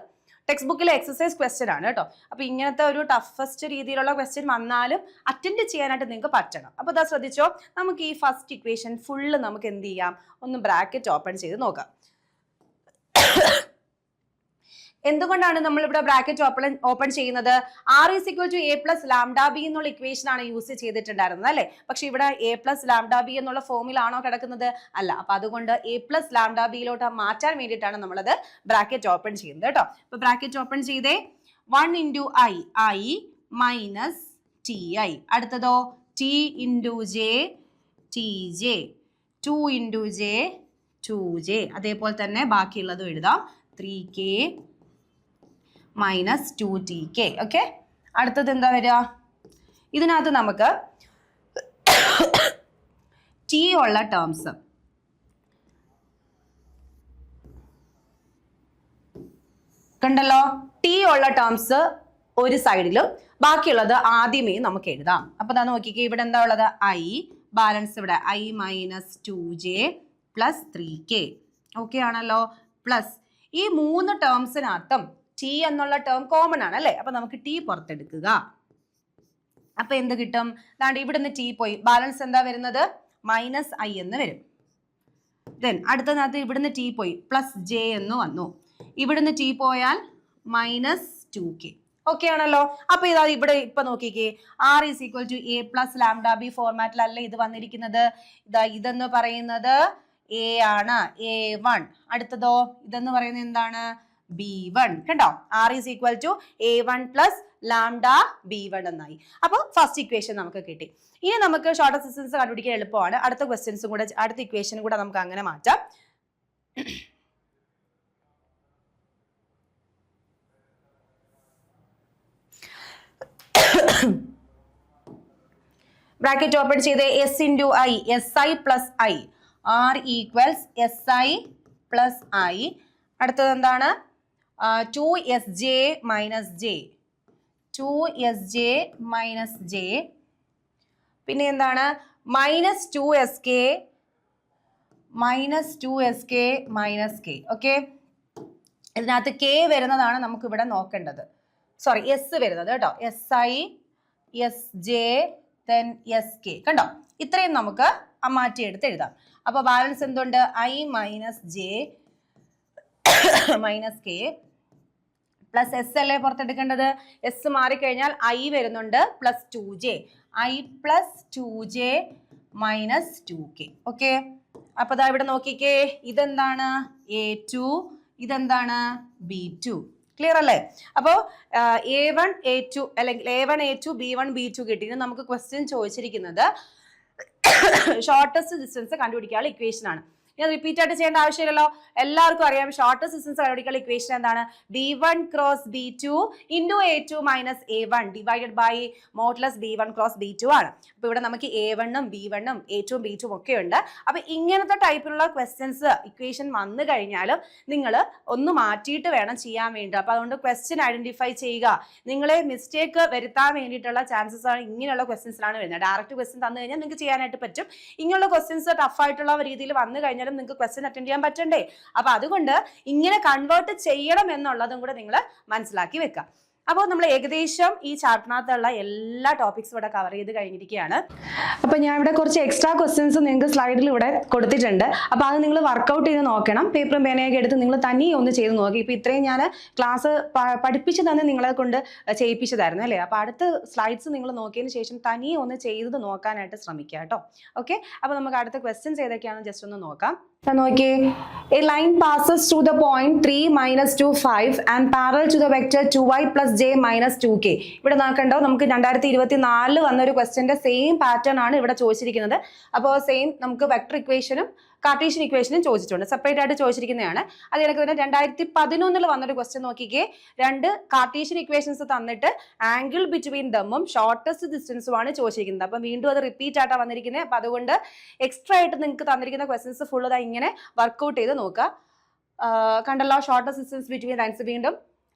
ടെക്സ്റ്റ് ബുക്കിലെ എക്സസൈസ് ക്വസ്റ്റ്യൻ ആണ് കേട്ടോ. അപ്പോൾ ഇങ്ങനത്തെ ഒരു ടഫസ്റ്റ് രീതിയിലുള്ള ക്വസ്റ്റ്യൻ വന്നാലും അറ്റൻഡ് ചെയ്യാനായിട്ട് നിങ്ങൾക്ക് പറ്റണം. അപ്പോൾ അതാ ശ്രദ്ധിച്ചോ. നമുക്ക് ഈ ഫസ്റ്റ് ഇക്വേഷൻ ഫുള്ള് നമുക്ക് എന്ത് ചെയ്യാം? ഒന്ന് ബ്രാക്കറ്റ് ഓപ്പൺ ചെയ്ത് നോക്കാം. എന്തുകൊണ്ടാണ് നമ്മൾ ഇവിടെ ബ്രാക്കറ്റ് ഓപ്പൺ ചെയ്യുന്നത്? r is equal to a plus lambda b എന്നുള്ള ഇക്വേഷൻ ആണ് യൂസ് ചെയ്തിട്ടുണ്ടായിരുന്നത് അല്ലേ? പക്ഷെ ഇവിടെ a plus lambda b എന്നുള്ള ഫോമിലാണോ കിടക്കുന്നത്? അല്ല. അപ്പൊ അതുകൊണ്ട് a plus lambda b യിലോട്ട് മാറ്റാൻ വേണ്ടിയിട്ടാണ് നമ്മളത് ബ്രാക്കറ്റ് ഓപ്പൺ ചെയ്യുന്നത് കേട്ടോ. അപ്പൊ ബ്രാക്കറ്റ് ഓപ്പൺ ചെയ്തേ. 1 into i minus ti. അടുത്തതോ t into j tj. 2 into j 2j. അതേപോലെ തന്നെ ബാക്കിയുള്ളതും എഴുതാം. 3k minus 2tk. ഓക്കെ, അടുത്തത് എന്താ വരിക? ഇതിനകത്ത് നമുക്ക് ടി ഉള്ള ടേംസ് കണ്ടല്ലോ. ടി ഉള്ള ടേംസ് ഒരു സൈഡിലും ബാക്കിയുള്ളത് ആദ്യമേ നമുക്ക് എഴുതാം. അപ്പൊ എന്താ നോക്കിക്കേ, ഇവിടെ എന്താ ഉള്ളത്? i, ബാലൻസ് ഇവിടെ i minus 2j plus 3k. Okay ആണല്ലോ. പ്ലസ് ഈ മൂന്ന് ടേംസിനകത്തും ടി എന്നുള്ള ടേം കോമൺ ആണ് അല്ലേ? അപ്പൊ നമുക്ക് ടി പുറത്തെടുക്കുക. അപ്പൊ എന്ത് കിട്ടും? ദാണ്ട് ഇവിടുന്ന് ടി പോയി, ബാലൻസ് എന്താ വരുന്നത്? -i എന്ന് വരും. ദെൻ അടുത്തതിനകത്ത് ഇവിടുന്ന് ടി പോയി, പ്ലസ് ജെ എന്ന് വന്നു. ഇവിടുന്ന് ടി പോയാൽ -2k. ഓക്കെ ആണല്ലോ. അപ്പൊ ഇതാ ഇവിടെ ഇപ്പൊ നോക്കിക്കേ, r is equal to a plus lambda b ഫോർമാറ്റിലല്ല ഇത് വന്നിരിക്കുന്നത്. ഇതാ ഇതെന്ന് പറയുന്നത് a ആണ്, a1. അടുത്തതോ ഇതെന്ന് പറയുന്നത് എന്താണ്? b1. കണ്ടോ? r is equal to a1 plus lambda b1 എന്നായി. അപ്പോൾ ഫസ്റ്റ് ഇക്വേഷൻ നമുക്ക് കിട്ടി. ഇനി നമുക്ക് ഷോർട്ടസ്റ്റ് ഡിസ്റ്റൻസ് കണ്ടുപിടിക്കാൻ എളുപ്പമാണ്. അടുത്ത ക്വസ്റ്റ്യൻസും കൂടെ, അടുത്ത ഇക്വേഷനും കൂടെ നമുക്ക് അങ്ങനെ മാറ്റാം. ബ്രാക്കറ്റ് ഓപ്പൺ ചെയ്ത് S into I, S I plus I, R equals S I plus I. അടുത്തത് എന്താണ്? 2sj minus J, 2sj minus J. പിന്നെ എന്താണ്? Minus 2sk minus 2sk minus K. Okay, ഇതിനകത്ത് കെ വരുന്നതാണ് നമുക്ക് ഇവിടെ നോക്കേണ്ടത്. സോറി, എസ് വരുന്നത് കേട്ടോ. S I, S J, then S K. കണ്ടോ? ഇത്രയും നമുക്ക് മാറ്റിയെടുത്ത് എഴുതാം. അപ്പൊ ബാലൻസ് എന്തുണ്ട്? I minus J minus K plus S അല്ലേ പുറത്തെടുക്കേണ്ടത്. എസ് മാറിക്കഴിഞ്ഞാൽ ഐ വരുന്നുണ്ട് plus 2j, I plus 2j minus 2k. Okay, അപ്പൊ ദാ ഇവിടെ നോക്കിക്കേ, ഇതെന്താണ്? A2, ഇതെന്താണ്? B2. ക്ലിയർ അല്ലേ? അപ്പോൾ A1 A2 അല്ലെങ്കിൽ A1 A2 B1 B2 കിട്ടിയിട്ട് നമുക്ക് ക്വസ്റ്റ്യൻ ചോദിച്ചിരിക്കുന്നത് ഷോർട്ടസ്റ്റ് ഡിസ്റ്റൻസ് കണ്ടുപിടിക്കാനുള്ള ഇക്വേഷൻ ആണ്. ഞാൻ റിപ്പീറ്റ് ആയിട്ട് ചെയ്യേണ്ട ആവശ്യമില്ലല്ലോ, എല്ലാവർക്കും അറിയാം. ഷോർട്ടസ്റ്റ് ഡിസ്റ്റൻസ് കണ്ടുപിടിക്കാനുള്ള ഇക്വേഷൻ എന്താണ്? B1 cross B2 into A2 minus A1 divided by modulus B1 cross B2 ആണ്. അപ്പൊ ഇവിടെ നമുക്ക് A1ഉം B1ഉം A2ഉം B2ഉം ഒക്കെ ഉണ്ട്. അപ്പൊ ഇങ്ങനത്തെ ടൈപ്പിലുള്ള ക്വസ്റ്റ്യൻസ് ഇക്വേഷൻ വന്നു കഴിഞ്ഞാലും നിങ്ങൾ ഒന്ന് മാറ്റിയിട്ട് വേണം ചെയ്യാൻ വേണ്ടി. അപ്പൊ അതുകൊണ്ട് ക്വസ്റ്റ്യൻ ഐഡന്റിഫൈ ചെയ്യുക. നിങ്ങളെ മിസ്റ്റേക്ക് വരുത്താൻ വേണ്ടിയിട്ടുള്ള ചാൻസസ് ആണ് ഇങ്ങനെയുള്ള ക്വസ്റ്റ്യൻസിലാണ് വരുന്നത്. ഡയറക്റ്റ് ക്വസ്റ്റ്യൻ തന്നു കഴിഞ്ഞാൽ നിങ്ങൾക്ക് ചെയ്യാനായിട്ട് പറ്റും. ഇങ്ങനെയുള്ള ക്വസ്റ്റ്യൻസ് ടഫ് ആയിട്ടുള്ള രീതിയിൽ വന്നു കഴിഞ്ഞാൽ നിങ്ങൾക്ക് ക്വസ്റ്റ്യൻ അറ്റൻഡ് ചെയ്യാൻ പറ്റണ്ടേ? അപ്പൊ അതുകൊണ്ട് ഇങ്ങനെ കൺവേർട്ട് ചെയ്യണം എന്നുള്ളതും കൂടെ നിങ്ങൾ മനസ്സിലാക്കി വെക്കുക. അപ്പോൾ നമ്മൾ ഏകദേശം ഈ ചാപ്റ്ററിനകത്തുള്ള എല്ലാ ടോപ്പിക്സും ഇവിടെ കവർ ചെയ്ത് കഴിഞ്ഞിരിക്കുകയാണ്. അപ്പോൾ ഞാൻ ഇവിടെ കുറച്ച് എക്സ്ട്രാ ക്വസ്റ്റ്യൻസ് നിങ്ങൾക്ക് സ്ലൈഡിൽ ഇവിടെ കൊടുത്തിട്ടുണ്ട്. അപ്പോൾ അത് നിങ്ങൾ വർക്കൗട്ട് ചെയ്ത് നോക്കണം. പേപ്പറും പേനയൊക്കെ എടുത്ത് നിങ്ങൾ തനിയെ ഒന്ന് ചെയ്ത് നോക്കി. ഇപ്പോൾ ഇത്രയും ഞാൻ ക്ലാസ് പഠിപ്പിച്ച് തന്നെ നിങ്ങളെ കൊണ്ട് ചെയ്യിപ്പിച്ചതായിരുന്നു അല്ലേ? അപ്പോൾ അടുത്ത സ്ലൈഡ്സ് നിങ്ങൾ നോക്കിയതിന് ശേഷം തനിയെ ഒന്ന് ചെയ്ത് നോക്കാനായിട്ട് ശ്രമിക്കുക കേട്ടോ. ഓക്കെ, അപ്പോൾ നമുക്ക് അടുത്ത ക്വസ്റ്റ്യൻസ് ഏതൊക്കെയാണെന്ന് ജസ്റ്റ് ഒന്ന് നോക്കാം. നോക്കിയേ, a line passes through the point 3 minus 2 5 and parallel to the vector 2y plus j minus 2k. ഇവിടെ നോക്കണ്ടോ, നമുക്ക് 2024 വന്ന ഒരു ക്വസ്റ്റ്യന്റെ സെയിം പാറ്റേൺ ആണ് ഇവിടെ ചോദിച്ചിരിക്കുന്നത്. അപ്പോൾ സെയിം നമുക്ക് വെക്ടർ ഇക്വേഷനും കാർട്ടീഷ്യൻ ഇക്വേഷനും ചോദിച്ചിട്ടുണ്ട്, സെപ്പറേറ്റ് ആയിട്ട് ചോദിച്ചിരിക്കുന്നതാണ്. അത് കണക്ക് തന്നെ 2011 വന്നൊരു ക്വസ്റ്റ്യൻ നോക്കിക്കേ, രണ്ട് കാർട്ടീഷ്യൻ ഇക്വേഷൻസ് തന്നിട്ട് ആംഗിൾ ബിറ്റ്വീൻ ദമ്മും ഷോർട്ടസ്റ്റ് ഡിസ്റ്റൻസും ആണ് ചോദിച്ചിരിക്കുന്നത്. അപ്പം വീണ്ടും അത് റിപ്പീറ്റ് ആയിട്ടാണ് വന്നിരിക്കുന്നത്. അപ്പം അതുകൊണ്ട് എക്സ്ട്രാ ആയിട്ട് നിങ്ങൾക്ക് തന്നിരിക്കുന്ന ക്വസ്റ്റ്യൻസ് ഫുൾ ഇങ്ങനെ വർക്ക്ഔട്ട് ചെയ്ത് നോക്കുക. കണ്ടല്ലോ, ഷോർട്ടസ്റ്റ് ഡിസ്റ്റൻസ് ബിറ്റ്വീൻ ലൈൻസ് വീണ്ടും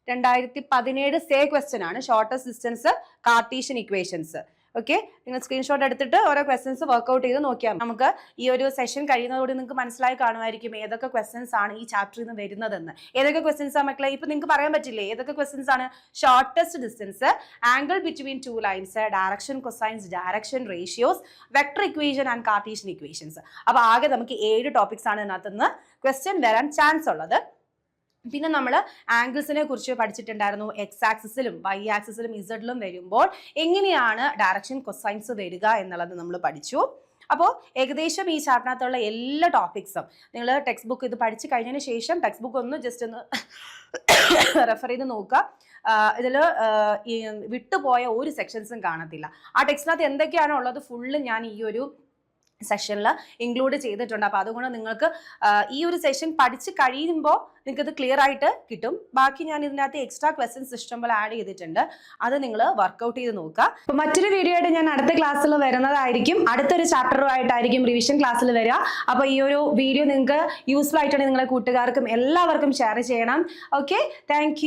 2017 സേ ക്വസ്റ്റ്യൻ ആണ്, shortest distance Cartesian equations. Okay, നിങ്ങൾ സ്ക്രീൻഷോട്ട് എടുത്തിട്ട് ഓരോ ക്വസ്റ്റ്യൻസ് വർക്ക്ഔട്ട് ചെയ്ത് നോക്കിയാൽ നമുക്ക് ഈ ഒരു സെഷൻ കഴിയുന്നതോടെ നിങ്ങൾക്ക് മനസ്സിലായി കാണുമായിരിക്കും ഏതൊക്കെ ക്വസ്റ്റ്യൻസ് ആണ് ഈ ചാപ്റ്ററിൽ നിന്ന് വരുന്നതെന്ന്. ഏതൊക്കെ ക്വസ്റ്റ്യൻസ് ആണ് മക്കളെ? ഇപ്പൊ നിങ്ങൾക്ക് പറയാൻ പറ്റില്ലേ ഏതൊക്കെ ക്വസ്റ്റ്യൻസ് ആണ്? Shortest distance, angle between two lines, direction cosines, direction ratios, vector equation and Cartesian equations. അപ്പൊ ആകെ നമുക്ക് 7 ടോപ്പിക്സ് ആണ് ഇതിനകത്ത് നിന്ന് ക്വസ്റ്റ്യൻ വരാൻ ചാൻസ് ഉള്ളത്. പിന്നെ നമ്മൾ ആംഗിൾസിനെ കുറിച്ച് പഠിച്ചിട്ടുണ്ടായിരുന്നു. എക്സ് ആക്സിസിലും വൈ ആക്സിസിലും ഇസഡിലും വരുമ്പോൾ എങ്ങനെയാണ് ഡയറക്ഷൻ കൊസൈൻസ് വരിക എന്നുള്ളത് നമ്മൾ പഠിച്ചു. അപ്പോൾ ഏകദേശം ഈ ചാപ്റ്ററിനകത്തുള്ള എല്ലാ ടോപ്പിക്സും നിങ്ങൾ ടെക്സ്റ്റ് ബുക്ക് ഇത് പഠിച്ചു കഴിഞ്ഞതിന് ശേഷം ടെക്സ്റ്റ് ബുക്ക് ഒന്ന് ജസ്റ്റ് ഒന്ന് റെഫർ ചെയ്ത് നോക്കുക. ഇതിൽ വിട്ടുപോയ ഒരു സെക്ഷൻസും കാണത്തില്ല. ആ ടെക്സ്റ്റിനകത്ത് എന്തൊക്കെയാണോ ഉള്ളത് ഫുള്ള് ഞാൻ ഈ ഒരു സെഷനിൽ ഇൻക്ലൂഡ് ചെയ്തിട്ടുണ്ട്. അപ്പോൾ അതുകൊണ്ട് നിങ്ങൾക്ക് ഈ ഒരു സെഷൻ പഠിച്ച് കഴിയുമ്പോൾ നിങ്ങൾക്കത് ക്ലിയർ ആയിട്ട് കിട്ടും. ബാക്കി ഞാൻ ഇതിനകത്ത് എക്സ്ട്രാ ക്വസ്റ്റ്യൻസ് സിസ്റ്റം പോലെ ആഡ് ചെയ്തിട്ടുണ്ട്, അത് നിങ്ങൾ വർക്ക്ഔട്ട് ചെയ്ത് നോക്കുക. അപ്പോൾ മറ്റൊരു വീഡിയോ ആയിട്ട് ഞാൻ അടുത്ത ക്ലാസ്സിൽ വരുന്നതായിരിക്കും. അടുത്തൊരു ചാപ്റ്ററുമായിട്ടായിരിക്കും റിവിഷൻ ക്ലാസ്സിൽ വരിക. അപ്പോൾ ഈ ഒരു വീഡിയോ നിങ്ങൾക്ക് യൂസ്ഫുൾ ആയിട്ടാണ് നിങ്ങളുടെ കൂട്ടുകാർക്കും എല്ലാവർക്കും ഷെയർ ചെയ്യണം. Okay, thank